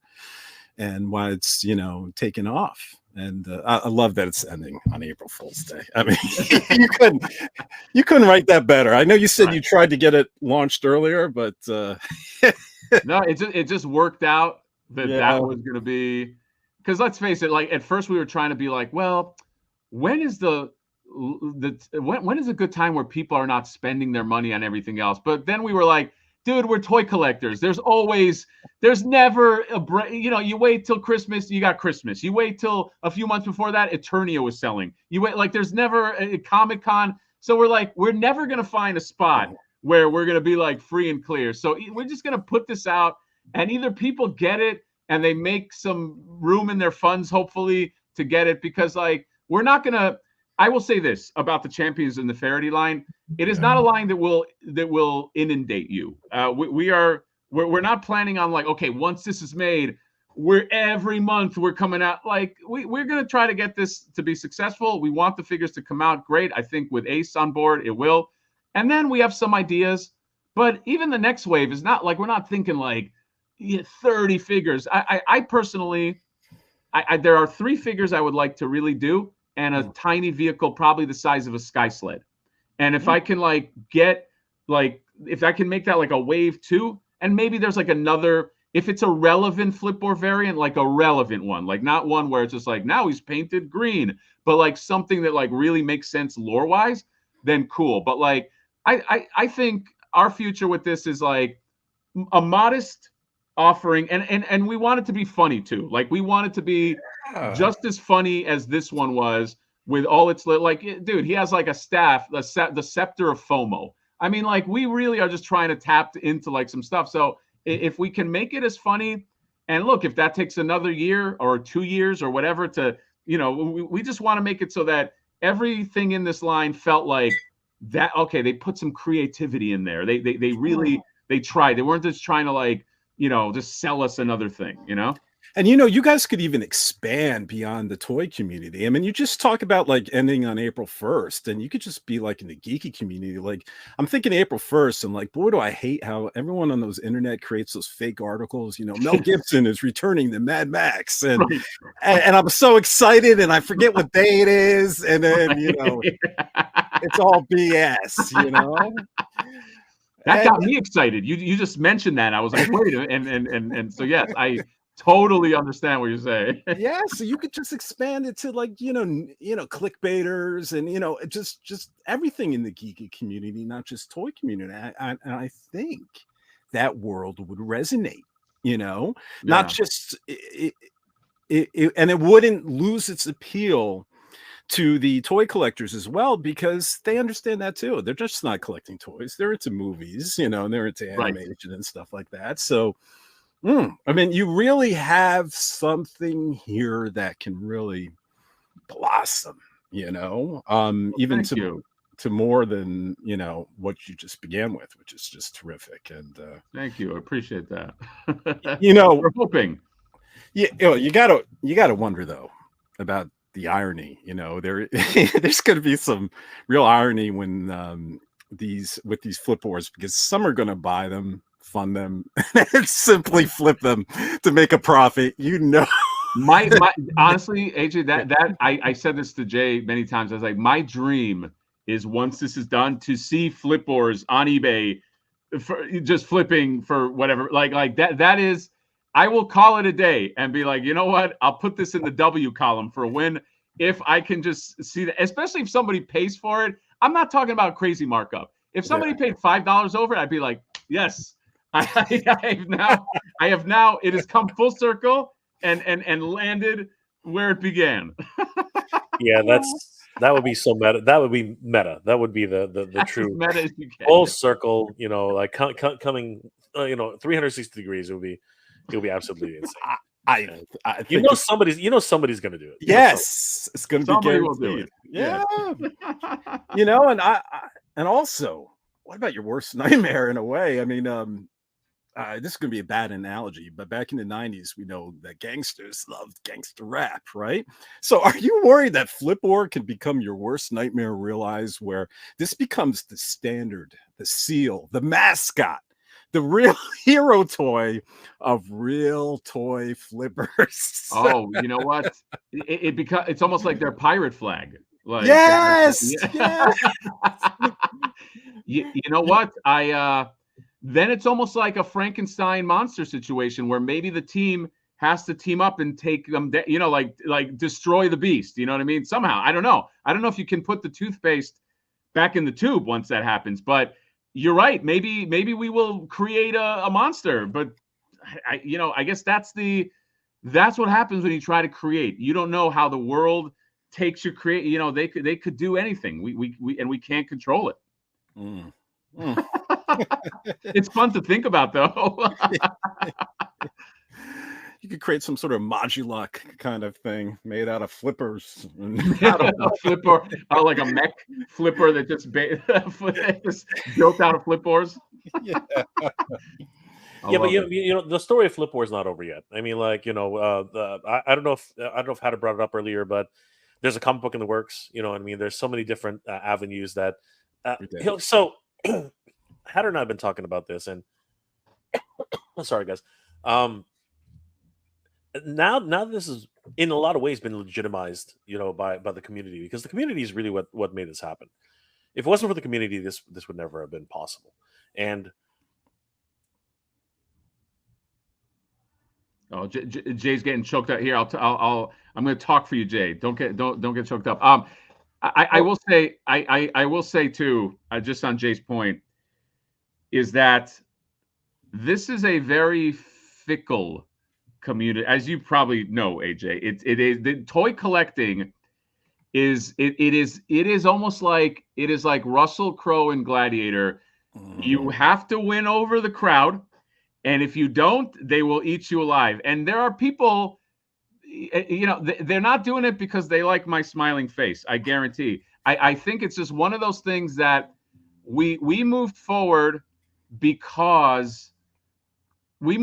S1: and why it's, taken off. And I love that it's ending on April Fool's Day. I mean, you couldn't write that better. I know you said you tried to get it launched earlier, but
S2: no, it just worked out that was going to be, because let's face it, like at first we were trying to be like, well, when is when is a good time where people are not spending their money on everything else? But then we were like, dude, we're toy collectors. There's never a break. You wait till Christmas, you got Christmas. You wait till a few months before that, Eternia was selling. You wait, like there's never a Comic-Con. So we're like, we're never going to find a spot where we're going to be like free and clear. So we're just going to put this out, and either people get it and they make some room in their funds, hopefully, to get it, because like we're not going to. I will say this about the Champions in the Rarity line. It is not a line that will inundate you. We're not planning on like, okay, once this is made, every month we're coming out. Like we're going to try to get this to be successful. We want the figures to come out great. I think with Ace on board, it will. And then we have some ideas, but even the next wave is not like, we're not thinking like 30 figures. I personally, there are 3 figures I would like to really do, and a tiny vehicle, probably the size of a sky sled. And if I can like get like, if I can make that like a wave 2, and maybe there's like another, if it's a relevant Flippor variant, like a relevant one, like not one where it's just like, now he's painted green, but like something that like really makes sense lore wise, then cool. But like, I think our future with this is like a modest offering, and we want it to be funny too. Like we want it to be just as funny as this one was, with all its like, dude, he has like a staff, the scepter of FOMO. I mean, like we really are just trying to tap into like some stuff. So if we can make it as funny, and look, if that takes another year or 2 years or whatever to, we just want to make it so that everything in this line felt like that. Okay, they put some creativity in there. They really tried. They weren't just trying to like, just sell us another thing,
S1: And you guys could even expand beyond the toy community. I mean, you just talk about like ending on April 1st, and you could just be like in the geeky community. Like I'm thinking April 1st, and like, boy, do I hate how everyone on those internet creates those fake articles. Mel Gibson is returning to Mad Max, and I'm so excited, and I forget what day it is, and then it's all BS.
S2: That got me excited. You just mentioned that. I was like, wait, and so yes, I totally understand what you're saying.
S1: Yeah, so you could just expand it to like clickbaiters and just everything in the geeky community, not just toy community. And I think that world would resonate. Not just it, and it wouldn't lose its appeal to the toy collectors as well, because they understand that too. They're just not collecting toys; they're into movies, and they're into animation and stuff like that. So. I mean, you really have something here that can really blossom, even to more than, what you just began with, which is just terrific. And
S2: thank you. I appreciate that.
S1: We're
S2: hoping.
S1: Yeah, you gotta wonder though about the irony. There's going to be some real irony when with these Flippors, because some are going to buy them, fund them, and simply flip them to make a profit.
S2: My honestly, AJ, that I said this to Jay many times. I was like, my dream is, once this is done, to see Flippors on eBay for just flipping for whatever. Like that is, I will call it a day and be like, you know what? I'll put this in the W column for a win if I can just see that, especially if somebody pays for it. I'm not talking about crazy markup. If somebody paid $5 over it, I'd be like, yes. I have now it has come full circle and landed where it began.
S3: Yeah, That would be so meta. That would be meta. That would be the
S2: That's
S3: true
S2: as meta as you get.
S3: full circle. Like coming, 360 degrees. It would be absolutely insane.
S1: I think
S3: somebody's gonna do it.
S1: Yes, it's gonna be
S2: Somebody
S1: guaranteed.
S2: will do it.
S1: Yeah. And and also, what about your worst nightmare in a way? I mean, this is going to be a bad analogy, but back in the 90s, we know that gangsters loved gangster rap, right? So are you worried that Flippor can become your worst nightmare realized, where this becomes the standard, the seal, the mascot, the real hero toy of real toy flippers?
S2: Oh, you know what? It's almost like their pirate flag. Like,
S1: yes.
S2: You know what? Then it's almost like a Frankenstein monster situation where maybe the team has to team up and take them, like destroy the beast. You know what I mean? Somehow, I don't know if you can put the toothpaste back in the tube once that happens. But you're right. Maybe we will create a monster. But I guess that's what happens when you try to create. You don't know how the world takes your create. They could do anything. We can't control it. It's fun to think about, though.
S1: You could create some sort of modular kind of thing made out of flippers.
S2: Flippor, like a mech flipper that just built out of Flippors.
S3: Yeah. But the story of Flippor is not over yet. I mean, I don't know if Hatter brought it up earlier, but there's a comic book in the works. You know what I mean? There's so many different avenues that. So Hatter and I have been talking about this, and sorry, guys. Now this is in a lot of ways been legitimized, by the community, because the community is really what made this happen. If it wasn't for the community, this would never have been possible. And
S2: Jay's getting choked up here. I'm going to talk for you, Jay. Don't get choked up. I will say too, just on Jay's point, is that this is a very fickle community, as you probably know, AJ. It is the toy collecting is almost like Russell Crowe in Gladiator. You have to win over the crowd, and if you don't, they will eat you alive. And there are people, they're not doing it because they like my smiling face. I guarantee. I think it's just one of those things that we moved forward because we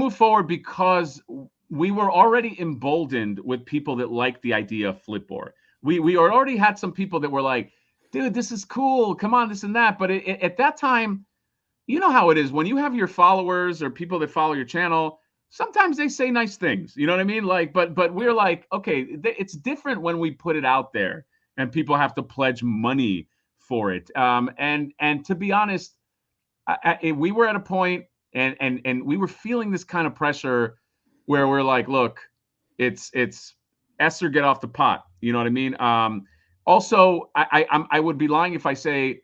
S2: were already emboldened with people that liked the idea of Flippor. We already had some people that were like, dude, this is cool. Come on, this and that. But at that time, you know how it is when you have your followers or people that follow your channel. Sometimes they say nice things. You know what I mean? But we're like, okay, it's different when we put it out there and people have to pledge money for it. And to be honest, we were at a point and we were feeling this kind of pressure where we're like, look, it's Esther, get off the pot. You know what I mean? Also, I would be lying if I said,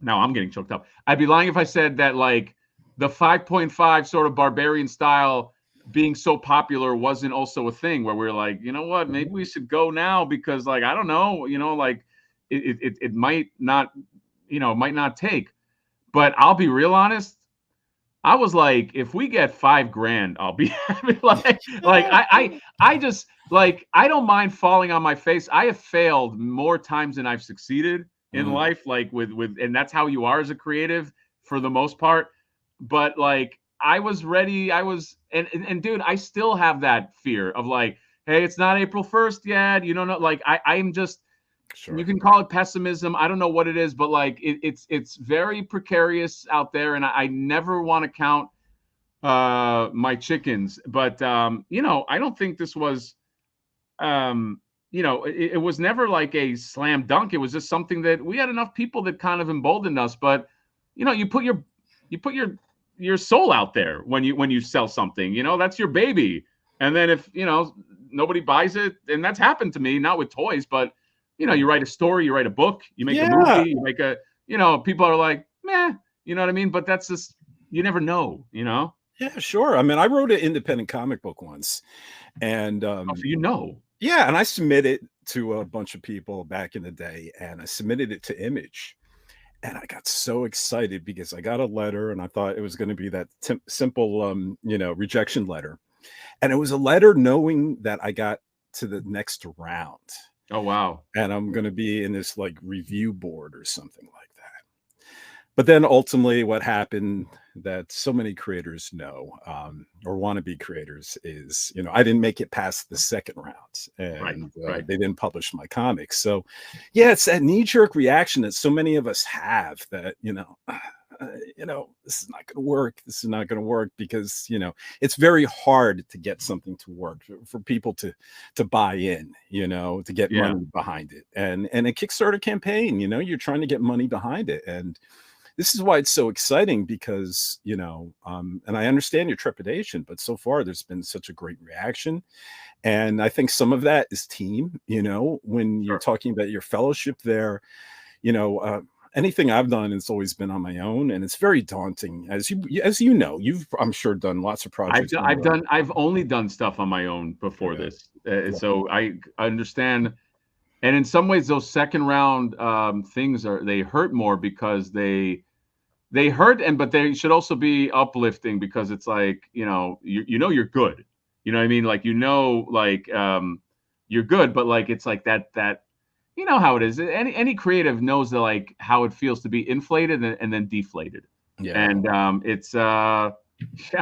S2: now I'm getting choked up. I'd be lying if I said that like the 5.5 sort of barbarian style being so popular wasn't also a thing where we're like, you know what, maybe we should go now because like, I don't know, like it might not, might not take. But I'll be real honest. I was like, if we get $5,000, I'll be happy. I just like, I don't mind falling on my face. I have failed more times than I've succeeded in life, like with, and that's how you are as a creative for the most part. But like, I was ready. And dude, I still have that fear of like, hey, it's not April 1st yet. You don't know, like I'm just, sure. You can call it pessimism. I don't know what it is, but like it's very precarious out there, and I never want to count my chickens. But I don't think this was, it was never like a slam dunk. It was just something that we had enough people that kind of emboldened us. But you put your soul out there when you sell something. That's your baby. And then if nobody buys it, and that's happened to me, not with toys, but. You write a story, you write a book, you make a movie, you make a, people are like, meh, you know what I mean? But that's just, you never know,
S1: Yeah, sure. I mean, I wrote an independent comic book once. And,
S2: so
S1: Yeah, and I submitted to a bunch of people back in the day, and I submitted it to Image. And I got so excited because I got a letter and I thought it was going to be that simple, rejection letter. And it was a letter knowing that I got to the next round
S2: Oh wow.
S1: and I'm going to be in this like review board or something like that. But then ultimately, what happened that so many creators know, or wannabe creators, is I didn't make it past the second round, and
S2: Right.
S1: they didn't publish my comics. So, yeah, it's that knee-jerk reaction that so many of us have that this is not going to work. This is not going to work because it's very hard to get something to work for people to buy in, to get
S2: Yeah.
S1: money behind it, and a Kickstarter campaign. You're trying to get money behind it, and this is why it's so exciting because, and I understand your trepidation, but so far there's been such a great reaction. And I think some of that is team, when you're talking about your fellowship there, anything I've done has always been on my own, and it's very daunting. As you've, I'm sure, done lots of projects.
S2: I've only done stuff on my own before this. So I understand. And in some ways, those second round things they hurt more because they hurt, but they should also be uplifting because it's like you're good. You know what I mean? Like you're good, but like it's like that you know how it is. Any creative knows that like how it feels to be inflated and then deflated.
S1: Yeah.
S2: And it's yeah,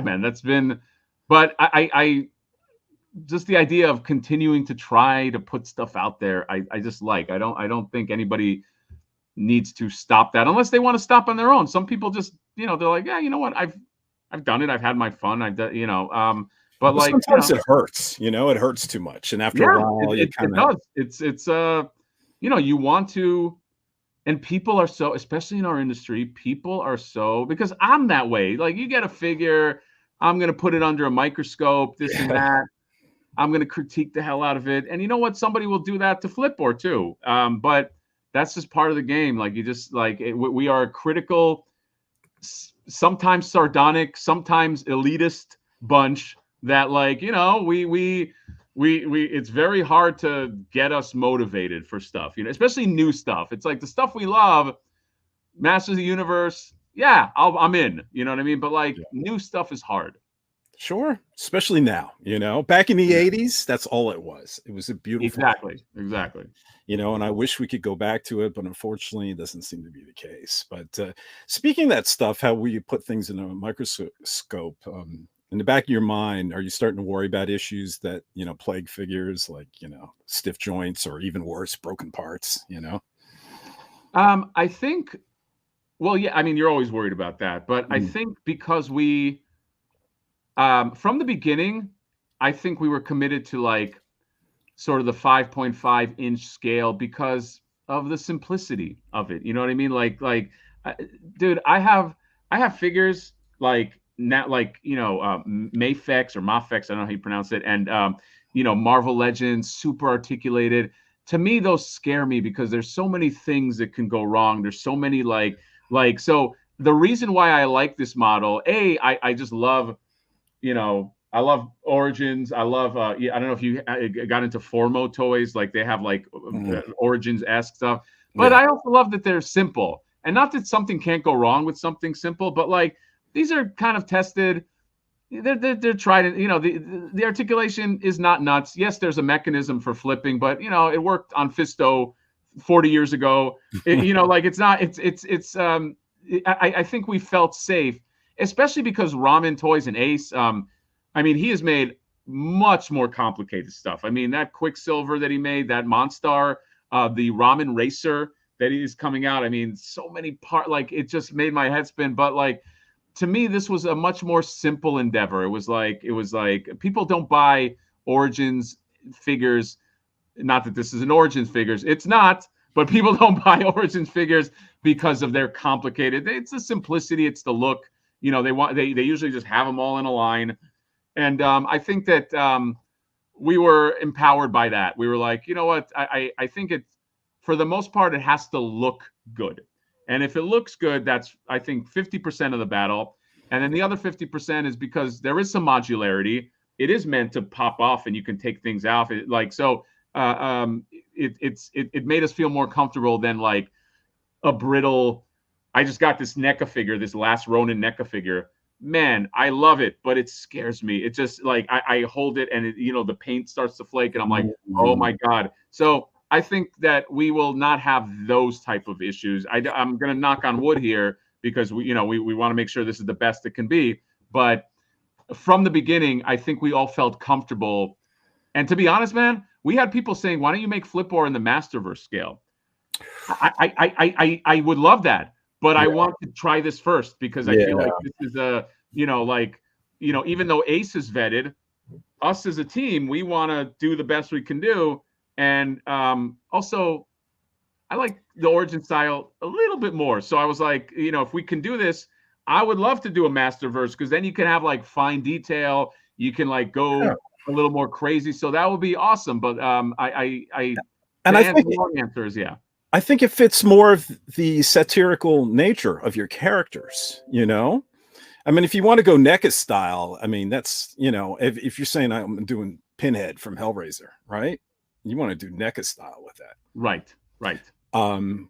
S2: man, that's been. But I just the idea of continuing to try to put stuff out there, I just like. I don't think anybody needs to stop that unless they want to stop on their own. Some people just, they're like, yeah, you know what, I've done it, I've had my fun, I've done, but like
S1: sometimes it hurts, it hurts too much, and after a while
S2: it does. It's you want to, and people are so, especially in our industry, people are so, because I'm that way. Like you get a figure, I'm gonna put it under a microscope, this and that. I'm gonna critique the hell out of it, and you know what? Somebody will do that to Flippor too. But that's just part of the game. Like you just we are a critical, sometimes sardonic, sometimes elitist bunch that we it's very hard to get us motivated for stuff, especially new stuff. It's like the stuff we love, Masters of the Universe. Yeah, I'm in. You know what I mean? But new stuff is hard.
S1: Sure, especially now, back in the 80s, that's all it was. It was a beautiful
S2: exactly.
S1: And I wish we could go back to it, but unfortunately it doesn't seem to be the case. But speaking of that stuff, how will you put things in a microscope, in the back of your mind, are you starting to worry about issues that plague figures, like stiff joints, or even worse, broken parts?
S2: I think, well, yeah, I mean, you're always worried about that, but I think because we from the beginning, I think we were committed to sort of the 5.5 inch scale because of the simplicity of it. You know what I mean? Dude, I have figures Mafex or Mafex, I don't know how you pronounce it, and Marvel Legends, super articulated. To me, those scare me because there's so many things that can go wrong. There's so many so the reason why I like this model, I just love. I love Origins. I love. I don't know if you got into Formo toys. Like they have Origins-esque stuff. But I also love that they're simple, and not that something can't go wrong with something simple. But these are kind of tested. They're tried. The articulation is not nuts. Yes, there's a mechanism for flipping, but it worked on Fisto 40 years ago. It's not. I think we felt safe. Especially because Ramen Toys and Ace, he has made much more complicated stuff. I mean, that Quicksilver that he made, that Monstar, the Ramen Racer that is coming out. I mean, so many parts, it just made my head spin. But to me, this was a much more simple endeavor. It was like people don't buy Origins figures. Not that this is an Origins figures. It's not. But people don't buy Origins figures because of their complicated. It's the simplicity. It's the look. They usually just have them all in a line. And I think that we were empowered by that. We were like, you know what? I think for the most part, it has to look good. And if it looks good, that's, I think, 50% of the battle. And then the other 50% is because there is some modularity. it is meant to pop off and you can take things off. It made us feel more comfortable than like a brittle. I just got this NECA figure, this Last Ronin NECA figure. Man, I love it, but it scares me. It just like I hold it and it, the paint starts to flake and I'm like, oh my God. So I think that we will not have those type of issues. I'm going to knock on wood here because we want to make sure this is the best it can be. But from the beginning, I think we all felt comfortable. And to be honest, man, we had people saying, why don't you make Flippor in the Masterverse scale? I would love that. But I want to try this first because I feel like this is even though Ace is vetted, us as a team, we want to do the best we can do. And also, I like the origin style a little bit more. So I was like, if we can do this, I would love to do a Masterverse because then you can have like fine detail. You can like go a little more crazy. So that would be awesome. But I think the long answer is
S1: I think it fits more of the satirical nature of your characters, I mean, if you want to go NECA style, I mean, that's, if you're saying I'm doing Pinhead from Hellraiser, right? You want to do NECA style with that.
S2: Right.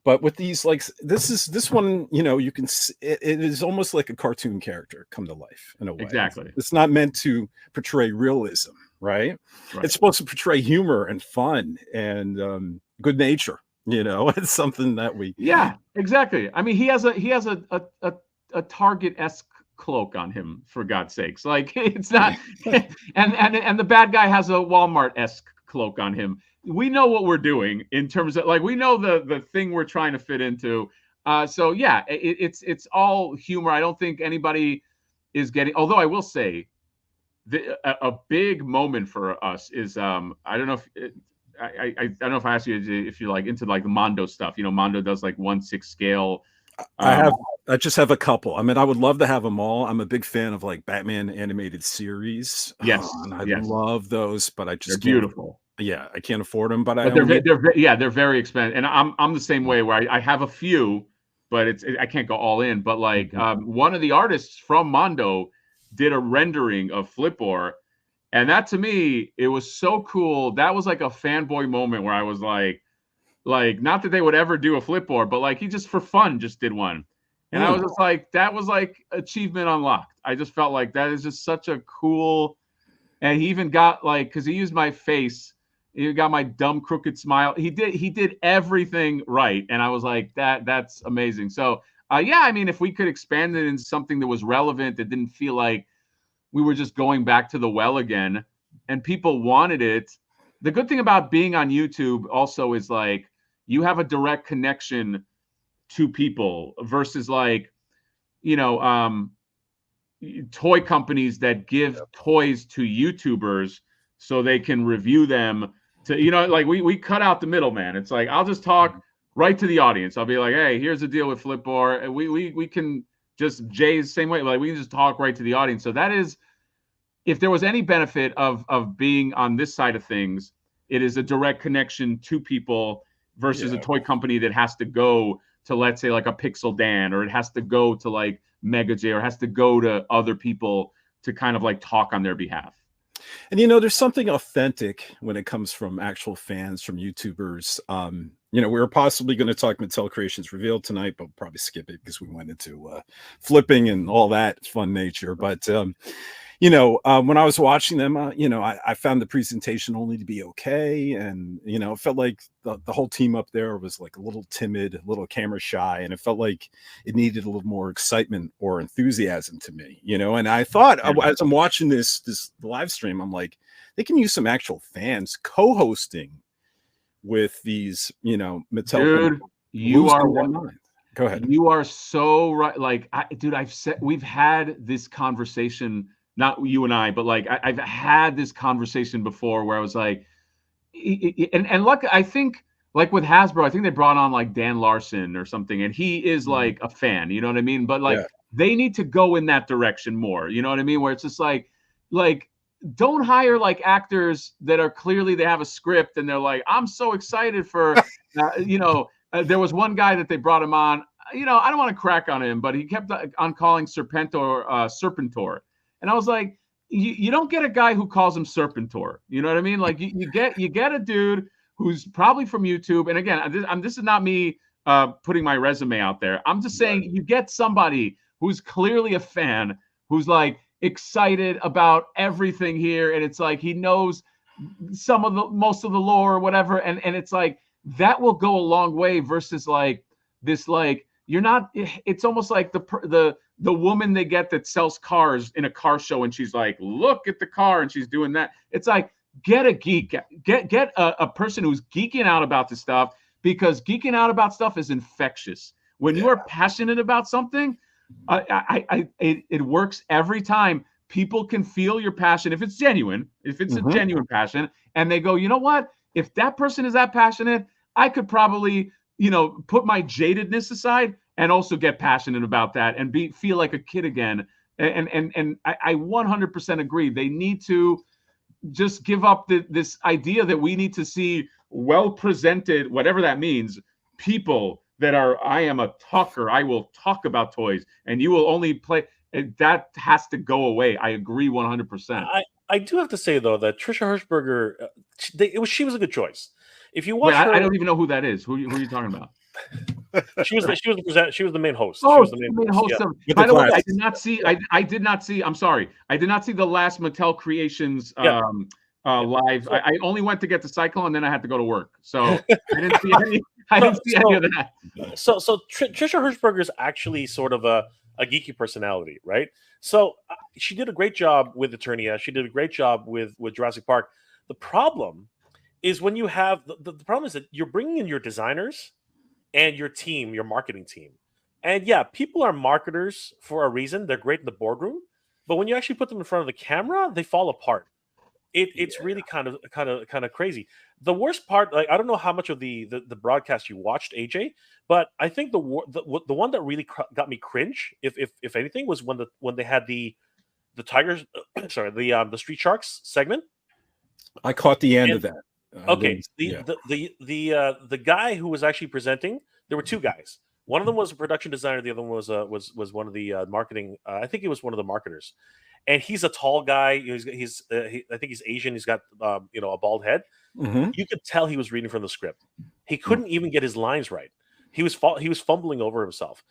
S1: But with these, like, this one, you can, it is almost like a cartoon character come to life in a way.
S2: Exactly.
S1: It's not meant to portray realism, right? It's supposed to portray humor and fun and good nature. It's something that we.
S2: Yeah, exactly. I mean, he has a Target-esque cloak on him, for God's sakes. Like it's not, and the bad guy has a Walmart-esque cloak on him. We know what we're doing in terms of like we know the thing we're trying to fit into. So yeah, it's all humor. I don't think anybody is getting. Although I will say, a big moment for us is I don't know if. I don't know if I asked you if you're like into like the Mondo stuff. Mondo does like 1/6 scale.
S1: I just have a couple. I mean, I would love to have them all. I'm a big fan of like Batman animated series.
S2: Yes,
S1: and I love those, but I just
S2: they're beautiful.
S1: Yeah, I can't afford them, but
S2: they're very expensive, and I'm the same way where I have a few, but I can't go all in. But like one of the artists from Mondo did a rendering of Flippor. And that to me, it was so cool. That was like a fanboy moment where I was like not that they would ever do a Flippor, but like he just for fun just did one. And I was just like, that was like achievement unlocked. I just felt like that is just such a cool. And he even got like, because he used my face, he got my dumb crooked smile. He did everything right. And I was like, that's amazing. So yeah, I mean, if we could expand it into something that was relevant, that didn't feel like we were just going back to the well again and people wanted it. The good thing about being on YouTube also is like you have a direct connection to people versus like, toy companies that give toys to YouTubers so they can review them to, like we cut out the middleman. It's like, I'll just talk right to the audience. I'll be like, hey, here's the deal with Flippor. And we can just Jay's same way. Like we can just talk right to the audience. So that is, if there was any benefit of being on this side of things, it is a direct connection to people versus a toy company that has to go to, let's say, like a Pixel Dan, or it has to go to like Mega J, or has to go to other people to kind of like talk on their behalf.
S1: And there's something authentic when it comes from actual fans, from YouTubers. We were possibly going to talk Mattel Creations Revealed tonight, but we'll probably skip it because we went into flipping and all that fun nature. But when I was watching them, I found the presentation only to be okay. And, it felt like the whole team up there was like a little timid, a little camera shy. And it felt like it needed a little more excitement or enthusiasm to me, and I thought as I'm watching this live stream, I'm like, they can use some actual fans co-hosting with these, Mattel.
S2: Dude, you are
S1: Go ahead.
S2: You are so right. Like, we've had this conversation, not you and I, but like I've had this conversation before where I was like, and look, I think like with Hasbro, I think they brought on like Dan Larson or something, and he is like a fan, you know what I mean? But like they need to go in that direction more, you know what I mean? Where it's just like don't hire like actors that are clearly they have a script and they're like, I'm so excited for, there was one guy that they brought him on, I don't want to crack on him, but he kept on calling Serpentor Serpentor. And I was like, you don't get a guy who calls him Serpentor. You know what I mean? Like you get a dude who's probably from YouTube. And again, this is not me putting my resume out there. I'm just saying you get somebody who's clearly a fan, who's like excited about everything here, and it's like he knows most of the lore or whatever, and it's like that will go a long way versus like this, like you're not. It's almost like the woman they get that sells cars in a car show, and she's like, look at the car, and she's doing that. It's like, get a geek, get a person who's geeking out about this stuff, because geeking out about stuff is infectious. When you are passionate about something, it works every time. People can feel your passion if it's genuine, if it's a genuine passion, and they go, you know what? If that person is that passionate, I could probably, put my jadedness aside and also get passionate about that and feel like a kid again. And I 100% agree. They need to just give up this idea that we need to see well-presented, whatever that means, people that are, I am a talker, I will talk about toys, and you will only play. That has to go away. I agree 100%.
S3: I do have to say though that Trisha Hirschberger, she was a good choice. If you watch her,
S2: I don't even know who that is. Who are you talking about?
S3: She was the main host.
S2: Oh,
S3: she was the main
S2: host.
S3: Yeah.
S2: By the way, I did not see. I did not see. I'm sorry. I did not see the last Mattel Creations live. I only went to get the Sy-Klone, and then I had to go to work, so I didn't see any. I didn't see any of that.
S3: So Trisha Hirschberger is actually sort of a geeky personality, right? So she did a great job with Eternia. She did a great job with Jurassic Park. The problem is when you have the problem is that you're bringing in your designers and your team, your marketing team. And yeah, people are marketers for a reason. They're great in the boardroom, but when you actually put them in front of the camera, they fall apart. It's really kind of crazy. The worst part, like I don't know how much of the broadcast you watched, AJ, but I think the one that really got me cringe, if anything, was when they had the Tigers, sorry, the Street Sharks segment.
S1: I caught the end of that.
S3: Okay, the guy who was actually presenting, there were two guys. One of them was a production designer. The other one was one of the marketing. I think he was one of the marketers, and he's a tall guy. I think he's Asian. He's got a bald head. You could tell he was reading from the script. He couldn't even get his lines right. He was fumbling over himself.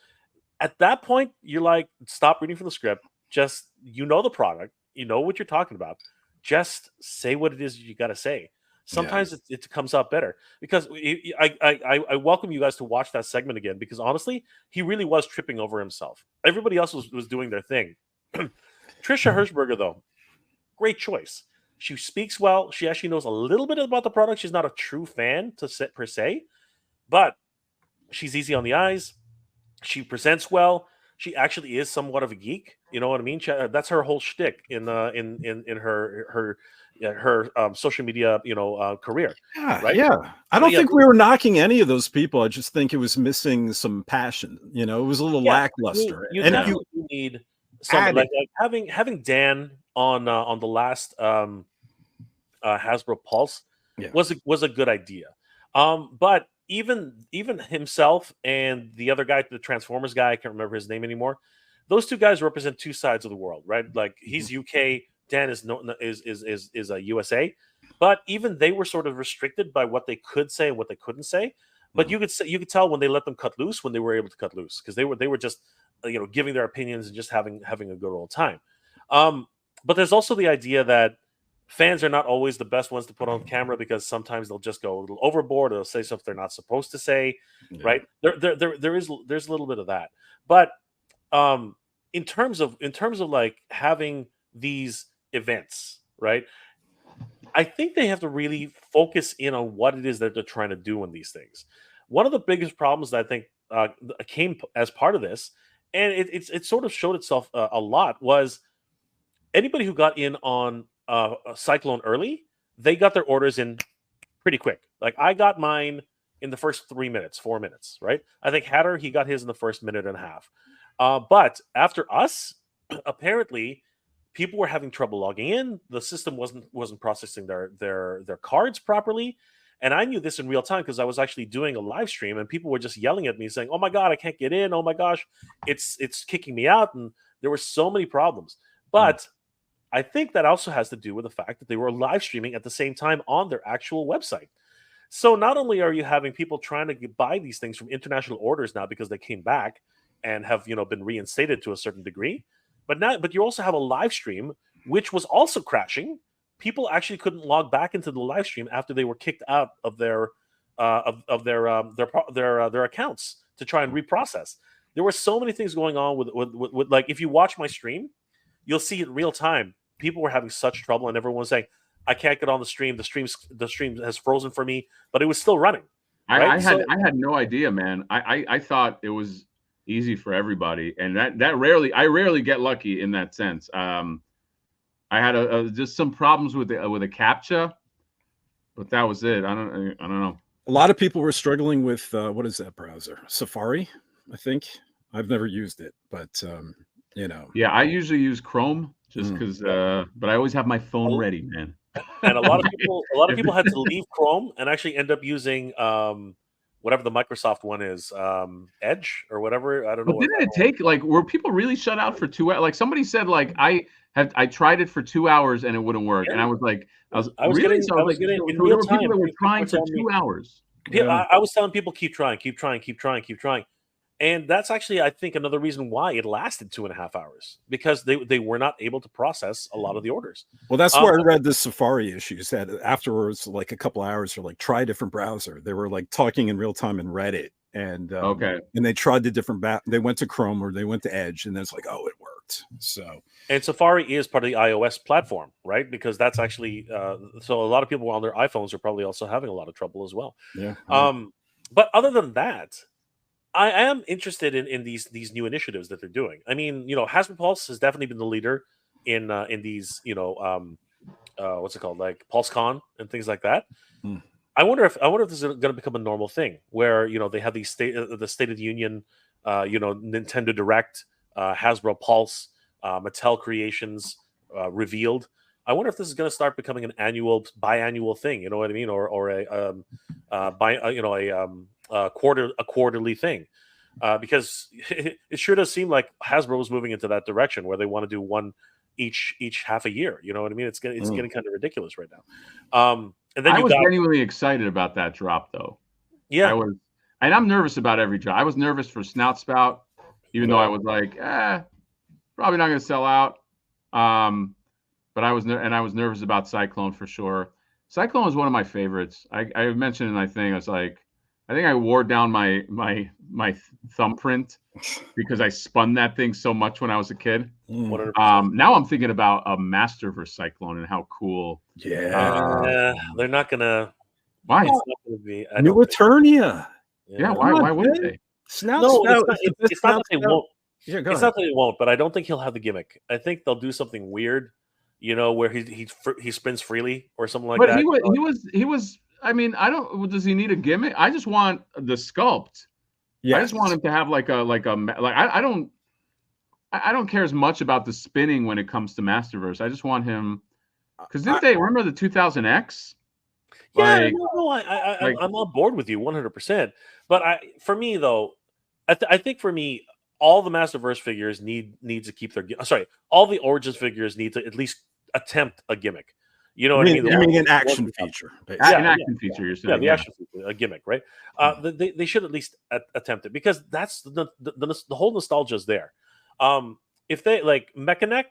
S3: At that point, you're like, stop reading from the script. Just the product. You know what you're talking about. Just say what it is you got to say. Sometimes it comes out better, because I welcome you guys to watch that segment again, because honestly, he really was tripping over himself. Everybody else was doing their thing. Trisha Hirschberger, though, great choice. She speaks well. She actually knows a little bit about the product. She's not a true fan per se, but she's easy on the eyes. She presents well. She actually is somewhat of a geek. You know what I mean? That's her whole shtick in her social media, career.
S1: Yeah,
S3: right?
S1: Yeah. I don't think we were knocking any of those people. I just think it was missing some passion. It was a little lackluster.
S3: You need something like having Dan on the last Hasbro Pulse was a good idea. But even himself and the other guy, the Transformers guy, I can't remember his name anymore. Those two guys represent two sides of the world, right? Like he's UK, Dan is a USA, but even they were sort of restricted by what they could say and what they couldn't say. But you could tell when they let them cut loose, when they were able to cut loose, because they were just giving their opinions and just having a good old time. But there's also the idea that fans are not always the best ones to put on camera, because sometimes they'll just go a little overboard, or they'll say something they're not supposed to say, right? There's a little bit of that. But in terms of like having these events, right? I think they have to really focus in on what it is that they're trying to do in these things. One of the biggest problems that I think came as part of this, and it sort of showed itself a lot, was anybody who got in on Sy-Klone early, they got their orders in pretty quick. Like I got mine in the first 4 minutes, right? I think Hatter, he got his in the first minute and a half. But after us, apparently people were having trouble logging in. The system wasn't processing their cards properly. And I knew this in real time because I was actually doing a live stream, and people were just yelling at me saying, "Oh my God, I can't get in. Oh my gosh, it's kicking me out." And there were so many problems. But I think that also has to do with the fact that they were live streaming at the same time on their actual website. So not only are you having people trying to buy these things from international orders now because they came back and have been reinstated to a certain degree, but you also have a live stream which was also crashing. People actually couldn't log back into the live stream after they were kicked out of their their accounts to try and reprocess. There were so many things going on with like, if you watch my stream, you'll see it real time. People were having such trouble, and everyone was saying, "I can't get on the stream. The stream has frozen for me," but it was still running. Right?
S2: I had no idea, man. I thought it was easy for everybody, and I rarely get lucky in that sense. I had just some problems with a CAPTCHA, but that was it. I don't know.
S1: A lot of people were struggling with what is that browser? Safari, I think. I've never used it, but
S2: Yeah, I usually use Chrome just because, but I always have my phone ready, man.
S3: And a lot of people had to leave Chrome and actually end up using whatever the Microsoft one is, Edge or whatever. I don't know.
S2: But didn't it take, like, were people really shut out for 2 hours? Like, somebody said, like, I tried it for 2 hours and it wouldn't work, and I was like,
S3: I was getting in real time.
S2: People that were trying for 2 hours.
S3: Yeah, I was telling people, keep trying. And that's actually, I think, another reason why it lasted 2.5 hours, because they were not able to process a lot of the orders.
S1: Well, that's where I read the Safari issues that afterwards, like a couple of hours, or like try a different browser. They were like talking in real time in Reddit, and and they tried the different they went to Chrome or they went to Edge, and then it's like, oh, it worked. So, and
S3: Safari is part of the iOS platform, right? Because that's actually so a lot of people on their iPhones are probably also having a lot of trouble as well.
S1: Yeah.
S3: But other than that, I am interested in these new initiatives that they're doing. I mean, Hasbro Pulse has definitely been the leader in these, what's it called, like PulseCon and things like that. I wonder if this is going to become a normal thing where they have these the State of the Union, Nintendo Direct, Hasbro Pulse, Mattel Creations Revealed. I wonder if this is going to start becoming an biannual thing. You know what I mean, or a quarterly thing, because it sure does seem like Hasbro is moving into that direction where they want to do one each half a year. You know what I mean? It's getting kind of ridiculous right now. And then
S2: I was genuinely excited about that drop, though.
S3: Yeah,
S2: and I'm nervous about every drop. I was nervous for Snout Spout, even though I was like, probably not going to sell out. But I was nervous about Sy-Klone for sure. Sy-Klone is one of my favorites. I mentioned in my thing, I was like, I think I wore down my thumbprint because I spun that thing so much when I was a kid. Now I'm thinking about a Masterverse Sy-Klone and how cool.
S1: Yeah,
S3: they're not gonna.
S2: Why?
S3: It's not gonna be
S1: New Eternia.
S2: Yeah, why wouldn't they?
S3: It's not that they won't. Yeah, it's not that they won't, but I don't think he'll have the gimmick. I think they'll do something weird, where he spins freely or something like that.
S2: But he was. I mean, does he need a gimmick? I just want the sculpt. Yeah, I just want him to have I don't care as much about the spinning when it comes to Masterverse. I just want him, because didn't they remember the 2000X?
S3: Yeah, I'm on board with you 100%. But for me though, I think for me, all the Masterverse figures need to keep their all the Origins figures need to at least attempt a gimmick. You know what I mean?
S1: You mean an action feature?
S2: An action feature. You're saying?
S3: Yeah, the action feature, a gimmick, right? They should at least attempt it, because that's the whole nostalgia is there. If they like Mechaneck,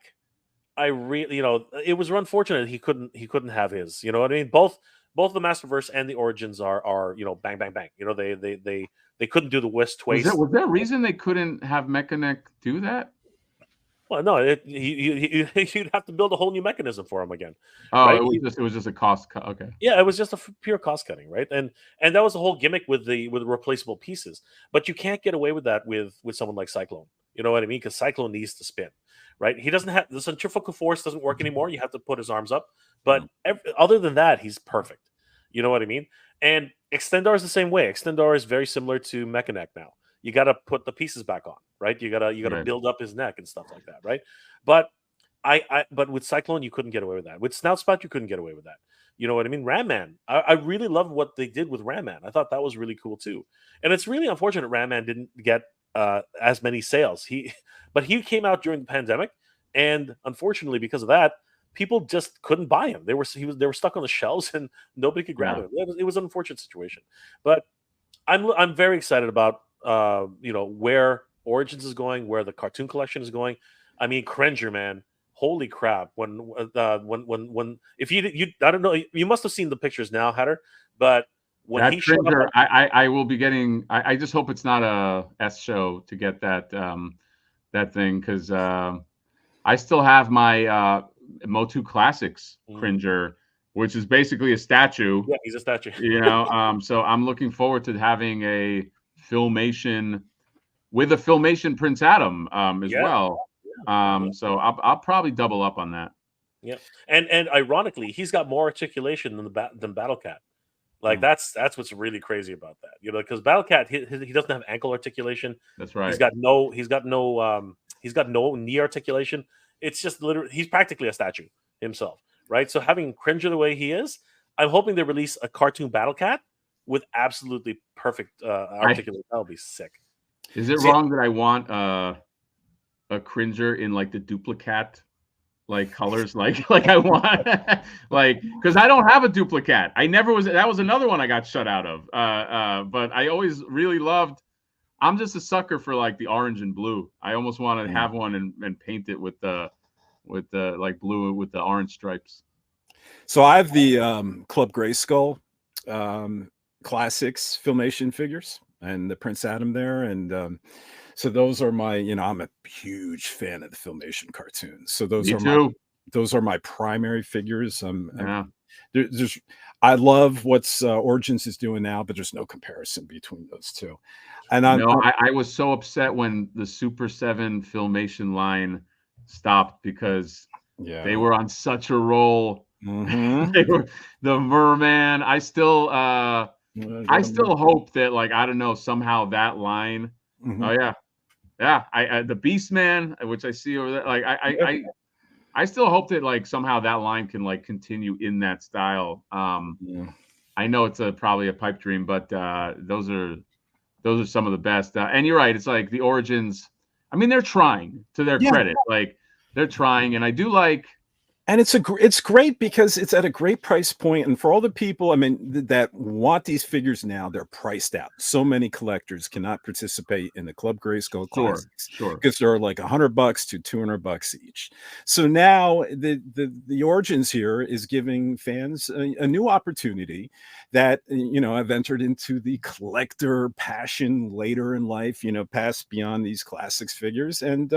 S3: it was unfortunate he couldn't have his. You know what I mean? Both the Masterverse and the Origins are bang bang bang. They couldn't do the twist.
S2: Was there a reason they couldn't have Mechaneck do that?
S3: Well, no, you'd have to build a whole new mechanism for him again.
S2: Oh,
S3: right?
S2: it was just a cost cut. Okay.
S3: Yeah, it was just a pure cost cutting, right? And that was the whole gimmick with the replaceable pieces. But you can't get away with that with someone like Sy-Klone. You know what I mean? Because Sy-Klone needs to spin, right? He doesn't have the centrifugal force doesn't work anymore. You have to put his arms up, but other than that, he's perfect. You know what I mean? And Extendar is the same way. Extendar is very similar to Mechaneck now. You got to put the pieces back on, right? You gotta build up his neck and stuff like that, right? But but with Sy-Klone, you couldn't get away with that. With Snout Spout, you couldn't get away with that. You know what I mean? Ram Man, I really love what they did with Ram Man. I thought that was really cool too. And it's really unfortunate Ram Man didn't get as many sales. But he came out during the pandemic, and unfortunately, because of that, people just couldn't buy him. They were stuck on the shelves and nobody could grab him. It was an unfortunate situation, but I'm very excited about where Origins is going, where the cartoon collection is going. I mean, Cringer, man, holy crap! When if you I don't know, you must have seen the pictures now, Hatter, but when
S2: that
S3: he showed up,
S2: I will be getting. I just hope it's not a S show to get that that thing, because I still have my Motu Classics Cringer, which is basically a statue.
S3: Yeah, he's a statue.
S2: So I'm looking forward to having a Filmation with a Filmation Prince Adam as well. So I'll probably double up on that.
S3: Yeah, and ironically, he's got more articulation than Battle Cat. Like that's what's really crazy about that, because Battle Cat he doesn't have ankle articulation.
S2: That's right.
S3: He's got no knee articulation. It's just literally he's practically a statue himself, right? So having Cringer the way he is, I'm hoping they release a cartoon Battle Cat with absolutely perfect articulation. That'll be sick.
S2: Is it wrong that I want a Cringer in like the duplicate like colors, like I want like, because I don't have a duplicate. I never was. That was another one I got shut out of. But I always really loved. I'm just a sucker for like the orange and blue. I almost want to have one and paint it with the like blue with the orange stripes.
S1: So I have the Club Grayskull Classics Filmation figures and the Prince Adam there, and so those are my, I'm a huge fan of the Filmation cartoons. So those are my primary figures. I love what's Origins is doing now, but there's no comparison between those two. And
S2: I was so upset when the Super 7 Filmation line stopped, because they were on such a roll. They were the Merman. I still hope that, like, I don't know, somehow that line. The Beast Man, which I see over there, like I still hope that like somehow that line can like continue in that style. I know it's probably a pipe dream, but those are some of the best. And you're right, it's like the Origins. I mean, they're trying, to their credit, like they're trying, and I do like.
S1: And it's great because it's at a great price point, and for all the people, I mean, that want these figures now, they're priced out. So many collectors cannot participate in the Club Grayskull Classics, because they're like $100 to $200 each. So now the Origins here is giving fans a new opportunity that have entered into the collector passion later in life, past beyond these classics figures, and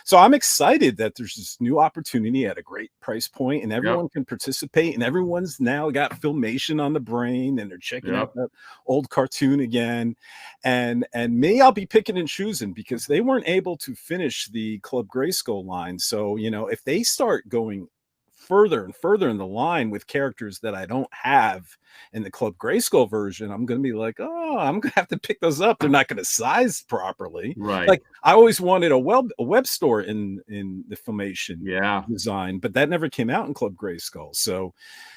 S1: so I'm excited that there's this new opportunity at a great price point, and everyone can participate, and everyone's now got Filmation on the brain, and they're checking out that old cartoon again, and me, I'll be picking and choosing, because they weren't able to finish the Club Grayskull line. So if they start going further and further in the line with characters that I don't have in the Club Grayskull version, I'm going to be like, oh, I'm going to have to pick those up. They're not going to size properly.
S2: Right.
S1: Like I always wanted a web store in the Filmation design, but that never came out in Club Grayskull. So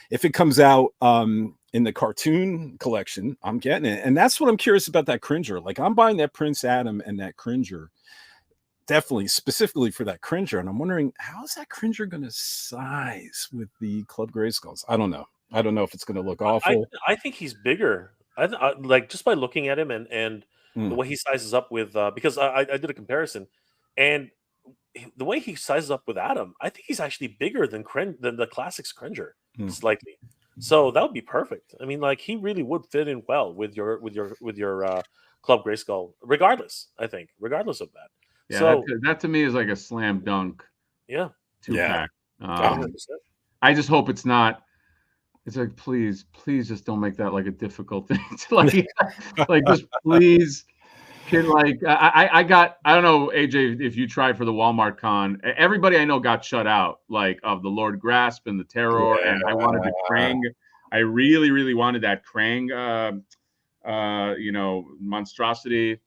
S1: if it comes out in the cartoon collection, I'm getting it. And that's what I'm curious about, that Cringer. Like I'm buying that Prince Adam and that Cringer. Definitely, specifically for that Cringer, and I'm wondering, how is that Cringer going to size with the Club Grayskulls? I don't know if it's going to look awful.
S3: I think he's bigger. I like, just by looking at him and the way he sizes up with because I did a comparison, and the way he sizes up with Adam, I think he's actually bigger than the Classics Cringer slightly. So that would be perfect. I mean, like he really would fit in well with your Club Grayskull, regardless. I think regardless of that.
S2: Yeah,
S3: so
S2: that to me is like a slam dunk.
S3: Yeah.
S2: 2-pack. I just hope it's not. It's like, please just don't make that like a difficult thing to like just please. Can like I don't know, AJ, if you tried for the Walmart con. Everybody I know got shut out, like of the Lord Grasp and the Terror, and I wanted the Krang. I really wanted that Krang monstrosity.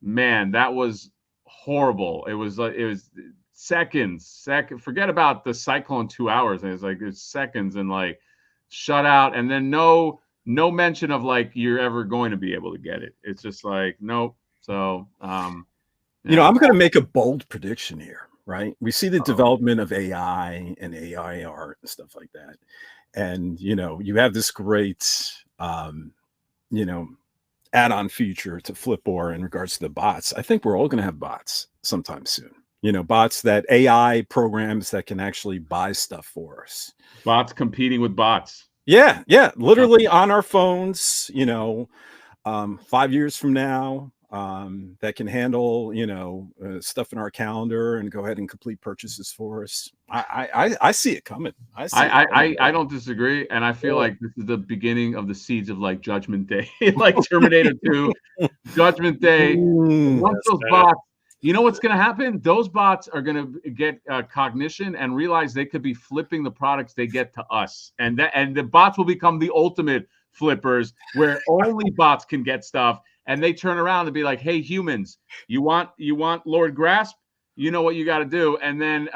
S2: Man, that was horrible. It was seconds. Forget about the Sy-Klone 2 hours. And it's seconds and like shut out, and then no mention of like you're ever going to be able to get it. It's just like nope. So I'm going to make a bold prediction here.
S1: right? We see the development of AI and AI art and stuff like that. And, you have this great, add-on feature to Flippor in regards to the bots. I think we're all going to have bots sometime soon. Bots, that AI programs that can actually buy stuff for us.
S2: Bots competing with bots.
S1: Yeah, literally on our phones. 5 years from now, that can handle stuff in our calendar and go ahead and complete purchases for us. I see it coming.
S2: I don't disagree, and I feel like this is the beginning of the seeds of like Judgment Day, like Terminator 2, Judgment Day. Once those bots, you know what's going to happen? Those bots are going to get cognition and realize they could be flipping the products they get to us, and the bots will become the ultimate flippers, where only bots can get stuff, and they turn around and be like, "Hey, humans, you want Lord Grasp? You know what you got to do," and then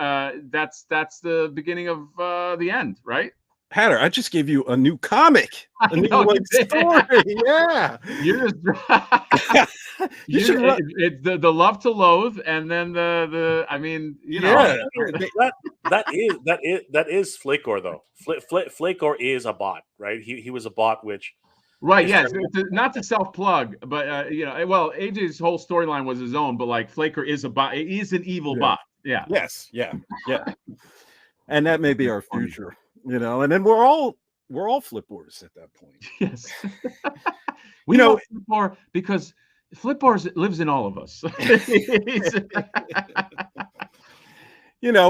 S2: that's the beginning of the end, right?
S1: Hatter, I just gave you a new comic, a new story. Yeah,
S2: you're just the love to loathe, and then the I mean,
S3: that is Flippor though. Flippor is a bot, right? He was a bot, which.
S2: Right. Yes. Not to self-plug, but well, AJ's whole storyline was his own, but like Flippor is a bot. He's an evil bot. Yeah.
S1: Yes. Yeah. And that may be our future, and then we're all Flippors at that point.
S2: Yes. We know Flippor because Flippor lives in all of us.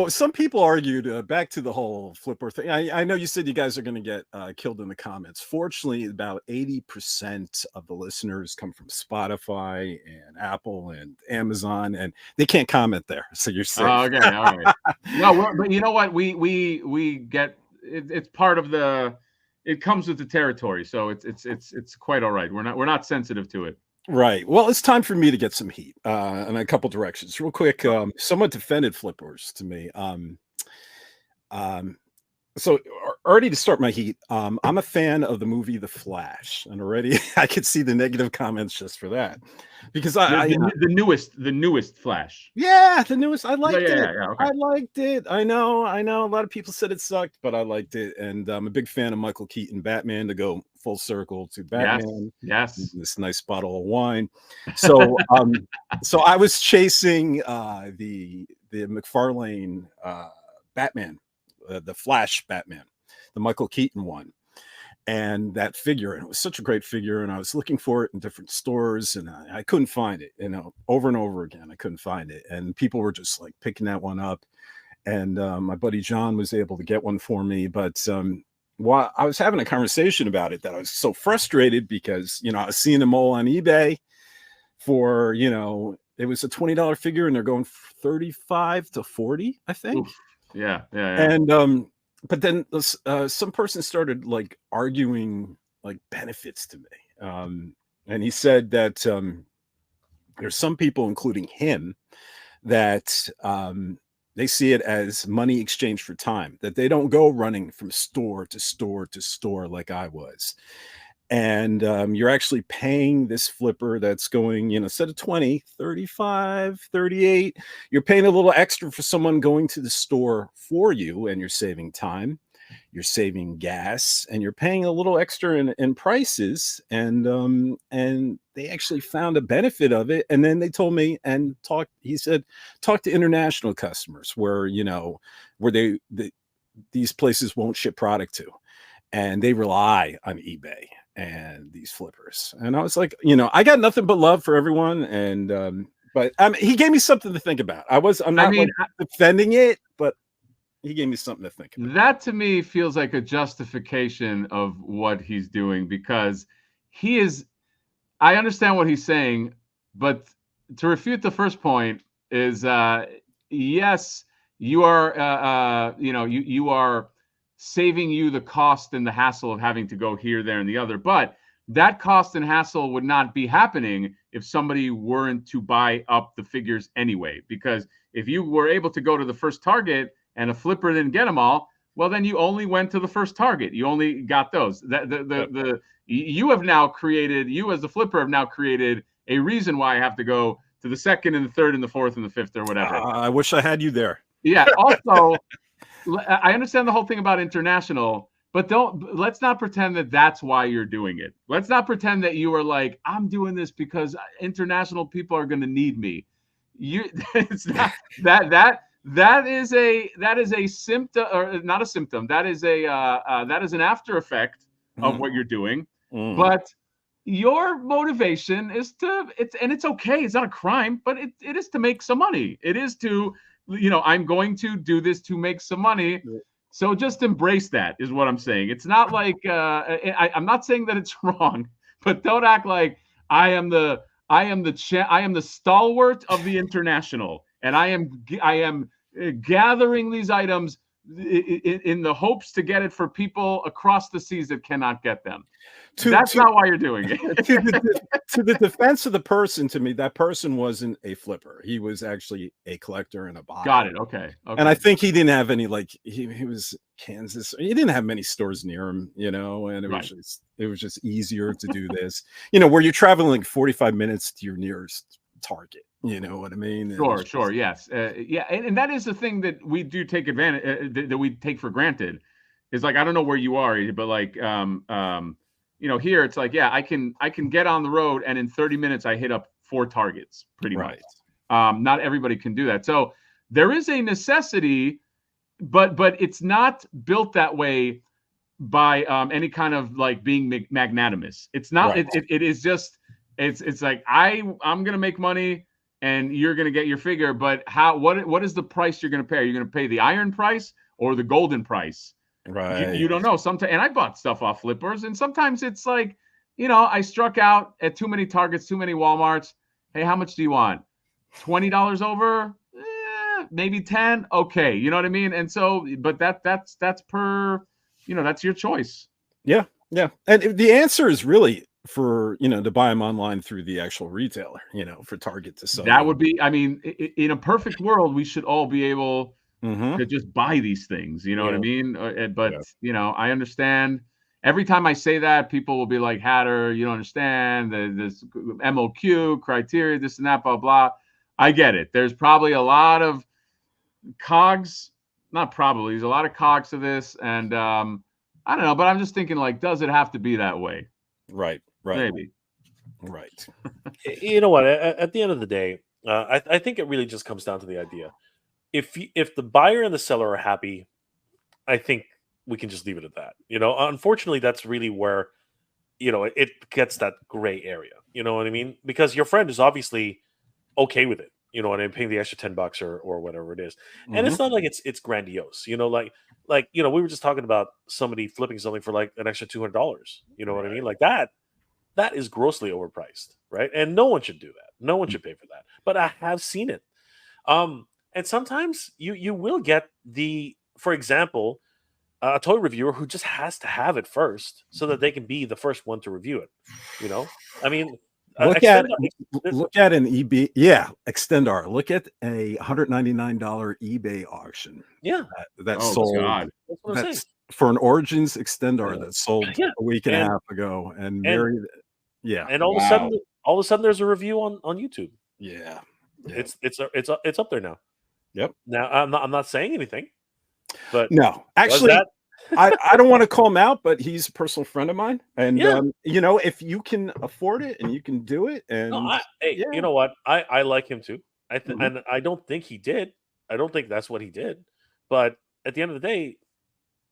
S1: Some people argued back to the whole Flippor thing. I know you said you guys are going to get killed in the comments. Fortunately, about 80% of the listeners come from Spotify and Apple and Amazon, and they can't comment there. So you're safe.
S2: Okay, all right. No, but you know what? We get it's part of the. It comes with the territory, so it's quite all right. We're not sensitive to it.
S1: Right. Well, it's time for me to get some heat in a couple directions. Real quick, someone defended Flippors to me. So already to start my heat, I'm a fan of the movie The Flash, and already I could see the negative comments just for that, because
S2: the newest Flash.
S1: Yeah, the newest. I liked it.
S2: Yeah, okay.
S1: I liked it. I know. A lot of people said it sucked, but I liked it, and I'm a big fan of Michael Keaton Batman, to go full circle to Batman.
S2: Yes.
S1: This nice bottle of wine. So, so I was chasing the McFarlane Batman. The Flash Batman, the Michael Keaton one, and that figure, and it was such a great figure, and I was looking for it in different stores, and I couldn't find it, over and over again. I couldn't find it, and people were just like picking that one up, and my buddy John was able to get one for me, but while I was having a conversation about it, that I was so frustrated because I was seeing them all on eBay for it was a $20 figure, and they're going $35 to $40, I think.
S2: Oof. Yeah.
S1: And but then some person started like arguing like benefits to me, and he said that there's some people, including him, that they see it as money exchanged for time, that they don't go running from store to store to store like I was. And you're actually paying this flipper that's going, instead of 20, 35, 38, you're paying a little extra for someone going to the store for you, and you're saving time, you're saving gas, and you're paying a little extra in prices. And they actually found a benefit of it. And then they told me he said, talk to international customers where these places won't ship product to, and they rely on eBay and these flippers. And I was like, I got nothing but love for everyone. And but he gave me something to think about. I'm not defending it, but he gave me something to think about.
S2: That to me feels like a justification of what he's doing, because I understand what he's saying, but to refute the first point is yes, you are you are saving you the cost and the hassle of having to go here, there, and the other. But that cost and hassle would not be happening if somebody weren't to buy up the figures anyway. Because if you were able to go to the first Target and a flipper didn't get them all, well, then you only went to the first Target. You only got those. You as the flipper have now created a reason why I have to go to to the second and the third and the fourth and the fifth or whatever.
S1: I wish I had you there.
S2: Yeah. Also, I understand the whole thing about international, but let's not pretend that that's why you're doing it. Let's not pretend that you are like, I'm doing this because international people are going to need me. It's not that is a symptom, or not a symptom. That is an after effect of what you're doing. But your motivation is it's okay. It's not a crime, but it is to make some money. It is to, I'm going to do this to make some money. So just embrace that is what I'm saying. It's not like I'm not saying that it's wrong, but don't act like I am the stalwart of the international, and I am gathering these items in the hopes to get it for people across the seas that cannot get them. That's not why you're doing it.
S1: To the defense of the person, to me, that person wasn't a flipper. He was actually a collector in a box.
S2: Got it. Okay.
S1: And I think he didn't have any, like, he was Kansas. He didn't have many stores near him, and it was just easier to do this, where you're traveling like 45 minutes to your nearest Target. You know what I mean?
S2: Sure. Yes. Yeah. And that is the thing that we do take advantage, that we take for granted, is like, I don't know where you are, but like, here it's like, yeah, I can get on the road and in 30 minutes I hit up 4 targets pretty much. Not everybody can do that. So there is a necessity, but it's not built that way by any kind of like being magnanimous. It's not, it is just, it's like, I'm going to make money and you're going to get your figure, but what is the price you're going to pay? Are you going to pay the iron price or the golden price?
S1: Right.
S2: You don't know. Sometimes, and I bought stuff off Flippers, and sometimes it's like, I struck out at too many Targets, too many Walmarts. Hey, how much do you want? $20 over? Maybe 10. Okay, you know what I mean? And so, but that's per, that's your choice.
S1: Yeah. And the answer is really for to buy them online through the actual retailer. For Target to sell.
S2: That would be. I mean, in a perfect world, we should all be able to just buy these things, you know what I mean? But I understand. Every time I say that, people will be like, Hatter, you don't understand this MOQ criteria, this and that, blah blah. I get it. There's probably a lot of cogs, not probably. There's a lot of cogs to this, and I don't know. But I'm just thinking, like, does it have to be that way?
S1: Right.
S2: Maybe.
S1: Right.
S3: You know what? At the end of the day, I think it really just comes down to the idea. If the buyer and the seller are happy, I think we can just leave it at that. Unfortunately, that's really where, it gets that gray area. You know what I mean? Because your friend is obviously okay with it. And I'm paying the extra $10 or whatever it is. And it's not like it's grandiose. Like we were just talking about somebody flipping something for like an extra $200. You know what I mean? Like that is grossly overpriced, right? And no one should do that. No one should pay for that. But I have seen it. And sometimes you will get for example, a toy reviewer who just has to have it first so that they can be the first one to review it. I mean,
S1: look at an eBay, Extendar. Look at a $199 eBay auction.
S3: Yeah,
S1: that sold.
S2: God.
S3: That's what I'm saying.
S1: For an Origins Extendar that sold a week and a half ago, and
S3: all of a sudden, there's a review on YouTube.
S1: Yeah.
S3: It's up there now.
S1: Yep.
S3: Now I'm not saying anything, but
S1: no, actually, I don't want to call him out, but he's a personal friend of mine, and if you can afford it and you can do it, and
S3: you know what, I like him too. And I don't think he did. I don't think that's what he did, but at the end of the day,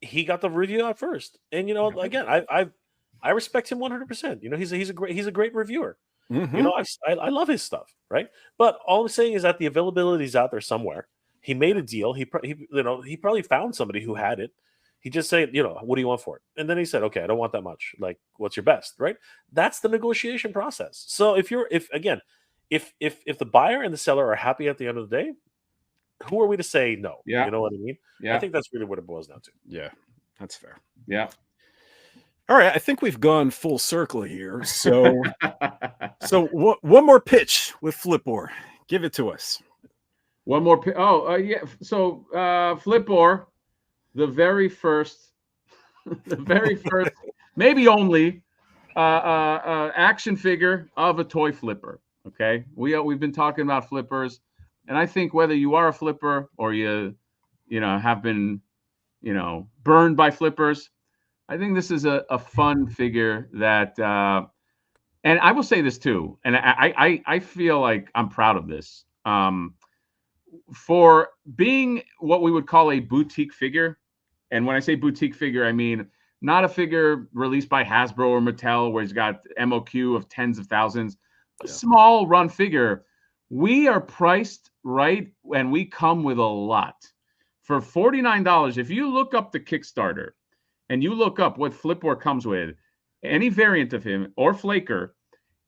S3: he got the review out first, and again, I respect him 100%. He's a great reviewer. I love his stuff, right? But all I'm saying is that the availability is out there somewhere. He made a deal. He probably found somebody who had it. He just said, what do you want for it? And then he said, okay, I don't want that much. Like, what's your best, right? That's the negotiation process. So if the buyer and the seller are happy at the end of the day, who are we to say no?
S2: Yeah.
S3: You know what I mean?
S2: Yeah.
S3: I think that's really what it boils down to.
S1: Yeah, that's fair.
S2: Yeah.
S1: All right, I think we've gone full circle here. So, one more pitch with Flippor. Give it to us.
S2: One more. So Flippor, the very first, maybe only action figure of a toy flipper. Okay, we've been talking about flippers, and I think whether you are a flipper or you have been burned by flippers, I think this is a fun figure that. And I will say this too, and I feel like I'm proud of this. For being what we would call a boutique figure, and when I say boutique figure, I mean not a figure released by Hasbro or Mattel where it's got MOQ of tens of thousands, a small run figure. We are priced right, and we come with a lot. For $49, if you look up the Kickstarter and you look up what Flippor comes with, any variant of him or Flaker,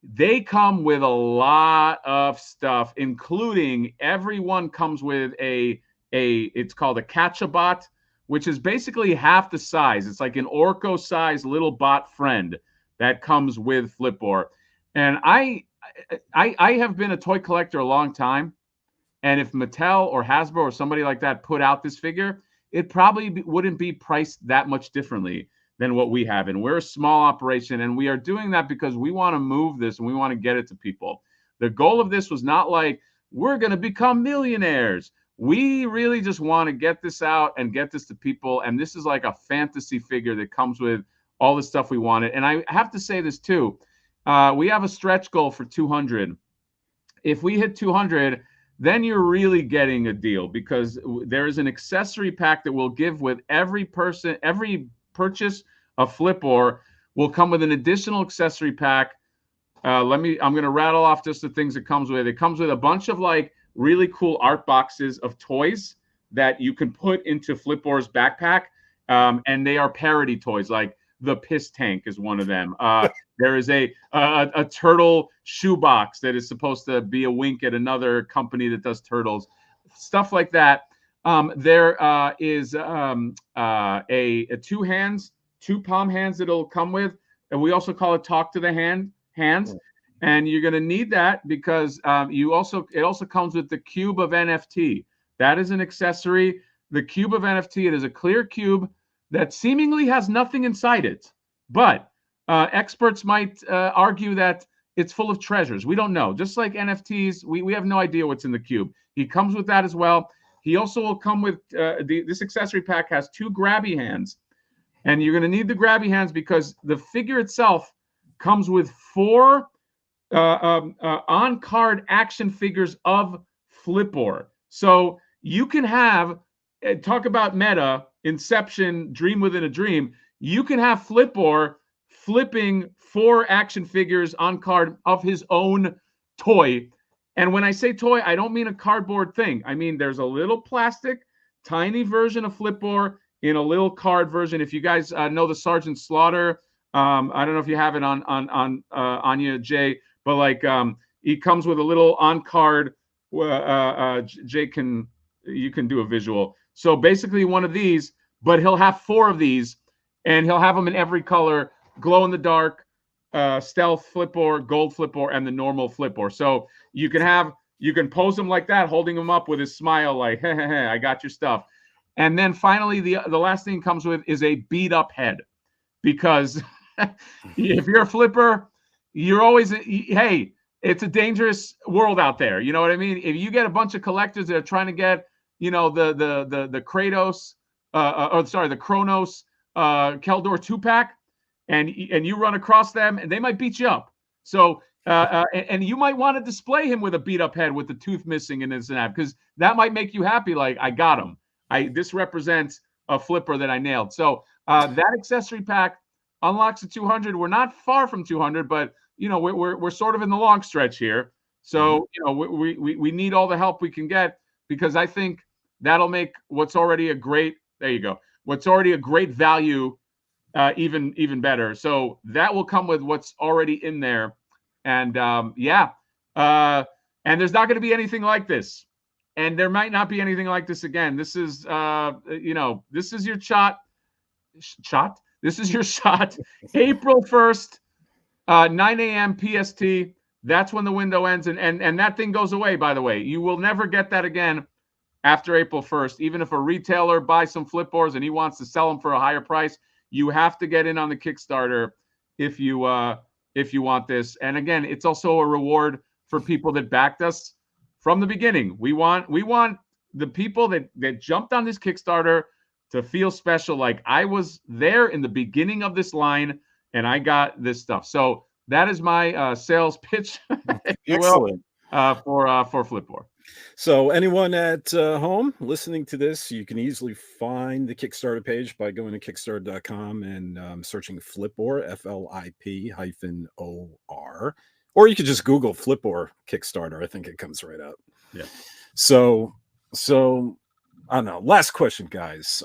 S2: they come with a lot of stuff, including everyone comes with it's called a Catch-A-Bot, which is basically half the size. It's like an Orco size little bot friend that comes with Flippor. And I have been a toy collector a long time. And if Mattel or Hasbro or somebody like that put out this figure, it probably wouldn't be priced that much differently than what we have. And we're a small operation, and we are doing that because we want to move this and we want to get it to people. The goal of this was not like, we're going to become millionaires. We really just want to get this out and get this to people. And this is like a fantasy figure that comes with all the stuff we wanted. And I have to say this too. We have a stretch goal for 200. If we hit 200, then you're really getting a deal, because there is an accessory pack that we'll give with every purchase of Flippor will come with an additional accessory pack. I'm going to rattle off just the things it comes with. It comes with a bunch of like really cool art boxes of toys that you can put into Flippor's backpack. And they are parody toys, like the piss tank is one of them. There is a turtle shoebox that is supposed to be a wink at another company that does turtles, stuff like that. There is two palm hands that it'll come with, and we also call it talk to the hands. And you're going to need that because it also comes with the cube of NFT. That is an accessory. The cube of NFT, it is a clear cube that seemingly has nothing inside it, but experts might argue that it's full of treasures. We don't know. Just like NFTs, we have no idea what's in the cube. He comes with that as well. He also will come with this accessory pack has two grabby hands, and you're going to need the grabby hands because the figure itself comes with 4 on-card action figures of Flippor. So you can have, talk about meta, Inception, dream within a dream. You can have Flippor flipping 4 action figures on card of his own toy. And when I say toy, I don't mean a cardboard thing. I mean, there's a little plastic, tiny version of Flippor in a little card version. If you guys know the Sergeant Slaughter, I don't know if you have it on Anya J, but like he comes with a little on card. Jay you can do a visual. So basically one of these, but he'll have 4 of these, and he'll have them in every color: glow in the dark, stealth Flippor, gold Flippor, and the normal Flippor. So you can pose him like that, holding him up with his smile, like, hey, I got your stuff. And then finally, the last thing comes with is a beat up head, because if you're a flipper, you're always, hey, it's a dangerous world out there. You know what I mean? If you get a bunch of collectors that are trying to get, the Kratos, the Kronos Keldor 2-pack, and you run across them, and they might beat you up. So and you might want to display him with a beat up head with the tooth missing and this and that, because that might make you happy. Like, I got him. This represents a flipper that I nailed. So that accessory pack unlocks to 200. We're not far from 200, but we're sort of in the long stretch here. So we need all the help we can get, because I think that'll make what's already a great value even better. So that will come with what's already in there. And and there's not going to be anything like this, and there might not be anything like this again. This is this is your shot. This is your shot. April 1st, 9 a.m. PST. That's when the window ends, and that thing goes away. By the way, you will never get that again after April 1st. Even if a retailer buys some Flippors and he wants to sell them for a higher price, you have to get in on the Kickstarter if you want this. And again, it's also a reward for people that backed us from the beginning. We want the people that jumped on this Kickstarter to feel special, like I was there in the beginning of this line and I got this stuff. So that is my sales pitch, if you will, for Flippor.
S1: So anyone at home listening to this, you can easily find the Kickstarter page by going to Kickstarter.com and searching Flippor, FLIP-OR, or you could just Google Flippor Kickstarter. I think it comes right up.
S2: Yeah.
S1: So I don't know. Last question, guys.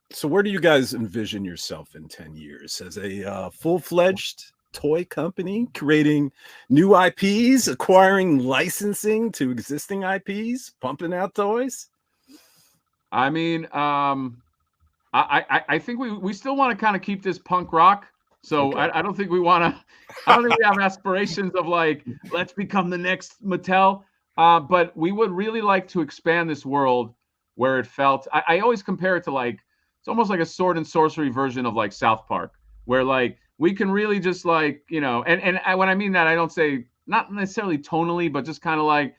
S1: So where do you guys envision yourself in 10 years? As a full-fledged toy company, creating new IPs, acquiring licensing to existing IPs, pumping out toys?
S2: I mean, I think we still want to kind of keep this punk rock. So okay. I don't think we want to. I don't think we have aspirations of like, let's become the next Mattel. But we would really like to expand this world where it felt. I always compare it to like, it's almost like a sword and sorcery version of like South Park, where like we can really just like, you know, and when I mean that, I don't say not necessarily tonally, but just kind of like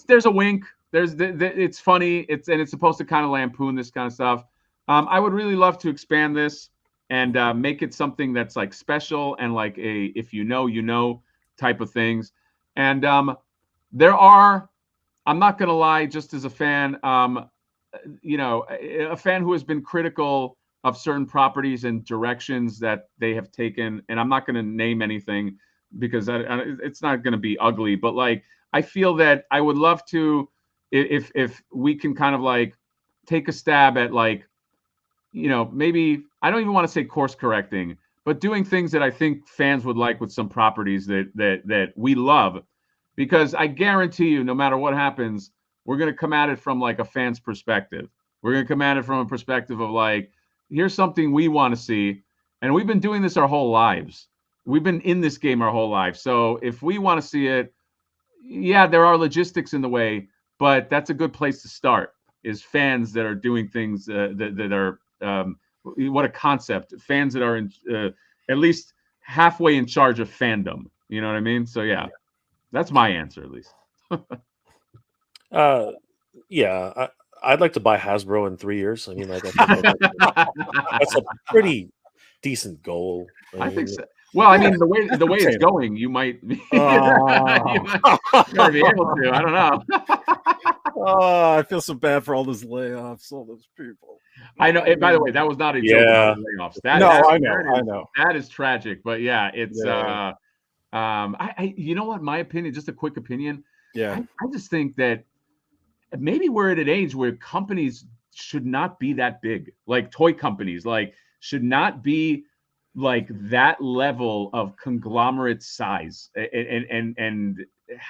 S2: there's a wink. It's funny. It's supposed to kind of lampoon this kind of stuff. I would really love to expand this and make it something that's like special and like a if you know type of things. And there are, I'm not gonna lie, just as a fan, you know, a fan who has been critical of certain properties and directions that they have taken, and I'm not going to name anything because it's not going to be ugly, but like I feel that I would love to, if we can kind of like take a stab at like, you know, maybe I don't even want to say course correcting, but doing things that I think fans would like with some properties that we love, because I guarantee you, no matter what happens, we're going to come at it from like a fan's perspective. We're going to come at it from a perspective of like, here's something we want to see. And we've been doing this our whole lives. We've been in this game our whole life. So if we want to see it, yeah, there are logistics in the way, but that's a good place to start, is fans that are doing things that are, what a concept. Fans that are in, at least halfway in charge of fandom. You know what I mean? So yeah, that's my answer at least.
S3: Yeah, I'd like to buy Hasbro in 3 years. I mean, like, that's a pretty decent goal.
S2: I think so. Well, I mean, the way it's going, you might be able to. I don't know.
S1: Oh, I feel so bad for all those layoffs, all those people.
S2: I know. And by the way, that was not a joke about layoffs.
S1: I know.
S2: That is tragic. But yeah, it's you know what? My opinion, just a quick opinion.
S1: Yeah,
S2: I just think that maybe we're at an age where companies should not be that big, like toy companies, like should not be like that level of conglomerate size. And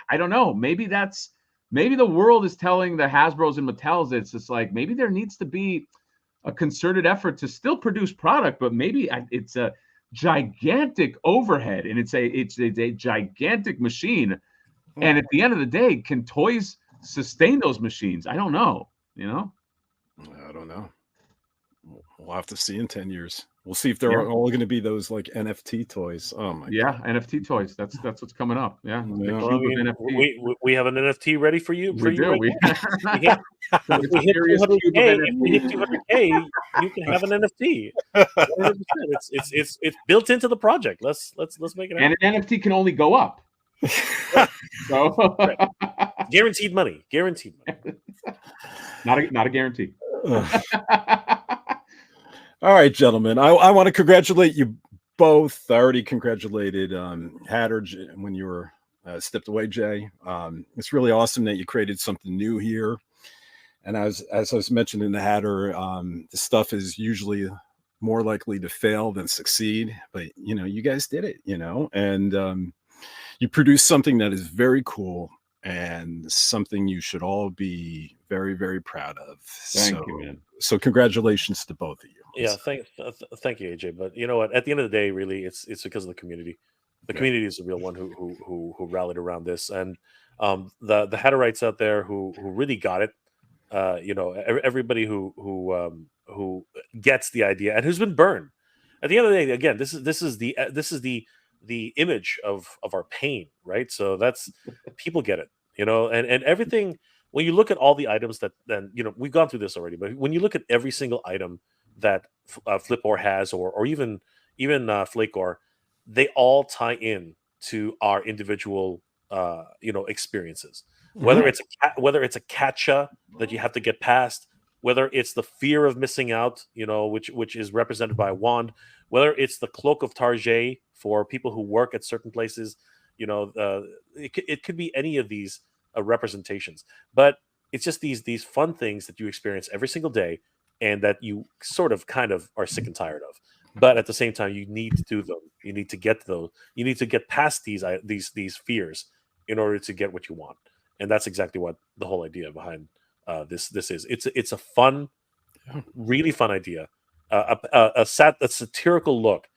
S2: I don't know, maybe the world is telling the Hasbros and Mattels that it's just like, maybe there needs to be a concerted effort to still produce product, but maybe it's a gigantic overhead and it's a gigantic machine. And at the end of the day, can toys sustain those machines? I don't know. You know,
S1: I don't know. We'll have to see in 10 years. We'll see if they're all going to be those like NFT toys. Oh my God.
S2: NFT toys. That's what's coming up. Yeah.
S3: Well, I mean, we have an NFT ready for you.
S2: We do.
S3: We hit 200K, you can have an NFT. It's built into the project. Let's make it happen.
S2: And an NFT can only go up. So
S3: guaranteed money. Not
S2: a guarantee.
S1: All right, gentlemen. I want to congratulate you both. I already congratulated Hatter when you were stepped away, Jay. It's really awesome that you created something new here. And as I was mentioning the Hatter, the stuff is usually more likely to fail than succeed. But you know, you guys did it. You know, and you produced something that is very cool and something you should all be very, very proud of.
S2: Thank you, man.
S1: So congratulations to both of you.
S3: Yeah, thank you, AJ. But you know what? At the end of the day, really, it's because of the community. The community is the real one who rallied around this, and the Hatterites out there who really got it. You know, everybody who gets the idea and who's been burned. At the end of the day, again, this is the the image of our pain, right? So that's people get it, you know, and everything. When you look at all the items that, then you know, we've gone through this already, but when you look at every single item that Flippor has, or even Flippor, they all tie in to our individual you know, experiences. Whether it's a catcha that you have to get past, whether it's the fear of missing out, you know, which is represented by a wand, whether it's the cloak of Tarjay for people who work at certain places, you know, it could be any of these representations, but it's just these fun things that you experience every single day, and that you sort of kind of are sick and tired of. But at the same time, you need to do them. You need to get those. You need to get past these fears in order to get what you want, and that's exactly what the whole idea behind this is. It's a fun, really fun idea, a satirical look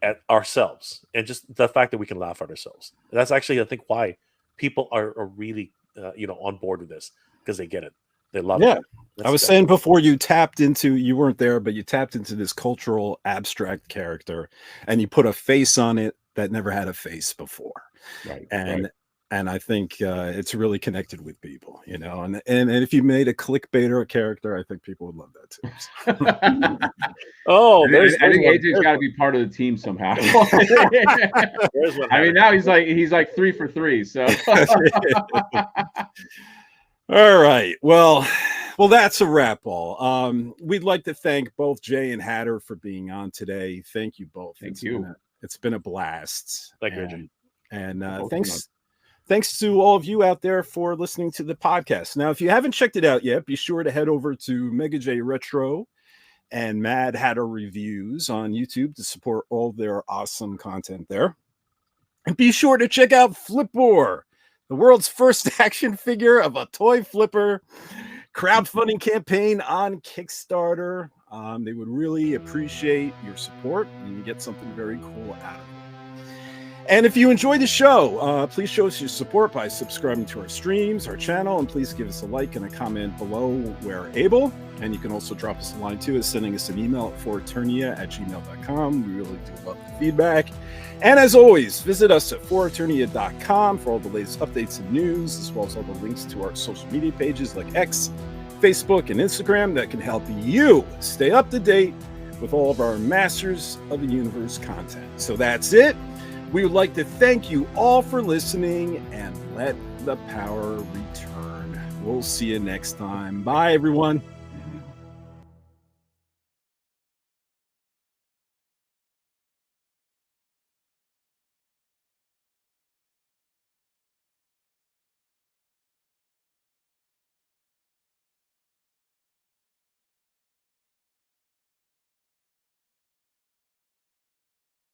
S3: at ourselves, and just the fact that we can laugh at ourselves. And that's actually, I think, why people are really you know, on board with this, because they get it, they love it.
S1: I was saying before, you weren't there, but you tapped into this cultural abstract character, and you put a face on it that never had a face before,
S2: Right.
S1: And I think it's really connected with people, you know. And if you made a clickbaiter character, I think people would love that too.
S3: Oh,
S2: I think AJ's got to be part of the team somehow. I mean, now he's like 3 for 3. So.
S1: All right. Well, that's a wrap all. We'd like to thank both Jay and Hatter for being on today. Thank you both.
S2: Thank you.
S1: It's been a blast.
S3: Thank you, Jay.
S1: And thanks to all of you out there for listening to the podcast. Now, if you haven't checked it out yet, be sure to head over to Mega J Retro and Mad Hatter Reviews on YouTube to support all their awesome content there. And be sure to check out Flippor, the world's first action figure of a toy flipper crowdfunding campaign on Kickstarter. They would really appreciate your support, and you get something very cool out of it. And if you enjoy the show, please show us your support by subscribing to our streams, our channel, and please give us a like and a comment below where able. And you can also drop us a line too, is sending us an email at foreternia@gmail.com. We really do love the feedback. And as always, visit us at foreternia.com for all the latest updates and news, as well as all the links to our social media pages like X, Facebook, and Instagram that can help you stay up to date with all of our Masters of the Universe content. So that's it. We would like to thank you all for listening, and let the power return. We'll see you next time. Bye, everyone.